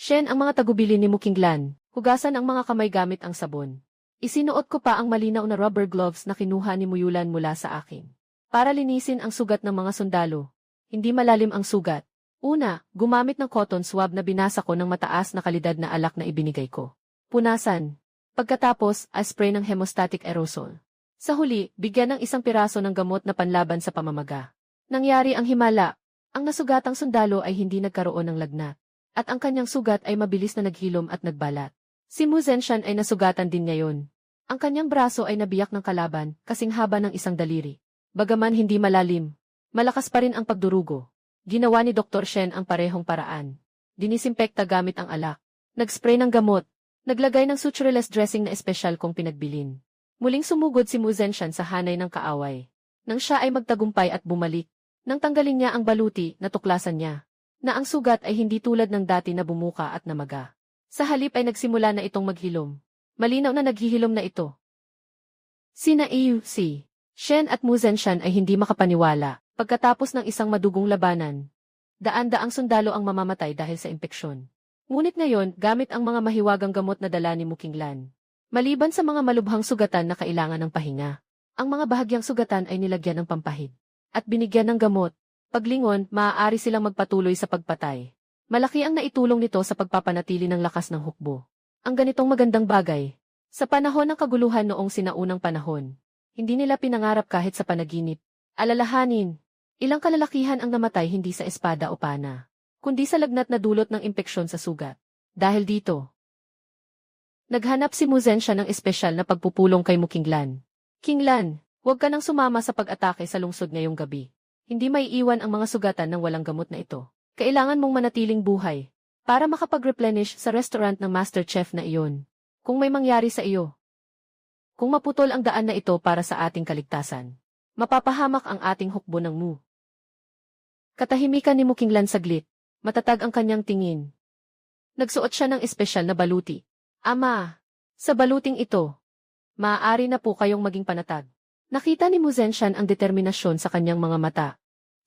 Shen ang mga tagubili ni Mukinglan, hugasan ang mga kamay gamit ang sabon. Isinuot ko pa ang malinaw na rubber gloves na kinuha ni Muyulan mula sa akin. Para linisin ang sugat ng mga sundalo. Hindi malalim ang sugat. Una, gumamit ng cotton swab na binasa ko ng mataas na kalidad na alak na ibinigay ko. Punasan. Pagkatapos, spray ng hemostatic aerosol. Sa huli, bigyan ng 1 piraso ng gamot na panlaban sa pamamaga. Nangyari ang himala. Ang nasugatang sundalo ay hindi nagkaroon ng lagnat. At ang kanyang sugat ay mabilis na naghilom at nagbalat. Si Mu Zenshan ay nasugatan din ngayon. Ang kanyang braso ay nabiyak ng kalaban, kasing haba ng isang daliri. Bagaman hindi malalim, malakas pa rin ang pagdurugo. Ginawa ni Dr. Shen ang parehong paraan. Dinisimpekta gamit ang alak. Nag-spray ng gamot. Naglagay ng sutureless dressing na espesyal kong pinagbilin. Muling sumugod si Mu Zenshan sa hanay ng kaaway. Nang siya ay magtagumpay at bumalik, nang tanggalin niya ang baluti, natuklasan niya na ang sugat ay hindi tulad ng dati na bumuka at namaga. Sa halip ay nagsimula na itong maghilom. Malinaw na naghihilom na ito. Sina Yu Si, Shen at Mu Zenshan ay hindi makapaniwala pagkatapos ng isang madugong labanan. Daan-daang sundalo ang mamamatay dahil sa impeksyon. Ngunit ngayon, gamit ang mga mahiwagang gamot na dala ni Mu Qinglan. Maliban sa mga malubhang sugatan na kailangan ng pahinga, ang mga bahagyang sugatan ay nilagyan ng pampahid at binigyan ng gamot. Paglingon, maaari silang magpatuloy sa pagpatay. Malaki ang naitulong nito sa pagpapanatili ng lakas ng hukbo. Ang ganitong magandang bagay, sa panahon ng kaguluhan noong sinaunang panahon, hindi nila pinangarap kahit sa panaginip. Alalahanin, ilang kalalakihan ang namatay hindi sa espada o pana, kundi sa lagnat na dulot ng impeksyon sa sugat. Dahil dito, naghanap si Mu Zenshan ng espesyal na pagpupulong kay Mu Qinglan. Qinglan, huwag ka nang sumama sa pag-atake sa lungsod ngayong gabi. Hindi maiiwan ang mga sugatan ng walang gamot na ito. Kailangan mong manatiling buhay para makapag-replenish sa restaurant ng master chef na iyon. Kung may mangyari sa iyo, kung maputol ang daan na ito para sa ating kaligtasan, mapapahamak ang ating hukbo ng Mu. Katahimikan ni Mu Qinglan saglit, matatag ang kanyang tingin. Nagsuot siya ng espesyal na baluti. Ama, sa baluting ito, maaari na po kayong maging panatag. Nakita ni Mu Zenshan ang determinasyon sa kanyang mga mata.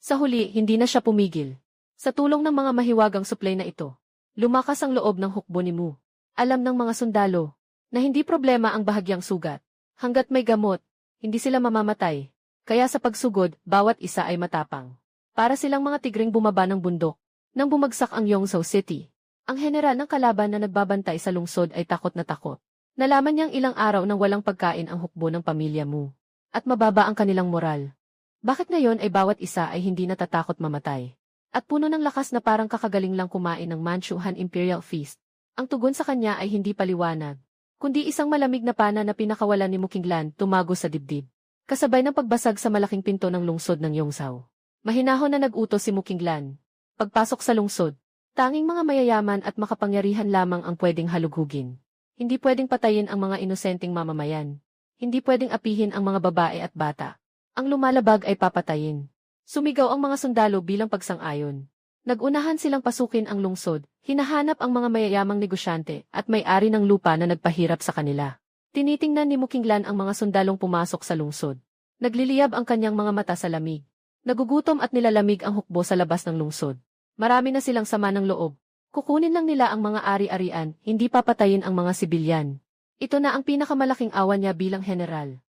Sa huli, hindi na siya pumigil. Sa tulong ng mga mahiwagang suplay na ito, lumakas ang loob ng hukbo ni Mu. Alam ng mga sundalo na hindi problema ang bahagyang sugat. Hanggat may gamot, hindi sila mamamatay. Kaya sa pagsugod, bawat isa ay matapang. Para silang mga tigring bumaba ng bundok. Nang bumagsak ang Yongzhou City, ang general ng kalaban na nagbabantay sa lungsod ay takot na takot. Nalaman niyang ilang araw nang walang pagkain ang hukbo ng pamilya Mu. At mababa ang kanilang moral. Bakit ngayon ay bawat isa ay hindi natatakot mamatay? At puno ng lakas na parang kakagaling lang kumain ng Manchu Han Imperial Feast. Ang tugon sa kanya ay hindi paliwanag, kundi isang malamig na pana na pinakawalan ni Mu Qinglan tumago sa dibdib. Kasabay ng pagbasag sa malaking pinto ng lungsod ng Yongzhou. Mahinahon na nag-utos si Mu Qinglan. Pagpasok sa lungsod, tanging mga mayayaman at makapangyarihan lamang ang pwedeng halughugin. Hindi pwedeng patayin ang mga inosenteng mamamayan. Hindi pwedeng apihin ang mga babae at bata. Ang lumalabag ay papatayin. Sumigaw ang mga sundalo bilang pagsang-ayon. Nag-unahan silang pasukin ang lungsod, hinahanap ang mga mayayamang negosyante at may-ari ng lupa na nagpahirap sa kanila. Tinitingnan ni Mu Qinglan ang mga sundalong pumasok sa lungsod. Nagliliyab ang kanyang mga mata sa lamig. Nagugutom at nilalamig ang hukbo sa labas ng lungsod. Marami na silang sama ng loob. Kukunin lang nila ang mga ari-arian, hindi papatayin ang mga sibilyan. Ito na ang pinakamalaking awa niya bilang general.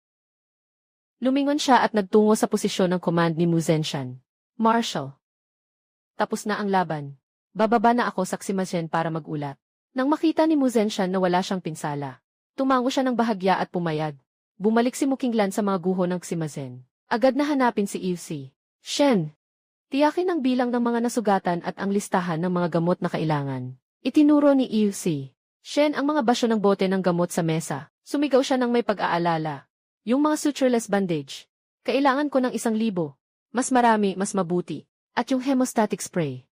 Lumingon siya at nagtungo sa posisyon ng command ni Mu Zenshan. Marshal. Tapos na ang laban. Bababa na ako sa Ximazen para magulat. Nang makita ni Mu Zenshan na wala siyang pinsala, tumango siya ng bahagya at pumayag. Bumalik si Mu Qinglan sa mga guho ng Ximazen. Agad na hanapin si Yu Si. Shen. Tiyakin ang bilang ng mga nasugatan at ang listahan ng mga gamot na kailangan. Itinuro ni Yu Si. Shen ang mga basyo ng bote ng gamot sa mesa. Sumigaw siya ng may pag-aalala. Yung mga sutureless bandage. Kailangan ko ng 1,000. Mas marami, mas mabuti. At yung hemostatic spray.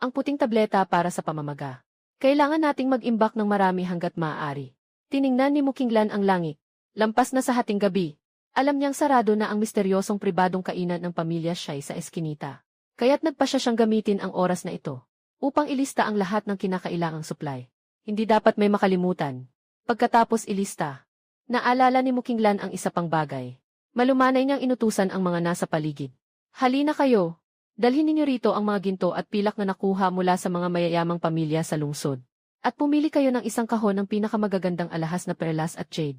Ang puting tableta para sa pamamaga. Kailangan nating mag-imbak ng marami hanggat maaari. Tiningnan ni Mu Qinglan ang langit. Lampas na sa hating gabi. Alam niyang sarado na ang misteryosong pribadong kainan ng pamilya Shai sa eskinita. Kaya't nagpa siya siyang gamitin ang oras na ito upang ilista ang lahat ng kinakailangang supply. Hindi dapat may makalimutan. Pagkatapos ilista, naalala ni Mu Qinglan ang isa pang bagay. Malumanay niyang inutusan ang mga nasa paligid. Halina kayo, dalhin ninyo rito ang mga ginto at pilak na nakuha mula sa mga mayayamang pamilya sa lungsod. At pumili kayo ng isang kahon ng pinakamagagandang alahas na perlas at jade.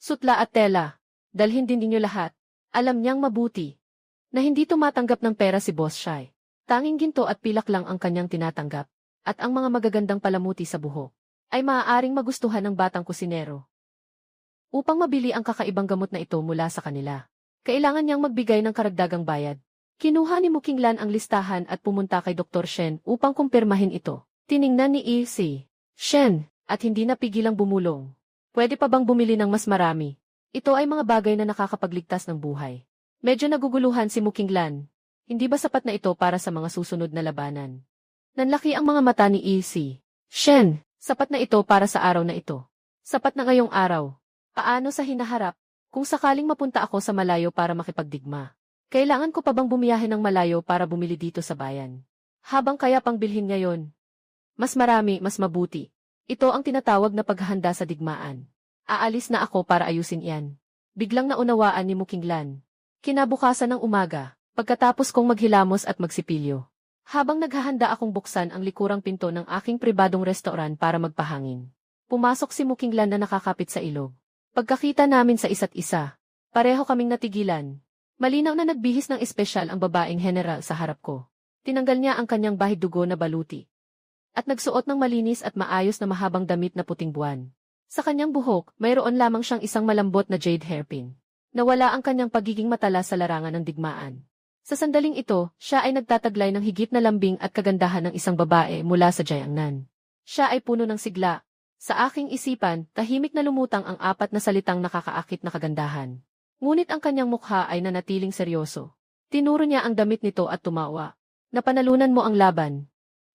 Sutla at tela. Dalhin din ninyo lahat. Alam niyang mabuti na hindi tumatanggap ng pera si Boss Shai. Tanging ginto at pilak lang ang kanyang tinatanggap. At ang mga magagandang palamuti sa buhok ay maaaring magustuhan ng batang kusinero. Upang mabili ang kakaibang gamot na ito mula sa kanila, kailangan niyang magbigay ng karagdagang bayad. Kinuha ni Mu Qinglan ang listahan at pumunta kay Dr. Shen upang kumpirmahin ito. Tiningnan ni Yu Si. Shen, at hindi napigilang bumulong. Pwede pa bang bumili ng mas marami? Ito ay mga bagay na nakakapagligtas ng buhay. Medyo naguguluhan si Mu Qinglan. Hindi ba sapat na ito para sa mga susunod na labanan? Nanlaki ang mga mata ni Yu Si. Shen, Sapat na ito para sa araw na ito. Sapat na ngayong araw. Paano sa hinaharap? Kung sakaling mapunta ako sa malayo para makipagdigma, kailangan ko pa bang bumiyahe ng malayo para bumili dito sa bayan? Habang kaya pang bilhin ngayon. Mas marami, mas mabuti. Ito ang tinatawag na paghahanda sa digmaan. Aalis na ako para ayusin iyan. Biglang naunawaan ni Mukinglan. Kinabukasan ng umaga, pagkatapos kong maghilamos at magsipilyo. Habang naghahanda akong buksan ang likurang pinto ng aking pribadong restoran para magpahangin. Pumasok si Mukinglan na nakakapit sa ilog. Pagkakita namin sa isa't isa, pareho kaming natigilan. Malinaw na nagbihis ng espesyal ang babaeng general sa harap ko. Tinanggal niya ang kanyang bahid dugo na baluti. At nagsuot ng malinis at maayos na mahabang damit na puting buwan. Sa kanyang buhok, mayroon lamang siyang isang malambot na jade hairpin. Nawala ang kanyang pagiging matala sa larangan ng digmaan. Sa sandaling ito, siya ay nagtataglay ng higit na lambing at kagandahan ng isang babae mula sa Jiangnan. Siya ay puno ng sigla. Sa aking isipan, tahimik na lumutang ang apat na salitang nakakaakit na kagandahan. Ngunit ang kanyang mukha ay nanatiling seryoso. Tinuro niya ang damit nito at tumawa. Napanalunan mo ang laban.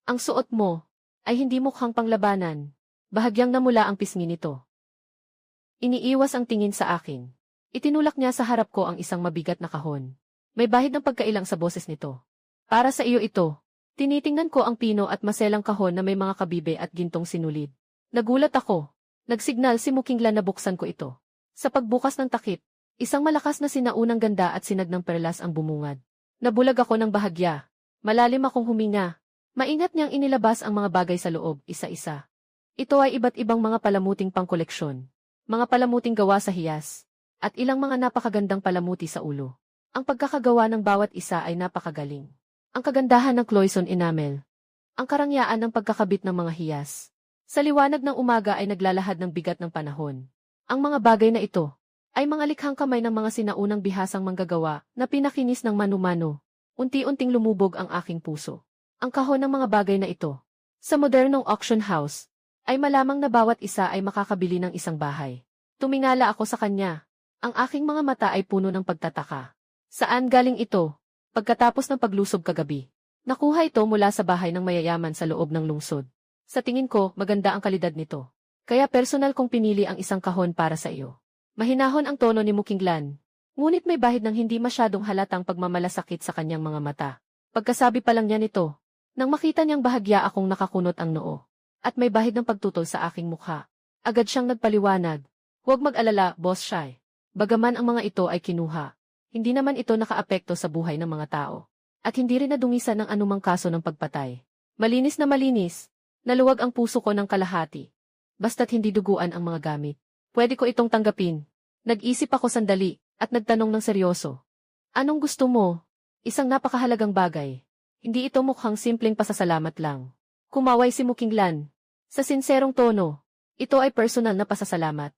Ang suot mo ay hindi mukhang panglabanan. Bahagyang namula ang pisngi nito. Iniiwas ang tingin sa akin. Itinulak niya sa harap ko ang isang mabigat na kahon. May bahid ng pagkailang sa boses nito. Para sa iyo ito. Tinitingnan ko ang pino at maselang kahon na may mga kabibe at gintong sinulid. Nagulat ako. Nagsignal si Mukinglan na buksan ko ito. Sa pagbukas ng takip, isang malakas na sinaunang ganda at sinag ng perlas ang bumungad. Nabulag ako ng bahagya. Malalim akong huminga. Maingat niyang inilabas ang mga bagay sa loob, isa-isa. Ito ay iba't ibang mga palamuting pangkoleksyon. Mga palamuting gawa sa hiyas. At ilang mga napakagandang palamuti sa ulo. Ang pagkakagawa ng bawat isa ay napakagaling. Ang kagandahan ng Cloison enamel. Ang karangyaan ng pagkakabit ng mga hiyas. Sa liwanag ng umaga ay naglalahad ng bigat ng panahon. Ang mga bagay na ito ay mga likhang kamay ng mga sinaunang bihasang manggagawa na pinakinis ng mano-mano. Unti-unting lumubog ang aking puso. Ang kahon ng mga bagay na ito. Sa modernong auction house, ay malamang na bawat isa ay makakabili ng isang bahay. Tumingala ako sa kanya. Ang aking mga mata ay puno ng pagtataka. Saan galing ito? Pagkatapos ng paglusob kagabi. Nakuha ito mula sa bahay ng mayayaman sa loob ng lungsod. Sa tingin ko, maganda ang kalidad nito. Kaya personal kong pinili ang isang kahon para sa iyo. Mahinahon ang tono ni Mukinglan. Ngunit may bahid ng hindi masyadong halatang pagmamalasakit sa kanyang mga mata. Pagkasabi pa lang niya nito, nang makita niyang bahagya akong nakakunot ang noo. At may bahid ng pagtutol sa aking mukha. Agad siyang nagpaliwanag. Huwag mag-alala, Boss Shai. Bagaman ang mga ito ay kinuha, hindi naman ito nakaapekto sa buhay ng mga tao. At hindi rin nadungisan ng anumang kaso ng pagpatay. Malinis na malinis. Naluwag ang puso ko ng kalahati. Basta't hindi duguan ang mga gamit. Pwede ko itong tanggapin. Nag-isip ako sandali, at nagtanong ng seryoso. Anong gusto mo? Isang napakahalagang bagay. Hindi ito mukhang simpleng pasasalamat lang. Kumaway si Mukinglan. Sa sinserong tono, ito ay personal na pasasalamat.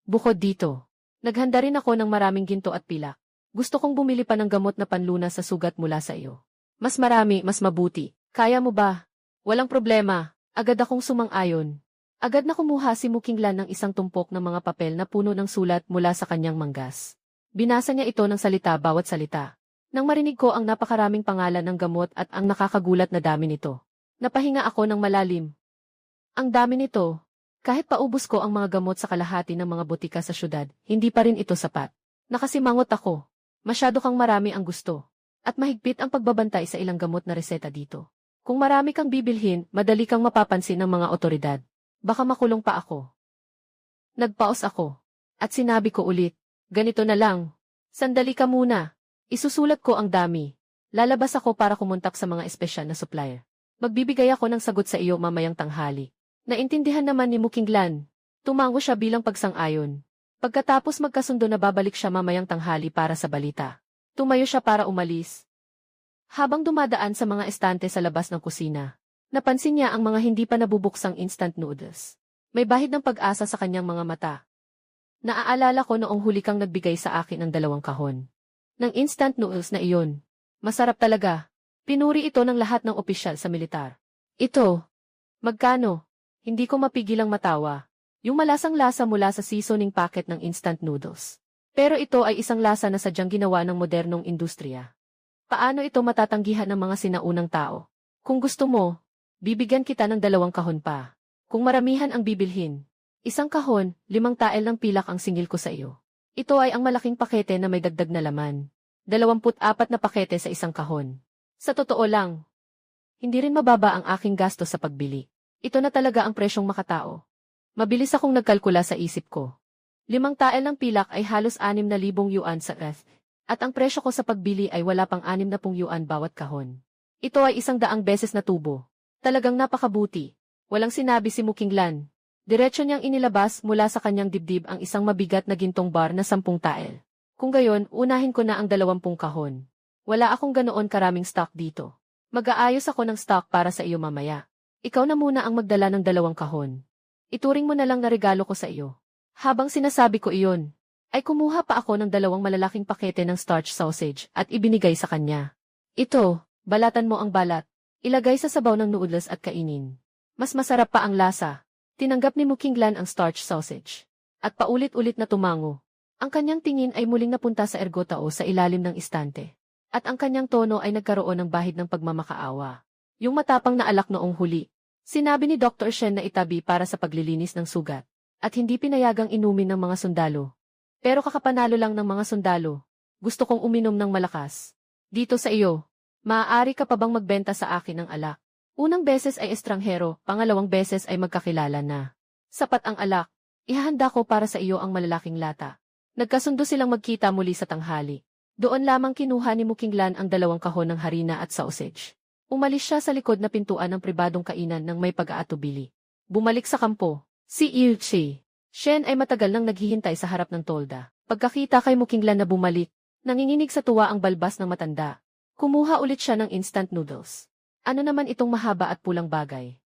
Bukod dito, naghanda rin ako ng maraming ginto at pilak. Gusto kong bumili pa ng gamot na panlunas sa sugat mula sa iyo. Mas marami, mas mabuti. Kaya mo ba? Walang problema. Agad akong sumang-ayon. Agad na kumuha si Mukinglan ng isang tumpok ng mga papel na puno ng sulat mula sa kanyang manggas. Binasa niya ito ng salita bawat salita. Nang marinig ko ang napakaraming pangalan ng gamot at ang nakakagulat na dami nito, napahinga ako ng malalim. Ang dami nito. Kahit paubos ko ang mga gamot sa kalahati ng mga butika sa syudad, hindi pa rin ito sapat. Nakasimangot ako. Masyado kang marami ang gusto. At mahigpit ang pagbabantay sa ilang gamot na reseta dito. Kung marami kang bibilhin, madali kang mapapansin ng mga otoridad. Baka makulong pa ako. Nagpaos ako. At sinabi ko ulit, ganito na lang. Sandali ka muna. Isusulat ko ang dami. Lalabas ako para kumontak sa mga espesyal na supplier. Magbibigay ako ng sagot sa iyo mamayang tanghali. Naintindihan naman ni Mukinglan. Tumango siya bilang pagsang-ayon. Pagkatapos magkasundo na babalik siya mamayang tanghali para sa balita. Tumayo siya para umalis. Habang dumadaan sa mga estante sa labas ng kusina, napansin niya ang mga hindi pa nabubuksang instant noodles. May bahid ng pag-asa sa kanyang mga mata. Naaalala ko noong huli kang nagbigay sa akin ng 2 kahon. Ng instant noodles na iyon. Masarap talaga. Pinuri ito ng lahat ng opisyal sa militar. Ito. Magkano? Hindi ko mapigilang matawa. Yung malasang-lasa mula sa seasoning packet ng instant noodles. Pero ito ay isang lasa na sadyang ginawa ng modernong industriya. Paano ito matatanggihan ng mga sinaunang tao? Kung gusto mo, bibigyan kita ng 2 kahon pa. Kung maramihan ang bibilhin, isang kahon, 5 tael ng pilak ang singil ko sa iyo. Ito ay ang malaking pakete na may dagdag na laman. 24 na pakete sa isang kahon. Sa totoo lang, hindi rin mababa ang aking gasto sa pagbili. Ito na talaga ang presyong makatao. Mabilis akong nagkalkula sa isip ko. 5 tael ng pilak ay halos 6,000 yuan sa Earth, at ang presyo ko sa pagbili ay wala pang 60 yuan bawat kahon. Ito ay 100 beses na tubo. Talagang napakabuti. Walang sinabi si Mukinglan. Diretso niyang inilabas mula sa kanyang dibdib ang isang mabigat na gintong bar na 10 tael. Kung gayon, unahin ko na ang 20 kahon. Wala akong ganoon karaming stock dito. Mag-aayos ako ng stock para sa iyo mamaya. Ikaw na muna ang magdala ng 2 kahon. Ituring mo na lang na regalo ko sa iyo. Habang sinasabi ko iyon, ay kumuha pa ako ng 2 malalaking pakete ng starch sausage at ibinigay sa kanya. Ito, balatan mo ang balat. Ilagay sa sabaw ng noodles at kainin. Mas masarap pa ang lasa. Tinanggap ni Mukinglan ang starch sausage. At paulit-ulit na tumango. Ang kanyang tingin ay muling napunta sa ergotao sa ilalim ng istante. At ang kanyang tono ay nagkaroon ng bahid ng pagmamakaawa. Yung matapang na alak noong huli. Sinabi ni Dr. Shen na itabi para sa paglilinis ng sugat. At hindi pinayagang inumin ng mga sundalo. Pero kakapanalo lang ng mga sundalo. Gusto kong uminom ng malakas. Dito sa iyo, maaari ka pa bang magbenta sa akin ng alak? Unang beses ay estranghero, pangalawang beses ay magkakilala na. Sapat ang alak. Ihahanda ko para sa iyo ang malalaking lata. Nagkasundo silang magkita muli sa tanghali. Doon lamang kinuha ni Mukinglan ang 2 kahon ng harina at sausage. Umalis siya sa likod na pintuan ng pribadong kainan ng may pag-aatubili. Bumalik sa kampo. Si Ilchi. Shen ay matagal nang naghihintay sa harap ng tolda. Pagkakita kay Mukinglan na bumalik, nanginginig sa tuwa ang balbas ng matanda. Kumuha ulit siya ng instant noodles. Ano naman itong mahaba at pulang bagay?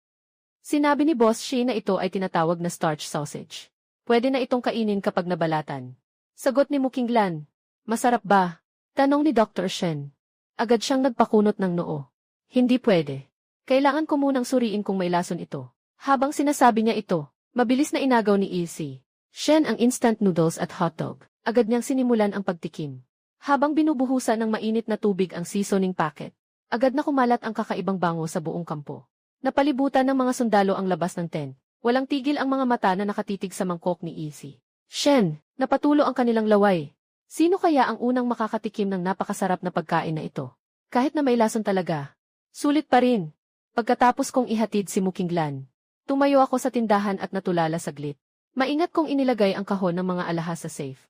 Sinabi ni Boss Shi na ito ay tinatawag na starch sausage. Pwede na itong kainin kapag nabalatan. Sagot ni Mukinglan. Masarap ba? Tanong ni Dr. Shen. Agad siyang nagpakunot ng noo. Hindi pwede. Kailangan ko munang suriin kung may lason ito. Habang sinasabi niya ito, mabilis na inagaw ni Ilsi Shen ang instant noodles at hotdog. Agad niyang sinimulan ang pagtikim. Habang binubuhusan ng mainit na tubig ang seasoning packet, agad na kumalat ang kakaibang bango sa buong kampo. Napalibutan ng mga sundalo ang labas ng tent. Walang tigil ang mga mata na nakatitig sa mangkok ni Ilsi Shen, napatulo ang kanilang laway. Sino kaya ang unang makakatikim ng napakasarap na pagkain na ito? Kahit na may lason talaga. Sulit pa rin. Pagkatapos kong ihatid si Mukinglan, tumayo ako sa tindahan at natulala saglit. Maingat kong inilagay ang kahon ng mga alahas sa safe.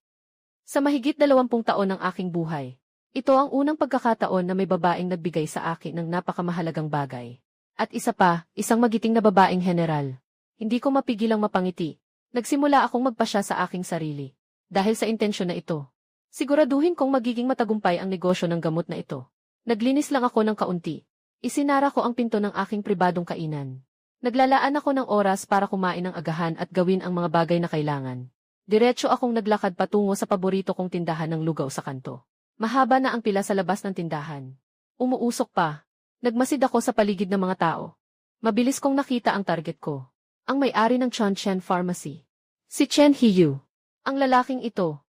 Sa mahigit 20 taon ng aking buhay, ito ang unang pagkakataon na may babaeng nagbigay sa akin ng napakamahalagang bagay. At isa pa, isang magiting na babaeng general. Hindi ko mapigilang mapangiti. Nagsimula akong magpasya sa aking sarili. Dahil sa intensyon na ito. Siguraduhin kong magiging matagumpay ang negosyo ng gamot na ito. Naglinis lang ako ng kaunti. Isinara ko ang pinto ng aking pribadong kainan. Naglalaan ako ng oras para kumain ng agahan at gawin ang mga bagay na kailangan. Diretso akong naglakad patungo sa paborito kong tindahan ng lugaw sa kanto. Mahaba na ang pila sa labas ng tindahan. Umuusok pa. Nagmasid ako sa paligid ng mga tao. Mabilis kong nakita ang target ko. Ang may-ari ng Changchen Pharmacy. Si Chen Hiyu. Ang lalaking ito.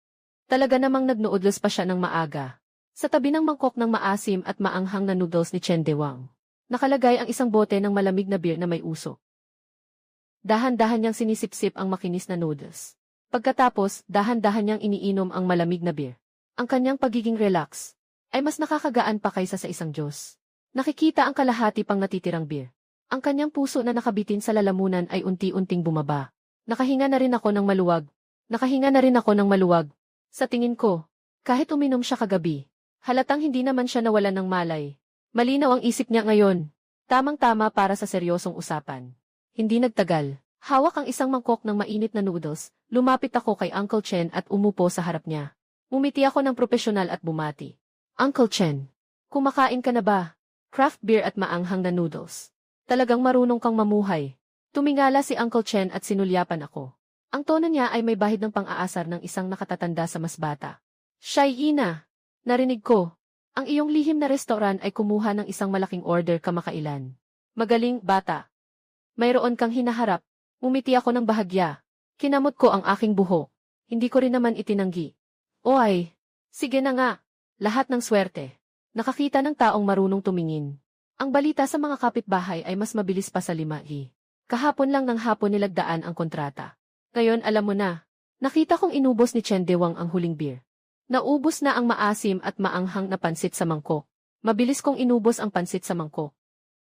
Talaga namang nagnoodles pa siya ng maaga. Sa tabi ng mangkok ng maasim at maanghang na noodles ni Chen Dewang, nakalagay ang isang bote ng malamig na beer na may usok. Dahan-dahan niyang sinisipsip ang makinis na noodles. Pagkatapos, dahan-dahan niyang iniinom ang malamig na beer. Ang kanyang pagiging relax ay mas nakakagaan pa kaysa sa isang Diyos. Nakikita ang kalahati pang natitirang beer. Ang kanyang puso na nakabitin sa lalamunan ay unti-unting bumaba. Nakahinga na rin ako ng maluwag. Sa tingin ko, kahit uminom siya kagabi, halatang hindi naman siya nawalan ng malay. Malinaw ang isip niya ngayon. Tamang-tama para sa seryosong usapan. Hindi nagtagal. Hawak ang isang mangkok ng mainit na noodles. Lumapit ako kay Uncle Chen at umupo sa harap niya. Umiti ako ng propesyonal at bumati. Uncle Chen, kumakain ka na ba? Craft beer at maanghang na noodles. Talagang marunong kang mamuhay. Tumingala si Uncle Chen at sinulyapan ako. Ang tono niya ay may bahid ng pang-aasar ng isang nakatatanda sa mas bata. Ina, narinig ko. Ang iyong lihim na restaurant ay kumuha ng isang malaking order kamakailan. Magaling, bata. Mayroon kang hinaharap. Umiti ako ng bahagya. Kinamot ko ang aking buhok. Hindi ko rin naman itinanggi. O ay, sige na nga. Lahat ng swerte. Nakakita ng taong marunong tumingin. Ang balita sa mga kapitbahay ay mas mabilis pa sa 5. Kahapon lang ng hapon nilagdaan ang kontrata. Ngayon alam mo na. Nakita kong inubos ni Chen Dewang ang huling beer. Naubos na ang maasim at maanghang na pansit sa mangkok. Mabilis kong inubos ang pansit sa mangkok.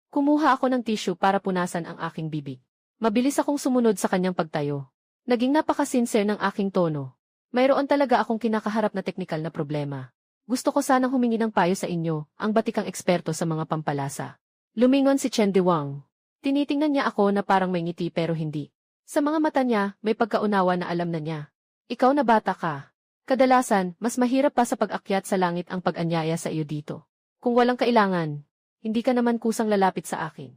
Kumuha ako ng tissue para punasan ang aking bibig. Mabilis akong sumunod sa kanyang pagtayo. Naging napaka-sincere ng aking tono. Mayroon talaga akong kinakaharap na teknikal na problema. Gusto ko sanang humingi ng payo sa inyo, ang batikang eksperto sa mga pampalasa. Lumingon si Chen Dewang. Tinitingnan niya ako na parang may ngiti pero hindi. Sa mga mata niya, may pagkaunawa na alam na niya. Ikaw na bata ka. Kadalasan, mas mahirap pa sa pag-akyat sa langit ang pag-anyaya sa iyo dito. Kung walang kailangan, hindi ka naman kusang lalapit sa akin.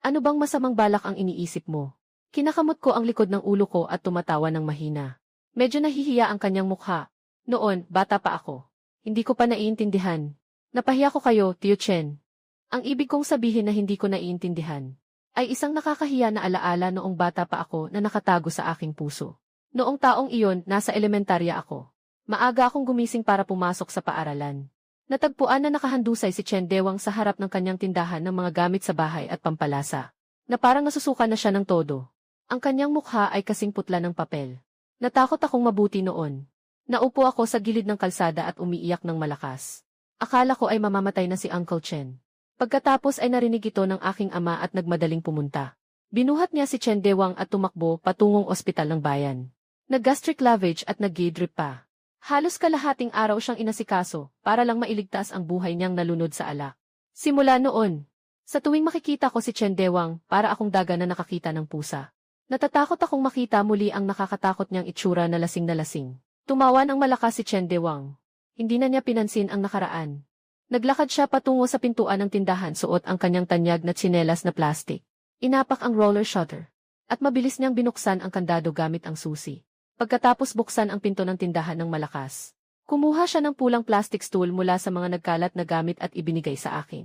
Ano bang masamang balak ang iniisip mo? Kinakamot ko ang likod ng ulo ko at tumatawa ng mahina. Medyo nahihiya ang kanyang mukha. Noon, bata pa ako. Hindi ko pa naiintindihan. Napahiya ko kayo, Tio Chen. Ang ibig kong sabihin na hindi ko naiintindihan ay isang nakakahiya na alaala noong bata pa ako na nakatago sa aking puso. Noong taong iyon, nasa elementarya ako. Maaga akong gumising para pumasok sa paaralan. Natagpuan na nakahandusay si Chen Dewang sa harap ng kanyang tindahan ng mga gamit sa bahay at pampalasa, na parang nasusuka na siya ng todo. Ang kanyang mukha ay kasing putla ng papel. Natakot akong mabuti noon. Naupo ako sa gilid ng kalsada at umiiyak ng malakas. Akala ko ay mamamatay na si Uncle Chen. Pagkatapos ay narinig ito ng aking ama at nagmadaling pumunta. Binuhat niya si Chen Dewang at tumakbo patungong ospital ng bayan. Nag-gastric lavage at nag-drip pa. Halos kalahating araw siyang inasikaso para lang mailigtas ang buhay niyang nalunod sa alak. Simula noon, sa tuwing makikita ko si Chen Dewang, para akong daga na nakakita ng pusa. Natatakot akong makita muli ang nakakatakot niyang itsura na lasing na lasing. Tumawa ng malakas si Chen Dewang. Hindi na niya pinansin ang nakaraan. Naglakad siya patungo sa pintuan ng tindahan, suot ang kanyang tanyag na tsinelas na plastik. Inapak ang roller shutter. At mabilis niyang binuksan ang kandado gamit ang susi. Pagkatapos buksan ang pinto ng tindahan ng malakas, kumuha siya ng pulang plastic stool mula sa mga nagkalat na gamit at ibinigay sa akin.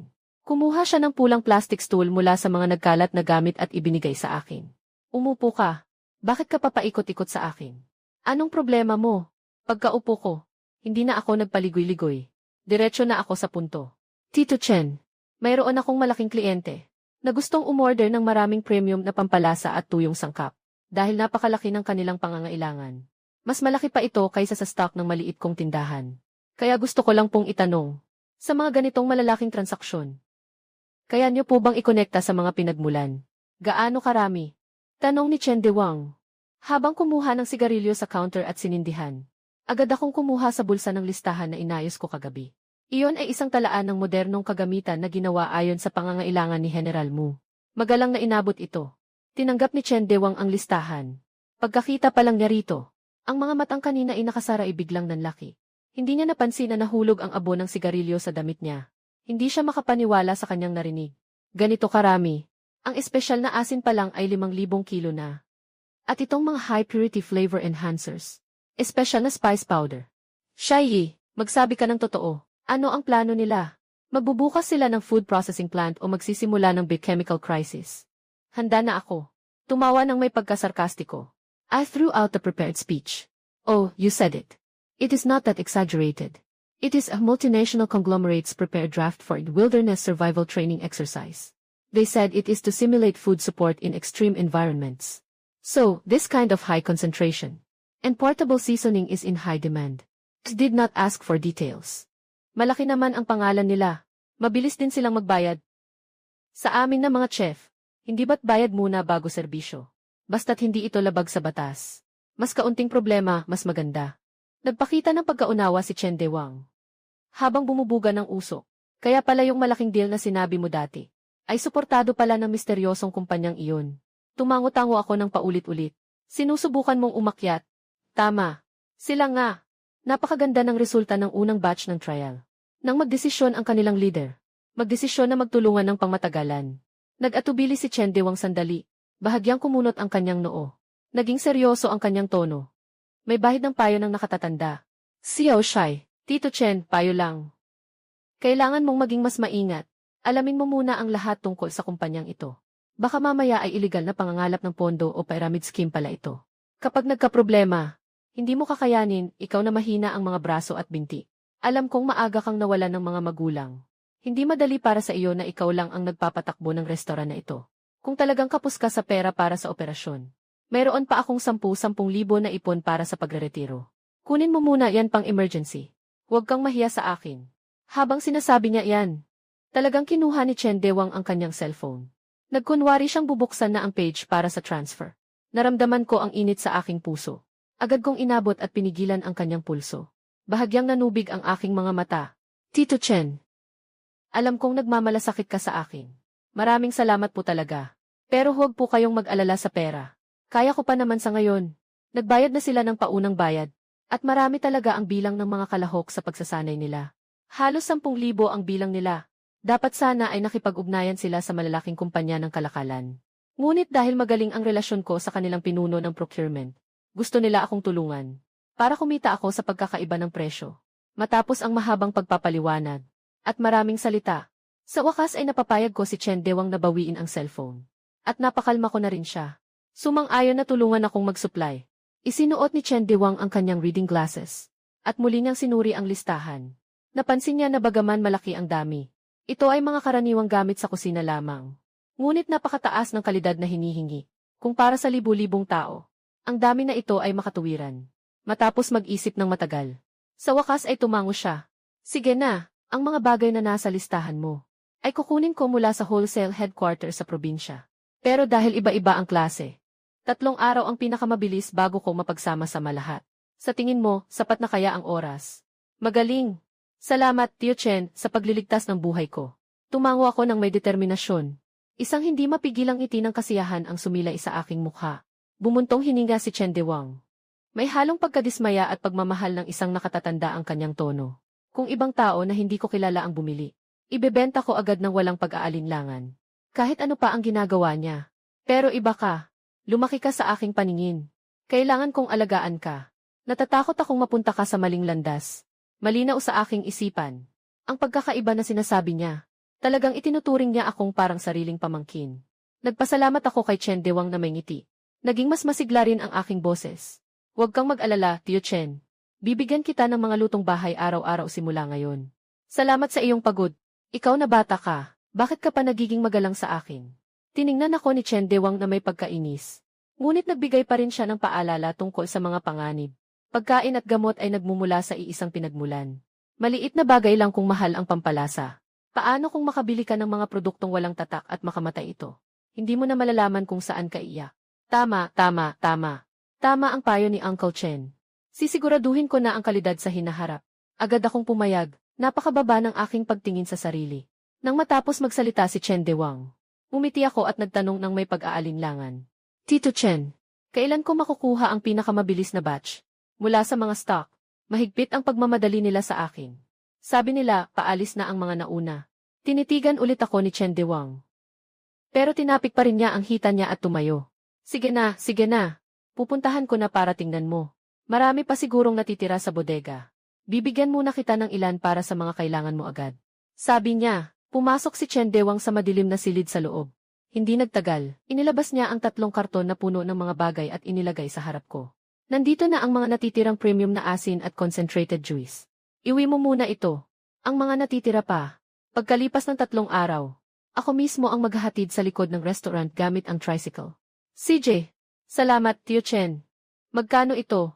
Umupo ka. Bakit ka papaikot-ikot sa akin? Anong problema mo? Pagkaupo ko, hindi na ako nagpaligoy-ligoy. Diretso na ako sa punto. Tito Chen, mayroon akong malaking kliyente na gustong umorder ng maraming premium na pampalasa at tuyong sangkap. Dahil napakalaki ng kanilang pangangailangan. Mas malaki pa ito kaysa sa stock ng maliit kong tindahan. Kaya gusto ko lang pong itanong, sa mga ganitong malalaking transaksyon, kaya niyo po bang ikonekta sa mga pinagmulan? Gaano karami? Tanong ni Chen Dewang. Habang kumuha ng sigarilyo sa counter at sinindihan, agad akong kumuha sa bulsa ng listahan na inayos ko kagabi. Iyon ay isang talaan ng modernong kagamitan na ginawa ayon sa pangangailangan ni General Mu. Magalang na inabot ito. Tinanggap ni Chen Dewang ang listahan. Pagkakita pa lang niya rito, ang mga matang kanina ay nakasara ay biglang nanlaki. Hindi niya napansin na nahulog ang abo ng sigarilyo sa damit niya. Hindi siya makapaniwala sa kanyang narinig. Ganito karami. Ang espesyal na asin pa lang ay 5,000 kilo na. At itong mga high-purity flavor enhancers. Espesyal na spice powder. Shai, magsabi ka ng totoo. Ano ang plano nila? Magbubukas sila ng food processing plant o magsisimula ng big chemical crisis? Handa na ako. Tumawa ng may pagkasarkastiko. I threw out the prepared speech. Oh, you said it. It is not that exaggerated. It is a multinational conglomerate's prepared draft for a wilderness survival training exercise. They said it is to simulate food support in extreme environments. So, this kind of high concentration and portable seasoning is in high demand. Did not ask for details. Malaki naman ang pangalan nila. Mabilis din silang magbayad. Sa amin na mga chef, hindi ba't bayad muna bago serbisyo? Basta't hindi ito labag sa batas. Mas kaunting problema, mas maganda. Nagpakita ng pagkaunawa si Chen Dewang. Habang bumubuga ng usok, kaya pala yung malaking deal na sinabi mo dati, ay suportado pala ng misteryosong kumpanyang iyon. Tumango-tango ako ng paulit-ulit. Sinusubukan mong umakyat. Tama. Sila nga. Napakaganda ng resulta ng unang batch ng trial. Nang magdesisyon ang kanilang leader, magdesisyon na magtulungan ng pangmatagalan. Nag-atubili si Chen Dewang sandali. Bahagyang kumunot ang kanyang noo. Naging seryoso ang kanyang tono. May bahid ng payo ng nakatatanda. Xiao Shai, Tito Chen, payo lang. Kailangan mong maging mas maingat. Alamin mo muna ang lahat tungkol sa kumpanyang ito. Baka mamaya ay iligal na pangangalap ng pondo o pyramid scheme pala ito. Kapag nagkaproblema, hindi mo kakayanin, ikaw na mahina ang mga braso at binti. Alam kong maaga kang nawalan ng mga magulang. Hindi madali para sa iyo na ikaw lang ang nagpapatakbo ng restoran na ito. Kung talagang kapos ka sa pera para sa operasyon, mayroon pa akong 10,000 na ipon para sa pagreretiro. Kunin mo muna yan pang emergency. Huwag kang mahiya sa akin. Habang sinasabi niya yan, talagang kinuha ni Chen Dewang ang kanyang cellphone. Nagkunwari siyang bubuksan na ang page para sa transfer. Naramdaman ko ang init sa aking puso. Agad kong inabot at pinigilan ang kanyang pulso. Bahagyang nanubig ang aking mga mata. Tito Chen, alam kong nagmamalasakit ka sa akin. Maraming salamat po talaga. Pero huwag po kayong mag-alala sa pera. Kaya ko pa naman sa ngayon. Nagbayad na sila ng paunang bayad. At marami talaga ang bilang ng mga kalahok sa pagsasanay nila. Halos 10,000 ang bilang nila. Dapat sana ay nakipag-ugnayan sila sa malalaking kumpanya ng kalakalan. Ngunit dahil magaling ang relasyon ko sa kanilang pinuno ng procurement, gusto nila akong tulungan. Para kumita ako sa pagkakaiba ng presyo. Matapos ang mahabang pagpapaliwanag at maraming salita, sa wakas ay napapayag ko si Chen Dewang na bawiin ang cellphone. At napakalma ko na rin siya. Sumang-ayon na tulungan akong mag-supply. Isinuot ni Chen Dewang ang kanyang reading glasses. At muli niyang sinuri ang listahan. Napansin niya na bagaman malaki ang dami, ito ay mga karaniwang gamit sa kusina lamang. Ngunit napakataas ng kalidad na hinihingi. Kung para sa libu-libong tao, ang dami na ito ay makatuwiran. Matapos mag-isip ng matagal, sa wakas ay tumango siya. Sige na, ang mga bagay na nasa listahan mo ay kukunin ko mula sa wholesale headquarters sa probinsya. Pero dahil iba-iba ang klase, 3 araw ang pinakamabilis bago ko mapagsama-sama lahat. Sa tingin mo, sapat na kaya ang oras? Magaling! Salamat, Tio Chen, sa pagliligtas ng buhay ko. Tumango ako ng may determinasyon. Isang hindi mapigilang ngiti ng kasiyahan ang sumilay sa aking mukha. Bumuntong hininga si Chen Dewang. May halong pagkadismaya at pagmamahal ng isang nakatatanda ang kanyang tono. Kung ibang tao na hindi ko kilala ang bumili, ibebenta ko agad ng walang pag-aalinlangan. Kahit ano pa ang ginagawa niya. Pero iba ka. Lumaki ka sa aking paningin. Kailangan kong alagaan ka. Natatakot akong mapunta ka sa maling landas. Malinaw sa aking isipan. Ang pagkakaiba na sinasabi niya. Talagang itinuturing niya akong parang sariling pamangkin. Nagpasalamat ako kay Chen Dewang na may ngiti. Naging mas masigla rin ang aking boses. Huwag kang mag-alala, Tio Chen. Bibigyan kita ng mga lutong bahay araw-araw simula ngayon. Salamat sa iyong pagod. Ikaw na bata ka. Bakit ka pa nagiging magalang sa akin? Tiningnan ako ni Chen Dewang na may pagkainis. Ngunit nagbigay pa rin siya ng paalala tungkol sa mga panganib. Pagkain at gamot ay nagmumula sa iisang pinagmulan. Maliit na bagay lang kung mahal ang pampalasa. Paano kung makabili ka ng mga produktong walang tatak at makamatay ito? Hindi mo na malalaman kung saan ka iyak. Tama. Tama ang payo ni Uncle Chen. Sisiguraduhin ko na ang kalidad sa hinaharap. Agad akong pumayag, napakababa ng aking pagtingin sa sarili. Nang matapos magsalita si Chen Dewang, umiti ako at nagtanong ng may pag-aalinlangan. Tito Chen, kailan ko makukuha ang pinakamabilis na batch? Mula sa mga stock, mahigpit ang pagmamadali nila sa akin. Sabi nila, paalis na ang mga nauna. Tinitigan ulit ako ni Chen Dewang. Pero tinapik pa rin niya ang hita niya at tumayo. Sige na. Pupuntahan ko na para tingnan mo. Marami pa sigurong natitira sa bodega. Bibigyan muna kita ng ilan para sa mga kailangan mo agad. Sabi niya, pumasok si Chen Dewang sa madilim na silid sa loob. Hindi nagtagal, inilabas niya ang 3 karton na puno ng mga bagay at inilagay sa harap ko. Nandito na ang mga natitirang premium na asin at concentrated juice. Iwi mo muna ito. Ang mga natitira pa. Pagkalipas ng 3 araw, ako mismo ang maghahatid sa likod ng restaurant gamit ang tricycle. CJ, salamat, Tio Chen. Magkano ito?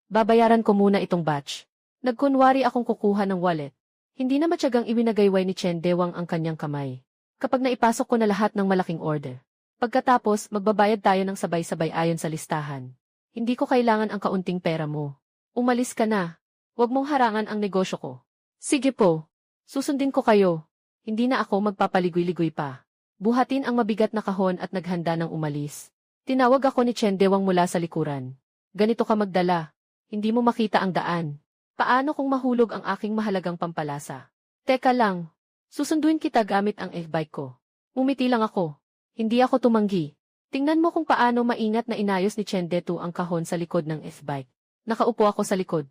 Babayaran ko muna itong batch. Nagkunwari akong kukuha ng wallet. Hindi na matyagang iwinagayway ni Chen Dewang ang kanyang kamay. Kapag naipasok ko na lahat ng malaking order. Pagkatapos, magbabayad tayo ng sabay-sabay ayon sa listahan. Hindi ko kailangan ang kaunting pera mo. Umalis ka na. Huwag mong harangan ang negosyo ko. Sige po. Susundin ko kayo. Hindi na ako magpapaligoy-ligoy pa. Buhatin ang mabigat na kahon at naghanda ng umalis. Tinawag ako ni Chen Dewang mula sa likuran. Ganito ka magdala. Hindi mo makita ang daan. Paano kung mahulog ang aking mahalagang pampalasa? Teka lang. Susunduin kita gamit ang e-bike ko. Umiti lang ako. Hindi ako tumanggi. Tingnan mo kung paano maingat na inayos ni Chen Detu ang kahon sa likod ng e-bike. Nakaupo ako sa likod.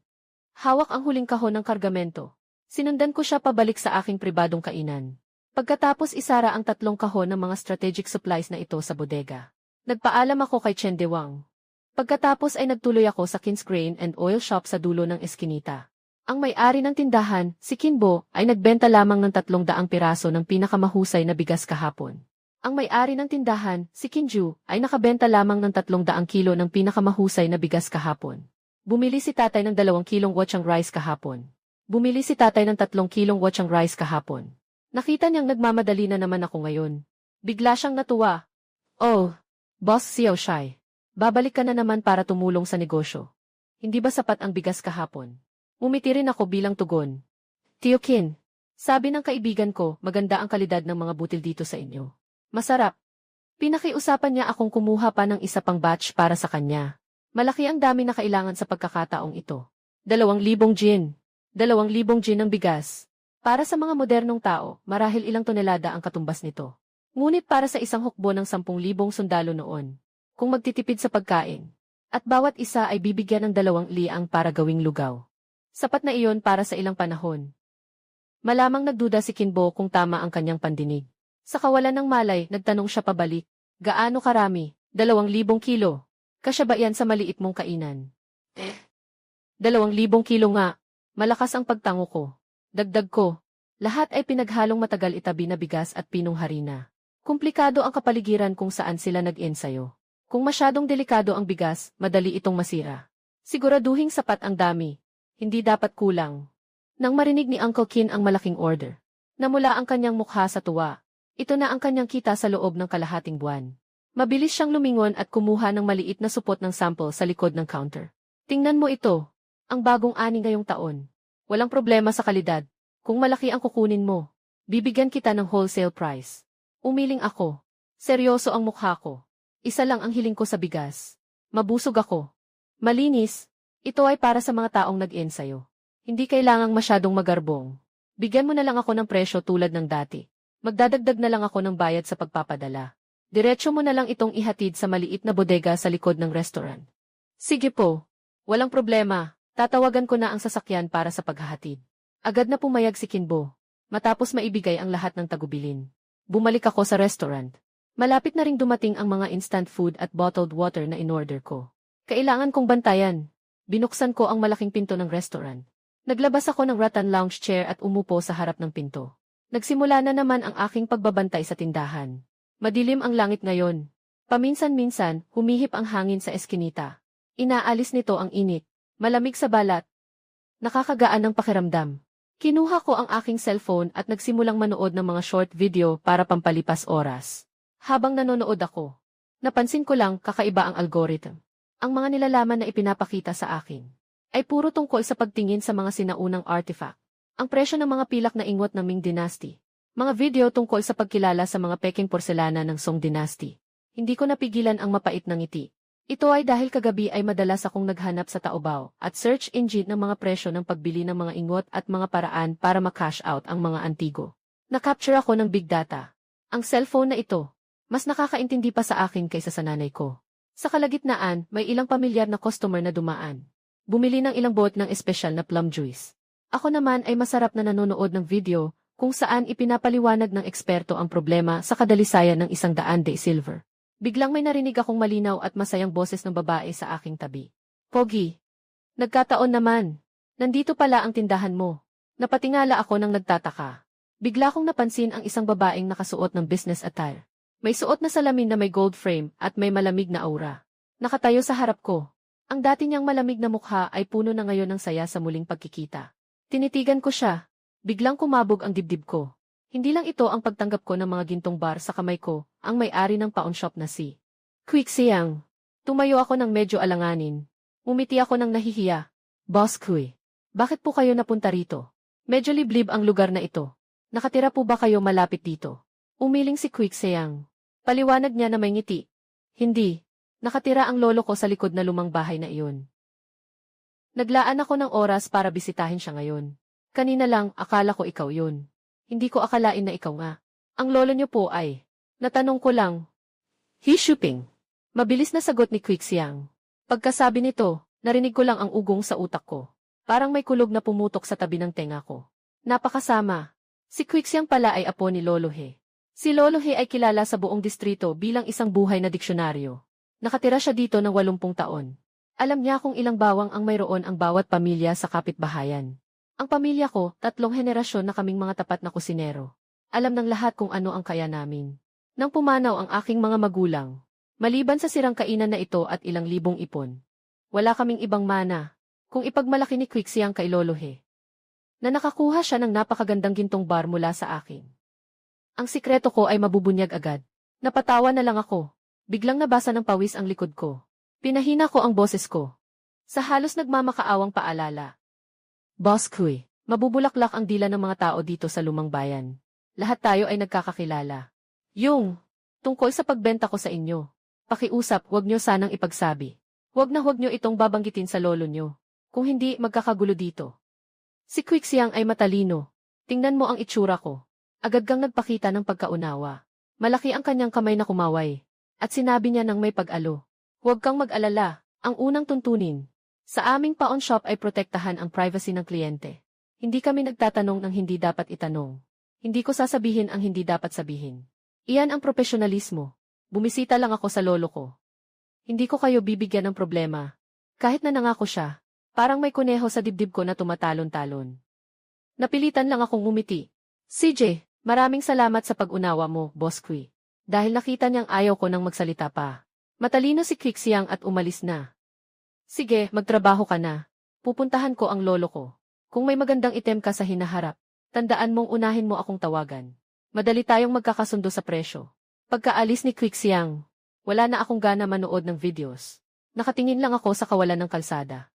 Hawak ang huling kahon ng kargamento. Sinundan ko siya pabalik sa aking pribadong kainan. Pagkatapos isara ang 3 kahon ng mga strategic supplies na ito sa bodega. Nagpaalam ako kay Chen Dewang. Pagkatapos ay nagtuloy ako sa Kin's Grain and Oil Shop sa dulo ng eskinita. Ang may-ari ng tindahan, si Kinbo, ay nagbenta lamang ng 300 piraso ng pinakamahusay na bigas kahapon. Ang may-ari ng tindahan, si Kinju, ay nakabenta lamang ng 300 kilo ng pinakamahusay na bigas kahapon. Bumili si tatay ng 2 kilong wochang rice kahapon. Bumili si tatay ng 3 kilong wochang rice kahapon. Nakita niyang nagmamadali na naman ako ngayon. Bigla siyang natuwa. Oh, Boss Xiao Shai. Babalik ka na naman para tumulong sa negosyo. Hindi ba sapat ang bigas kahapon? Umiti rin ako bilang tugon. Tio Kin, sabi ng kaibigan ko, maganda ang kalidad ng mga butil dito sa inyo. Masarap. Pinakiusapan niya akong kumuha pa ng isa pang batch para sa kanya. Malaki ang dami na kailangan sa pagkakataong ito. 2,000 gin. 2,000 gin ng bigas. Para sa mga modernong tao, marahil ilang tonelada ang katumbas nito. Ngunit para sa isang hukbo ng 10,000 sundalo noon, kung magtitipid sa pagkain, at bawat isa ay bibigyan ng 2 liang para gawing lugaw. Sapat na iyon para sa ilang panahon. Malamang nagduda si Kinbo kung tama ang kanyang pandinig. Sa kawalan ng malay, nagtanong siya pabalik. Gaano karami? 2,000 kilo. Kasya ba yan sa maliit mong kainan? 2,000 kilo nga. Malakas ang pagtango ko. Dagdag ko. Lahat ay pinaghalong matagal itabi na bigas at pinong harina. Komplikado ang kapaligiran kung saan sila nag-ensayo. Kung masyadong delikado ang bigas, madali itong masira. Siguraduhing sapat ang dami. Hindi dapat kulang. Nang marinig ni Uncle Kin ang malaking order, namula ang kanyang mukha sa tuwa. Ito na ang kanyang kita sa loob ng kalahating buwan. Mabilis siyang lumingon at kumuha ng maliit na supot ng sample sa likod ng counter. Tingnan mo ito. Ang bagong ani ngayong taon. Walang problema sa kalidad. Kung malaki ang kukunin mo, bibigyan kita ng wholesale price. Umiling ako. Seryoso ang mukha ko. Isa lang ang hiling ko sa bigas. Mabusog ako. Malinis. Ito ay para sa mga taong nag-ensayo. Hindi kailangang masyadong magarbong. Bigyan mo na lang ako ng presyo tulad ng dati. Magdadagdag na lang ako ng bayad sa pagpapadala. Diretso mo na lang itong ihatid sa maliit na bodega sa likod ng restaurant. Sige po. Walang problema. Tatawagan ko na ang sasakyan para sa paghahatid. Agad na pumayag si Kinbo. Matapos maibigay ang lahat ng tagubilin. Bumalik ako sa restaurant. Malapit na ring dumating ang mga instant food at bottled water na inorder ko. Kailangan kong bantayan. Binuksan ko ang malaking pinto ng restaurant. Naglabas ako ng rattan lounge chair at umupo sa harap ng pinto. Nagsimula na naman ang aking pagbabantay sa tindahan. Madilim ang langit ngayon. Paminsan-minsan, humihip ang hangin sa eskinita. Inaalis nito ang init. Malamig sa balat. Nakakagaan ng pakiramdam. Kinuha ko ang aking cellphone at nagsimulang manood ng mga short video para pampalipas oras. Habang nanonood ako, napansin ko lang kakaiba ang algorithm. Ang mga nilalaman na ipinapakita sa akin ay puro tungkol sa pagtingin sa mga sinaunang artifact. Ang presyo ng mga pilak na ingwat ng Ming Dynasty. Mga video tungkol sa pagkilala sa mga peking porselana ng Song Dynasty. Hindi ko napigilan ang mapait na ngiti. Ito ay dahil kagabi ay madalas akong naghanap sa Taobao at search engine ng mga presyo ng pagbili ng mga ingwat at mga paraan para ma-cash out ang mga antigo. Na-capture ako ng big data. Ang cellphone na ito, mas nakakaintindi pa sa akin kaysa sa nanay ko. Sa kalagitnaan, may ilang pamilyar na customer na dumaan. Bumili ng ilang bot ng espesyal na plum juice. Ako naman ay masarap na nanonood ng video kung saan ipinapaliwanag ng eksperto ang problema sa kadalisayan ng 100 de silver. Biglang may narinig akong malinaw at masayang boses ng babae sa aking tabi. Pogi. Nagkataon naman. Nandito pala ang tindahan mo. Napatingala ako nang nagtataka. Bigla kong napansin ang isang babaeng nakasuot ng business attire. May suot na salamin na may gold frame at may malamig na aura. Nakatayo sa harap ko. Ang dati niyang malamig na mukha ay puno na ngayon ng saya sa muling pagkikita. Tinitigan ko siya. Biglang kumabog ang dibdib ko. Hindi lang ito ang pagtanggap ko ng mga gintong bar sa kamay ko, ang may-ari ng pawn shop na si Quick Siang. Tumayo ako ng medyo alanganin. Umiti ako ng nahihiya. Boss Kui, bakit po kayo napunta rito? Medyo liblib ang lugar na ito. Nakatira po ba kayo malapit dito? Umiling si Quick Siang. Paliwanag niya na may ngiti. Hindi. Nakatira ang lolo ko sa likod na lumang bahay na iyon. Naglaan ako ng oras para bisitahin siya ngayon. Kanina lang, akala ko ikaw yun. Hindi ko akalain na ikaw nga. Ang lolo niyo po ay, natanong ko lang. He's shopping. Mabilis na sagot ni Quick Siang. Pagkasabi nito, narinig ko lang ang ugong sa utak ko. Parang may kulog na pumutok sa tabi ng tenga ko. Napakasama. Si Quick Siang pala ay apo ni Lolo He. Si Lolo He ay kilala sa buong distrito bilang isang buhay na diksyonaryo. Nakatira siya dito ng 80 taon. Alam niya kung ilang bawang ang mayroon ang bawat pamilya sa kapitbahayan. Ang pamilya ko, 3 henerasyon na kaming mga tapat na kusinero. Alam ng lahat kung ano ang kaya namin. Nang pumanaw ang aking mga magulang, maliban sa sirang kainan na ito at ilang libong ipon, wala kaming ibang mana, kung ipagmalaki ni Quixie ang kay Lolo He, na nakakuha siya ng napakagandang gintong bar mula sa akin. Ang sikreto ko ay mabubunyag agad. Napatawa na lang ako. Biglang nabasa ng pawis ang likod ko. Pinahina ko ang boses ko. Sa halos nagmamakaawang paalala. Boss Kui, mabubulaklak ang dila ng mga tao dito sa lumang bayan. Lahat tayo ay nagkakakilala. Yung, tungkol sa pagbenta ko sa inyo. Pakiusap, huwag nyo sanang ipagsabi. Huwag nyo itong babanggitin sa lolo nyo. Kung hindi, magkakagulo dito. Si Quixiang ay matalino. Tingnan mo ang itsura ko. Agad kang nagpakita ng pagkaunawa. Malaki ang kanyang kamay na kumaway. At sinabi niya ng may pag-alo. Huwag kang mag-alala, ang unang tuntunin. Sa aming pawn shop ay protektahan ang privacy ng kliyente. Hindi kami nagtatanong ng hindi dapat itanong. Hindi ko sasabihin ang hindi dapat sabihin. Iyan ang profesionalismo. Bumisita lang ako sa lolo ko. Hindi ko kayo bibigyan ng problema. Kahit na nangako siya, parang may kuneho sa dibdib ko na tumatalon-talon. Napilitan lang akong ngumiti. CJ, maraming salamat sa pag-unawa mo, Boss Kui. Dahil nakita niyang ayaw ko nang magsalita pa. Matalino si Quixiang at umalis na. Sige, magtrabaho ka na. Pupuntahan ko ang lolo ko. Kung may magandang item ka sa hinaharap, tandaan mong unahin mo akong tawagan. Madali tayong magkakasundo sa presyo. Pagkaalis ni Quixiang, wala na akong gana manood ng videos. Nakatingin lang ako sa kawalan ng kalsada.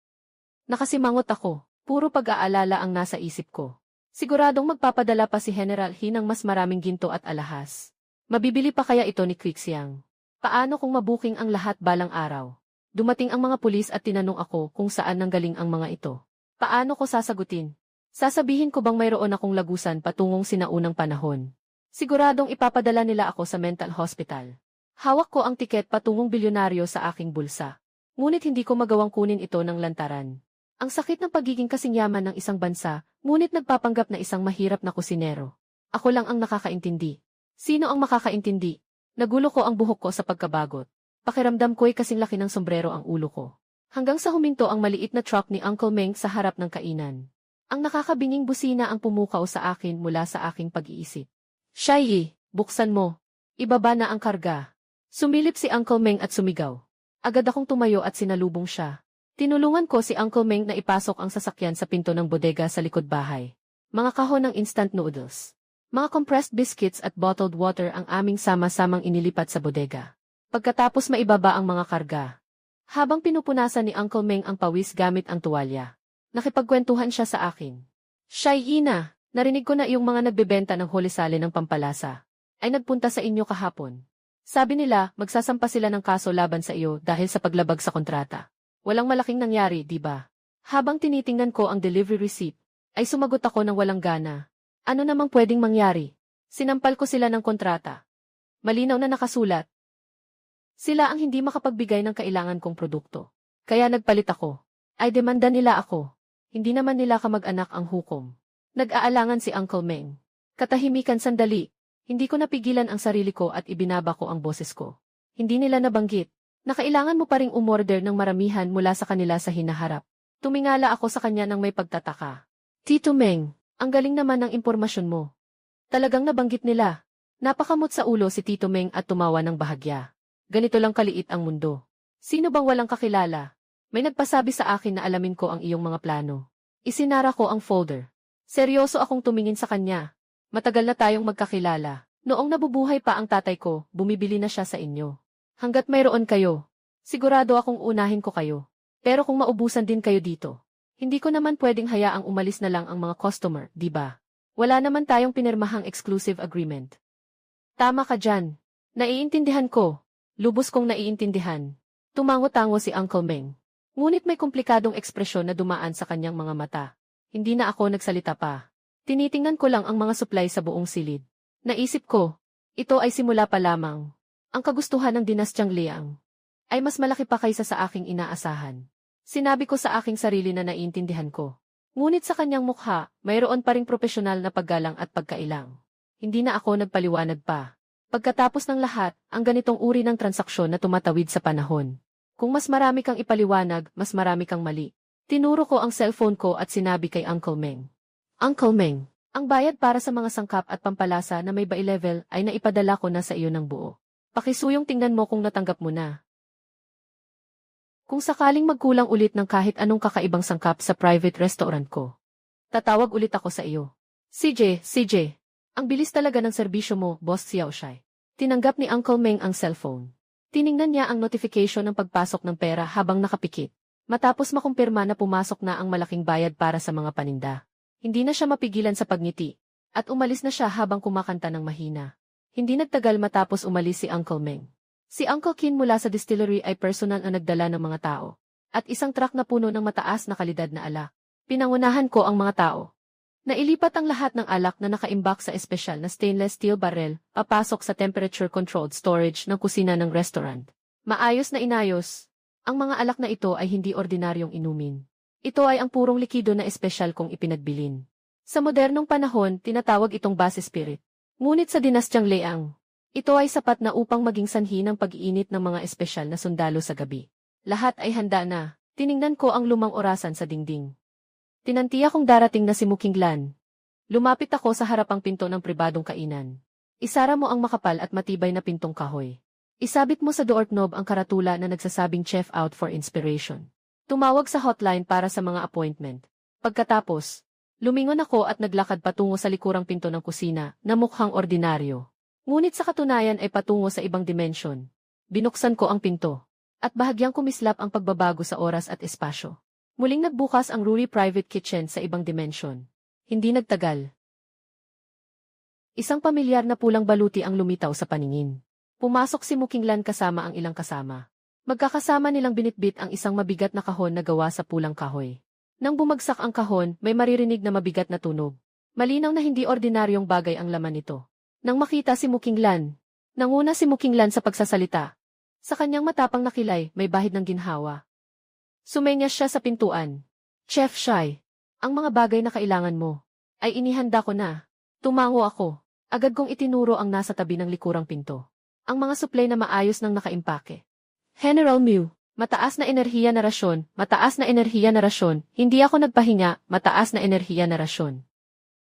Nakasimangot ako, puro pag-aalala ang nasa isip ko. Siguradong magpapadala pa si General He ng mas maraming ginto at alahas. Mabibili pa kaya ito ni Quixiang? Paano kung mabuking ang lahat balang araw? Dumating ang mga pulis at tinanong ako kung saan nanggaling ang mga ito. Paano ko sasagutin? Sasabihin ko bang mayroon akong lagusan patungong sinaunang panahon? Siguradong ipapadala nila ako sa mental hospital. Hawak ko ang tiket patungong bilyonaryo sa aking bulsa. Ngunit hindi ko magawang kunin ito ng lantaran. Ang sakit ng pagiging kasingyaman ng isang bansa, ngunit nagpapanggap na isang mahirap na kusinero. Ako lang ang nakakaintindi. Sino ang makakaintindi? Nagulo ko ang buhok ko sa pagkabagot. Pakiramdam ko'y kasing laki ng sombrero ang ulo ko. Hanggang sa huminto ang maliit na truck ni Uncle Meng sa harap ng kainan. Ang nakakabinging busina ang pumukaw sa akin mula sa aking pag-iisip. Shai, buksan mo. Ibaba na ang karga. Sumilip si Uncle Meng at sumigaw. Agad akong tumayo at sinalubong siya. Tinulungan ko si Uncle Meng na ipasok ang sasakyan sa pinto ng bodega sa likod bahay. Mga kahon ng instant noodles. Mga compressed biscuits at bottled water ang aming sama-samang inilipat sa bodega. Pagkatapos maibaba ang mga karga. Habang pinupunasan ni Uncle Meng ang pawis gamit ang tuwalya, nakipagkwentuhan siya sa akin. Shai Ina, narinig ko na iyong mga nagbebenta ng holisale ng pampalasa ay nagpunta sa inyo kahapon. Sabi nila, magsasampa sila ng kaso laban sa iyo dahil sa paglabag sa kontrata. Walang malaking nangyari, di ba? Habang tinitingnan ko ang delivery receipt, ay sumagot ako ng walang gana. Ano namang pwedeng mangyari? Sinampal ko sila ng kontrata. Malinaw na nakasulat. Sila ang hindi makapagbigay ng kailangan kong produkto. Kaya nagpalit ako. Ay demanda nila ako. Hindi naman nila kamag-anak ang hukom. Nag-aalangan si Uncle Meng. Katahimikan sandali. Hindi ko napigilan ang sarili ko at ibinaba ko ang boses ko. Hindi nila nabanggit na kailangan mo pa ring umorder ng maramihan mula sa kanila sa hinaharap. Tumingala ako sa kanya ng may pagtataka. Tito Meng, ang galing naman ng impormasyon mo. Talagang nabanggit nila. Napakamot sa ulo si Tito Meng at tumawa ng bahagya. Ganito lang kaliit ang mundo. Sino bang walang kakilala? May nagpasabi sa akin na alamin ko ang iyong mga plano. Isinara ko ang folder. Seryoso akong tumingin sa kanya. Matagal na tayong magkakilala. Noong nabubuhay pa ang tatay ko, bumibili na siya sa inyo. Hanggat mayroon kayo, sigurado akong unahin ko kayo. Pero kung maubusan din kayo dito, hindi ko naman pwedeng hayaang umalis na lang ang mga customer, di ba? Wala naman tayong pinirmahang exclusive agreement. Tama ka dyan. Naiintindihan ko. Lubos kong naiintindihan. Tumango-tango si Uncle Meng. Ngunit may komplikadong ekspresyon na dumaan sa kanyang mga mata. Hindi na ako nagsalita pa. Tinitingnan ko lang ang mga supply sa buong silid. Naisip ko, ito ay simula pa lamang. Ang kagustuhan ng dinastyang Liang ay mas malaki pa kaysa sa aking inaasahan. Sinabi ko sa aking sarili na naiintindihan ko. Ngunit sa kanyang mukha, mayroon pa ring propesyonal na paggalang at pagkailang. Hindi na ako nagpaliwanag pa. Pagkatapos ng lahat, ang ganitong uri ng transaksyon na tumatawid sa panahon. Kung mas marami kang ipaliwanag, mas marami kang mali. Tinuro ko ang cellphone ko at sinabi kay Uncle Meng. Uncle Meng, Ang bayad para sa mga sangkap at pampalasa na may level ay naipadala ko na sa iyo ng buo. Pakisuyong tingnan mo kung natanggap mo na. Kung sakaling magkulang ulit ng kahit anong kakaibang sangkap sa private restaurant ko, tatawag ulit ako sa iyo. CJ, ang bilis talaga ng serbisyo mo, Boss Xiaoshai. Tinanggap ni Uncle Meng ang cellphone. Tiningnan niya ang notification ng pagpasok ng pera habang nakapikit. Matapos makumpirma na pumasok na ang malaking bayad para sa mga paninda. Hindi na siya mapigilan sa pagngiti, at umalis na siya habang kumakanta ng mahina. Hindi nagtagal matapos umalis si Uncle Meng. Si Uncle Qin mula sa distillery ay personal na nagdala ng mga tao, at isang truck na puno ng mataas na kalidad na alak. Pinangunahan ko ang mga tao. Nailipat ang lahat ng alak na nakaimbak sa espesyal na stainless steel barrel, papasok sa temperature-controlled storage ng kusina ng restaurant. Maayos na inayos. Ang mga alak na ito ay hindi ordinaryong inumin. Ito ay ang purong likido na espesyal kong ipinagbilin. Sa modernong panahon, tinatawag itong base spirit. Ngunit sa dinastyang Liang, ito ay sapat na upang maging sanhi ng pag-iinit ng mga espesyal na sundalo sa gabi. Lahat ay handa na. Tiningnan ko ang lumang orasan sa dingding. Tinantiya kong darating na si Mukinglan. Lumapit ako sa harapang pinto ng pribadong kainan. Isara mo ang makapal at matibay na pintong kahoy. Isabit mo sa doorknob ang karatula na nagsasabing chef out for inspiration. Tumawag sa hotline para sa mga appointment. Pagkatapos, lumingon ako at naglakad patungo sa likurang pinto ng kusina na mukhang ordinaryo. Ngunit sa katunayan ay patungo sa ibang dimensyon. Binuksan ko ang pinto, at bahagyang kumislap ang pagbabago sa oras at espasyo. Muling nagbukas ang Ruri Private Kitchen sa ibang dimensyon. Hindi nagtagal. Isang pamilyar na pulang baluti ang lumitaw sa paningin. Pumasok si Mukinglan kasama ang ilang kasama. Magkakasama nilang binitbit ang isang mabigat na kahon na gawa sa pulang kahoy. Nang bumagsak ang kahon, may maririnig na mabigat na tunog. Malinaw na hindi ordinaryong bagay ang laman nito. Nang makita si Mukinglan, nanguna si Mukinglan sa pagsasalita. Sa kanyang matapang na kilay, may bahid ng ginhawa. Sumenyas siya sa pintuan. Chef Shai, ang mga bagay na kailangan mo, ay inihanda ko na. Tumango ako. Agad kong itinuro ang nasa tabi ng likurang pinto. Ang mga suplay na maayos nang nakaimpake. General Mew, mataas na enerhiya na rasyon, mataas na enerhiya na rasyon, hindi ako nagpahinga, mataas na enerhiya na rasyon.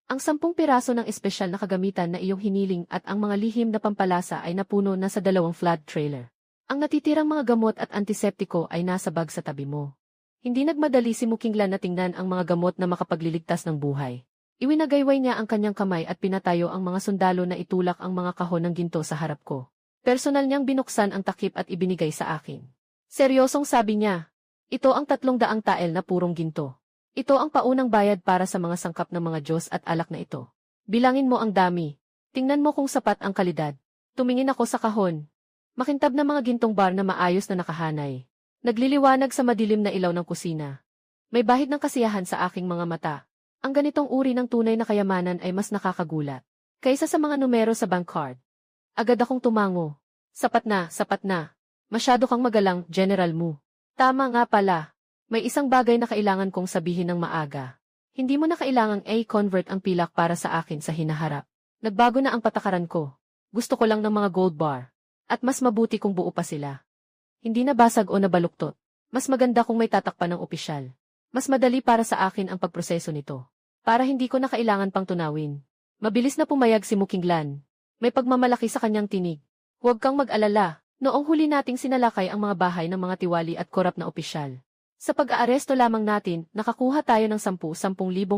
Ang 10 piraso ng espesyal na kagamitan na iyong hiniling at ang mga lihim na pampalasa ay napuno na sa 2 flat trailer. Ang natitirang mga gamot at antiseptiko ay nasa bag sa tabi mo. Hindi nagmadali si Mukinglan na tingnan ang mga gamot na makapagliligtas ng buhay. Iwinagayway niya ang kanyang kamay at pinatayo ang mga sundalo na itulak ang mga kahon ng ginto sa harap ko. Personal niyang binuksan ang takip at ibinigay sa akin. Seryosong sabi niya, ito ang 300 tael na purong ginto. Ito ang paunang bayad para sa mga sangkap ng mga Diyos at alak na ito. Bilangin mo ang dami. Tingnan mo kung sapat ang kalidad. Tumingin ako sa kahon. Makintab na mga gintong bar na maayos na nakahanay. Nagliliwanag sa madilim na ilaw ng kusina. May bahid ng kasiyahan sa aking mga mata. Ang ganitong uri ng tunay na kayamanan ay mas nakakagulat kaysa sa mga numero sa bank card. Agad akong tumango. Sapat na, sapat na. Masyado kang magalang, General Mu. Tama nga pala. May isang bagay na kailangan kong sabihin ng maaga. Hindi mo na kailangang convert ang pilak para sa akin sa hinaharap. Nagbago na ang patakaran ko. Gusto ko lang ng mga gold bar. At mas mabuti kung buo pa sila. Hindi na basag o nabaluktot. Mas maganda kung may tatakpan ng opisyal. Mas madali para sa akin ang pagproseso nito. Para hindi ko na kailangan pang tunawin. Mabilis na pumayag si Mukinglan. May pagmamalaki sa kanyang tinig. Huwag kang mag-alala. Noong huli nating sinalakay ang mga bahay ng mga tiwali at korap na opisyal. Sa pag-aaresto lamang natin, nakakuha tayo ng 10,000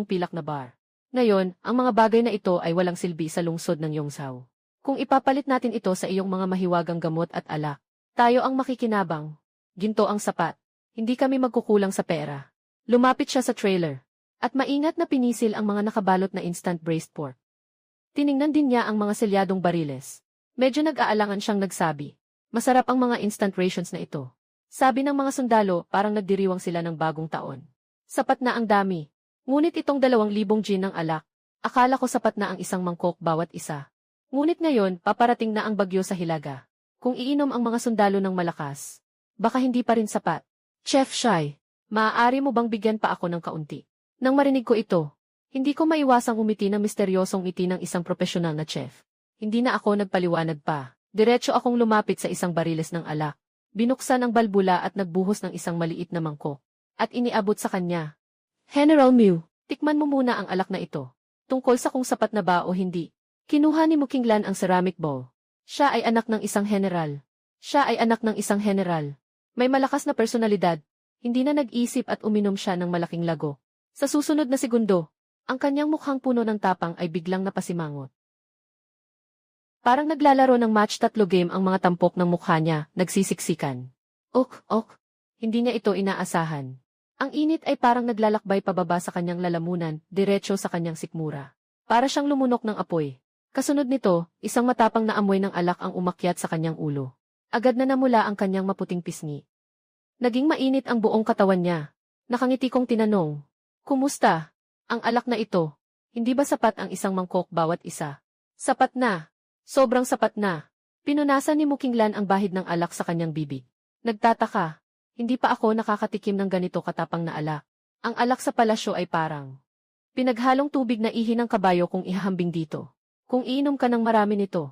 pilak na bar. Ngayon, ang mga bagay na ito ay walang silbi sa lungsod ng Yongzhou. Kung ipapalit natin ito sa iyong mga mahiwagang gamot at alak, tayo ang makikinabang. Ginto ang sapat. Hindi kami magkukulang sa pera. Lumapit siya sa trailer. At maingat na pinisil ang mga nakabalot na instant braised pork. Tiningnan din niya ang mga selyadong bariles. Medyo nag-aalangan siyang nagsabi. Masarap ang mga instant rations na ito. Sabi ng mga sundalo, parang nagdiriwang sila ng bagong taon. Sapat na ang dami. Ngunit itong 2,000 gin ng alak, akala ko sapat na ang isang mangkok bawat isa. Ngunit ngayon, paparating na ang bagyo sa Hilaga. Kung iinom ang mga sundalo ng malakas, baka hindi pa rin sapat. Chef Shai, maaari mo bang bigyan pa ako ng kaunti? Nang marinig ko ito, hindi ko maiwasang umiti ng misteryosong ngiti ng isang profesional na chef. Hindi na ako nagpaliwanag pa. Diretso akong lumapit sa isang bariles ng alak. Binuksan ang balbula at nagbuhos ng isang maliit na mangkok. At iniabot sa kanya. General Mew, tikman mo muna ang alak na ito. Tungkol sa kung sapat na ba o hindi. Kinuha ni Mukinglan ang ceramic bowl. Siya ay anak ng isang general. May malakas na personalidad. Hindi na nag-isip at uminom siya ng malaking lago. Sa susunod na segundo, ang kanyang mukhang puno ng tapang ay biglang napasimangot. Parang naglalaro ng match 3 game ang mga tampok ng mukha niya, nagsisiksikan. Ok. Hindi niya ito inaasahan. Ang init ay parang naglalakbay pababa sa kanyang lalamunan, diretso sa kanyang sikmura. Para siyang lumunok ng apoy. Kasunod nito, isang matapang na amoy ng alak ang umakyat sa kanyang ulo. Agad na namula ang kanyang maputing pisngi. Naging mainit ang buong katawan niya. Nakangiti kong tinanong, "Kumusta? Ang alak na ito, hindi ba sapat ang isang mangkok bawat isa?" "Sapat na. Sobrang sapat na." Pinunasan ni Mukinglan ang bahid ng alak sa kanyang bibig. Nagtataka, hindi pa ako nakakatikim ng ganito katapang na alak. Ang alak sa palasyo ay parang pinaghalong tubig na ihi ng kabayo kung ihahambing dito. Kung iinom ka ng marami nito,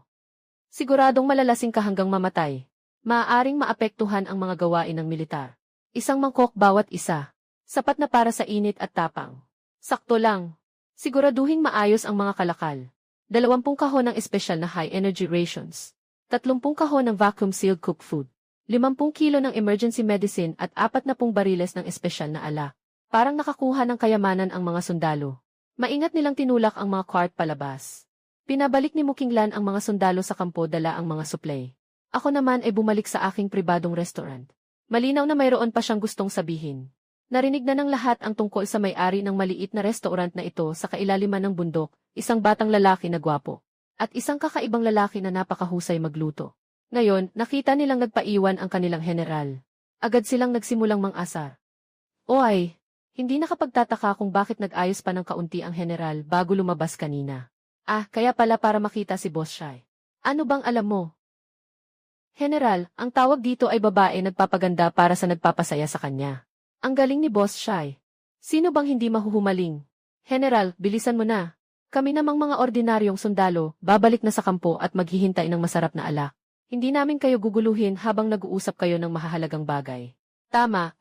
siguradong malalasing ka hanggang mamatay. Maaaring maapektuhan ang mga gawain ng militar. Isang mangkok bawat isa. Sapat na para sa init at tapang. Sakto lang. Siguraduhing maayos ang mga kalakal. 20 kahon ng espesyal na high-energy rations. 30 kahon ng vacuum-sealed cooked food. 50 kilo ng emergency medicine at 40 bariles ng espesyal na alak. Parang nakakuha ng kayamanan ang mga sundalo. Maingat nilang tinulak ang mga cart palabas. Pinabalik ni Mukinglan ang mga sundalo sa kampo dala ang mga supply. Ako naman ay bumalik sa aking pribadong restaurant. Malinaw na mayroon pa siyang gustong sabihin. Narinig na ng lahat ang tungkol sa may-ari ng maliit na restaurant na ito sa kailaliman ng bundok, isang batang lalaki na gwapo, at isang kakaibang lalaki na napakahusay magluto. Ngayon, nakita nilang nagpaiwan ang kanilang general. Agad silang nagsimulang mang-asar. O ay, hindi nakapagtataka kung bakit nag-ayos pa ng kaunti ang general bago lumabas kanina. Kaya pala para makita si Boss Shai. Ano bang alam mo? General, ang tawag dito ay babae nagpapaganda para sa nagpapasaya sa kanya. Ang galing ni Boss Shai. Sino bang hindi mahuhumaling? General, bilisan mo na. Kami namang mga ordinaryong sundalo, babalik na sa kampo at maghihintay ng masarap na alak. Hindi namin kayo guguluhin habang nag-uusap kayo ng mahahalagang bagay. Tama.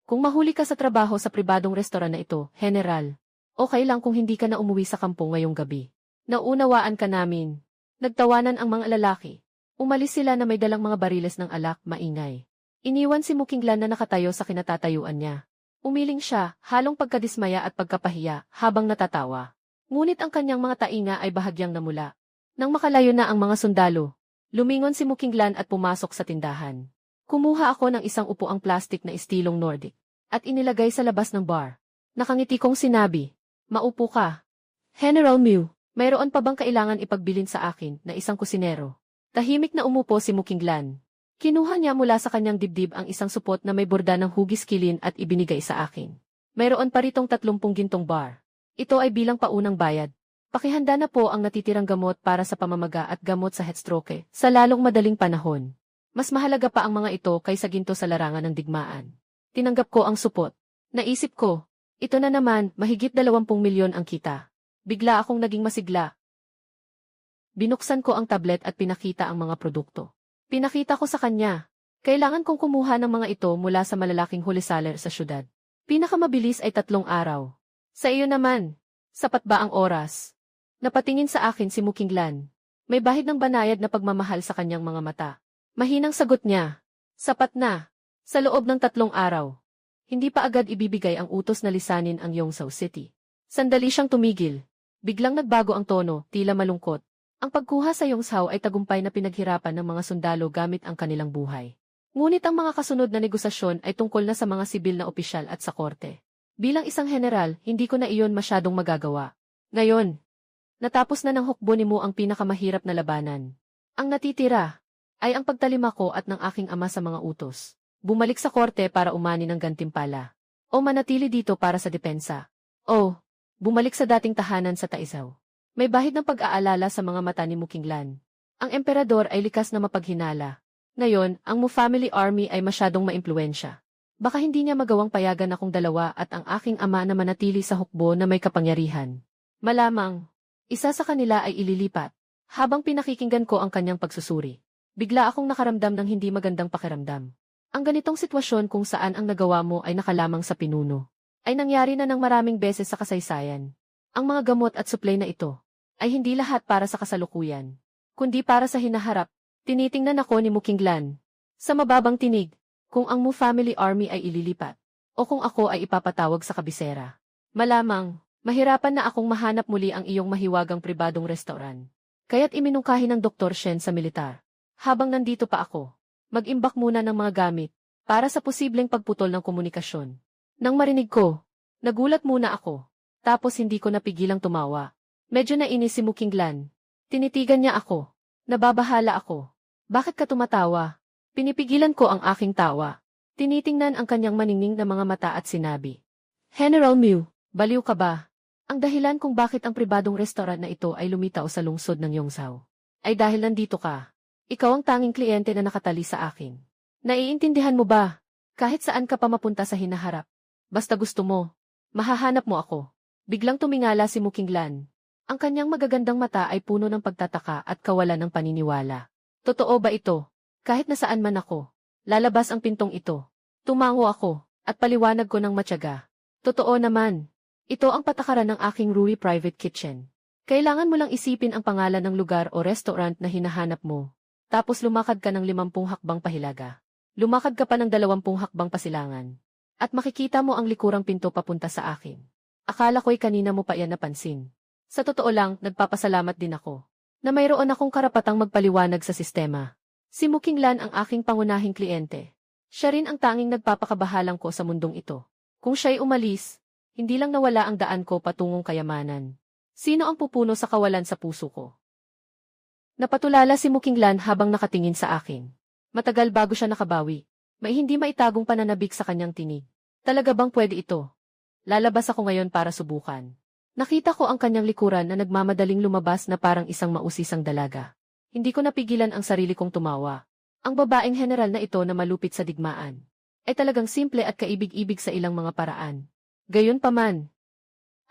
Kung mahuli ka sa trabaho sa pribadong restoran na ito, General, okay lang kung hindi ka na umuwi sa kampo ngayong gabi. Naunawaan ka namin. Nagtawanan ang mga lalaki. Umalis sila na may dalang mga bariles ng alak, maingay. Iniwan si Mukinglan na nakatayo sa kinatatayuan niya. Umiling siya, halong pagkadismaya at pagkapahiya, habang natatawa. Ngunit ang kanyang mga tainga ay bahagyang namula. Nang makalayo na ang mga sundalo, lumingon si Mukinglan at pumasok sa tindahan. Kumuha ako ng isang upuang plastik na estilong Nordic, at inilagay sa labas ng bar. Nakangiti kong sinabi, "Maupo ka." General Mew, mayroon pa bang kailangan ipagbilin sa akin na isang kusinero? Tahimik na umupo si Mukinglan. Kinuha niya mula sa kanyang dibdib ang isang supot na may borda ng hugis kilin at ibinigay sa akin. Mayroon pa ritong 30 gintong bar. Ito ay bilang paunang bayad. Pakihanda na po ang natitirang gamot para sa pamamaga at gamot sa heatstroke sa lalong madaling panahon. Mas mahalaga pa ang mga ito kaysa ginto sa larangan ng digmaan. Tinanggap ko ang supot. Naisip ko, ito na naman, mahigit 20 milyon ang kita. Bigla akong naging masigla. Binuksan ko ang tablet at pinakita ang mga produkto. Pinakita ko sa kanya. Kailangan kong kumuha ng mga ito mula sa malalaking wholesaler sa syudad. Pinakamabilis ay 3 araw. Sa iyo naman, sapat ba ang oras? Napatingin sa akin si Mukinglan. May bahid ng banayad na pagmamahal sa kanyang mga mata. Mahinang sagot niya. Sapat na. Sa loob ng 3 araw. Hindi pa agad ibibigay ang utos na lisanin ang Yongzhou City. Sandali siyang tumigil. Biglang nagbago ang tono, tila malungkot. Ang pagkuha sa Yongzhou ay tagumpay na pinaghirapan ng mga sundalo gamit ang kanilang buhay. Ngunit ang mga kasunod na negosasyon ay tungkol na sa mga sibil na opisyal at sa korte. Bilang isang general, hindi ko na iyon masyadong magagawa. Ngayon, natapos na ng hukbo ni mo ang pinakamahirap na labanan. Ang natitira ay ang pagtalima ko at ng aking ama sa mga utos. Bumalik sa korte para umani ng gantimpala. O manatili dito para sa depensa. O, bumalik sa dating tahanan sa Taizhou. May bahid ng pag-aalala sa mga mata ni Mukinglan. Ang emperador ay likas na mapaghinala. Ngayon, ang Mu family army ay masyadong maimpluwensya. Baka hindi niya magawang payagan akong dalawa at ang aking ama na manatili sa hukbo na may kapangyarihan. Malamang, isa sa kanila ay ililipat. Habang pinakikinggan ko ang kanyang pagsusuri, bigla akong nakaramdam ng hindi magandang pakiramdam. Ang ganitong sitwasyon kung saan ang nagawa mo ay nakalamang sa pinuno, ay nangyari na ng maraming beses sa kasaysayan. Ang mga gamot at supply na ito ay hindi lahat para sa kasalukuyan, kundi para sa hinaharap. Tinitingnan ako ni Mukinglan sa mababang tinig kung ang Mu Family Army ay ililipat o kung ako ay ipapatawag sa kabisera. Malamang, mahirapan na akong mahanap muli ang iyong mahiwagang pribadong restaurant. Kaya't iminungkahi ng Dr. Shen sa militar. Habang nandito pa ako, mag-imbak muna ng mga gamit para sa posibleng pagputol ng komunikasyon. Nang marinig ko, nagulat muna ako. Tapos hindi ko napigilang tumawa. Medyo nainis si Mukinglan. Tinitigan niya ako. Nababahala ako. Bakit ka tumatawa? Pinipigilan ko ang aking tawa. Tinitingnan ang kanyang maningning na mga mata at sinabi, General Mew, baliw ka ba? Ang dahilan kung bakit ang pribadong restaurant na ito ay lumitaw sa lungsod ng Yongzhou ay dahil nandito ka. Ikaw ang tanging kliyente na nakatali sa akin. Naiintindihan mo ba? Kahit saan ka pa mapunta sa hinaharap. Basta gusto mo, mahahanap mo ako. Biglang tumingala si Mukinglan. Ang kanyang magagandang mata ay puno ng pagtataka at kawalan ng paniniwala. Totoo ba ito? Kahit nasaan man ako, lalabas ang pintong ito. Tumango ako, at paliwanag ko ng matyaga. Totoo naman. Ito ang patakaran ng aking Rui Private Kitchen. Kailangan mo lang isipin ang pangalan ng lugar o restaurant na hinahanap mo. Tapos lumakad ka ng 50 hakbang pahilaga. Lumakad ka pa ng 20 hakbang pasilangan. At makikita mo ang likurang pinto papunta sa akin. Akala ko'y kanina mo pa yan napansin. Sa totoo lang, nagpapasalamat din ako na mayroon akong karapatang magpaliwanag sa sistema. Si Mukinglan ang aking pangunahing kliyente. Siya rin ang tanging nagpapakabahalang ko sa mundong ito. Kung siya'y umalis, hindi lang nawala ang daan ko patungong kayamanan. Sino ang pupuno sa kawalan sa puso ko? Napatulala si Mukinglan habang nakatingin sa akin. Matagal bago siya nakabawi. May hindi maitagong pananabik sa kanyang tinig. Talaga bang pwede ito? Lalabas ako ngayon para subukan. Nakita ko ang kanyang likuran na nagmamadaling lumabas na parang isang mausisang dalaga. Hindi ko napigilan ang sarili kong tumawa. Ang babaeng general na ito na malupit sa digmaan ay talagang simple at kaibig-ibig sa ilang mga paraan. Gayunpaman,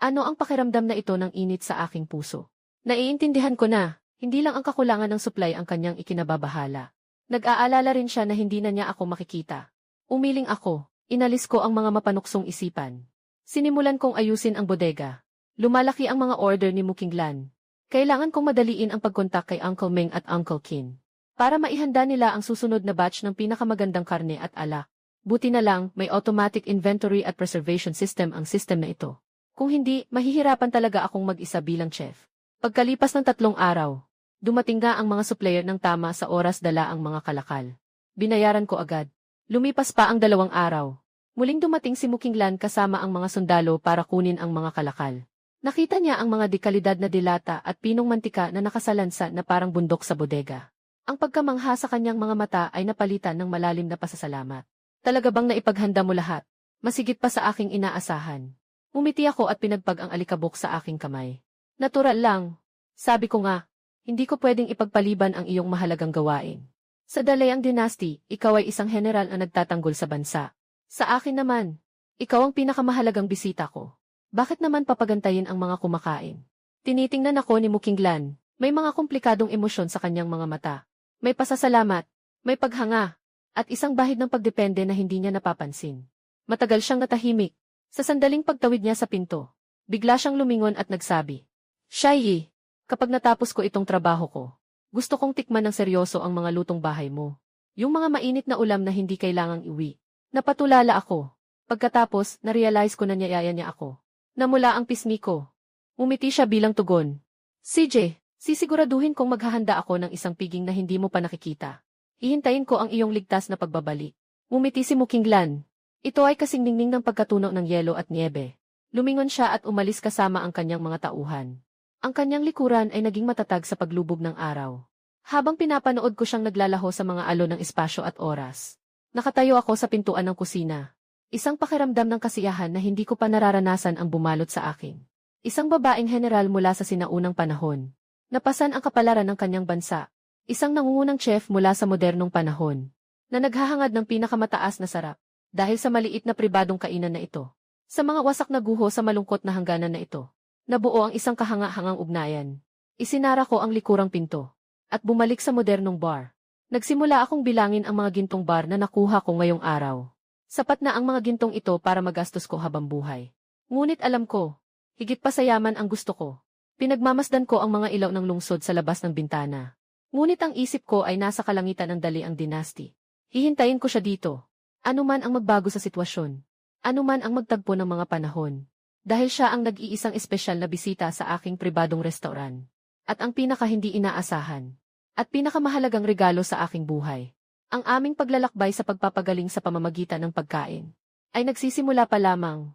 ano ang pakiramdam na ito ng init sa aking puso? Naiintindihan ko na, hindi lang ang kakulangan ng supply ang kanyang ikinababahala. Nag-aalala rin siya na hindi na niya ako makikita. Umiling ako, inalis ko ang mga mapanuksong isipan. Sinimulan kong ayusin ang bodega. Lumalaki ang mga order ni Mukinglan. Kailangan kong madaliin ang pagkontak kay Uncle Meng at Uncle Qin para maihanda nila ang susunod na batch ng pinakamagandang karne at alak. Buti na lang, may automatic inventory at preservation system ang system na ito. Kung hindi, mahihirapan talaga akong mag-isa bilang chef. Pagkalipas ng 3 araw, dumating nga ang mga supplier ng tama sa oras dala ang mga kalakal. Binayaran ko agad. Lumipas pa ang 2 araw. Muling dumating si Mukinglan kasama ang mga sundalo para kunin ang mga kalakal. Nakita niya ang mga dekalidad na dilata at pinong mantika na nakasalansa na parang bundok sa bodega. Ang pagkamangha sa kanyang mga mata ay napalitan ng malalim na pasasalamat. Talaga bang naipaghanda mo lahat? Masigit pa sa aking inaasahan. Umiti ako at pinagpag ang alikabok sa aking kamay. Natural lang. Sabi ko nga, hindi ko pwedeng ipagpaliban ang iyong mahalagang gawain. Sa Dalayang Dynasty, ikaw ay isang general na nagtatanggol sa bansa. Sa akin naman, ikaw ang pinakamahalagang bisita ko. Bakit naman papagantayin ang mga kumakain? Tinitingnan ako ni Mukinglan. May mga komplikadong emosyon sa kanyang mga mata. May pasasalamat, may paghanga, at isang bahid ng pagdepende na hindi niya napapansin. Matagal siyang natahimik. Sa sandaling pagtawid niya sa pinto, bigla siyang lumingon at nagsabi, Shai, kapag natapos ko itong trabaho ko, gusto kong tikman ng seryoso ang mga lutong bahay mo. Yung mga mainit na ulam na hindi kailangang iwi. Napatulala ako. Pagkatapos, narealize ko na niyaya niya ako. Namula ang pisngi ko. Umiti siya bilang tugon. CJ, sisiguraduhin kong maghahanda ako ng isang piging na hindi mo pa nakikita. Ihintayin ko ang iyong ligtas na pagbabalik. Umiti si Mukinglan. Ito ay kasing ningning ng pagkatunaw ng yelo at niebe. Lumingon siya at umalis kasama ang kanyang mga tauhan. Ang kanyang likuran ay naging matatag sa paglubog ng araw. Habang pinapanood ko siyang naglalaho sa mga alon ng espasyo at oras, nakatayo ako sa pintuan ng kusina. Isang pakiramdam ng kasiyahan na hindi ko pa nararanasan ang bumalot sa akin. Isang babaeng general mula sa sinaunang panahon. Napasan ang kapalaran ng kanyang bansa. Isang nangungunang chef mula sa modernong panahon. Na naghahangad ng pinakamataas na sarap. Dahil sa maliit na pribadong kainan na ito. Sa mga wasak na guho sa malungkot na hangganan na ito. Nabuo ang isang kahanga-hangang ugnayan. Isinara ko ang likurang pinto. At bumalik sa modernong bar. Nagsimula akong bilangin ang mga gintong bar na nakuha ko ngayong araw. Sapat na ang mga gintong ito para magastos ko habang buhay. Ngunit alam ko, Higit pa sa yaman ang gusto ko. Pinagmamasdan ko ang mga ilaw ng lungsod sa labas ng bintana. Ngunit ang isip ko ay nasa kalangitan ng dali ang dynasty. Hihintayin ko siya dito. Ano man ang magbago sa sitwasyon. Ano man ang magtagpo ng mga panahon. Dahil siya ang nag-iisang espesyal na bisita sa aking pribadong restaurant. At ang pinaka hindi inaasahan. At pinakamahalagang regalo sa aking buhay. Ang aming paglalakbay sa pagpapagaling sa pamamagitan ng pagkain. Ay nagsisimula pa lamang.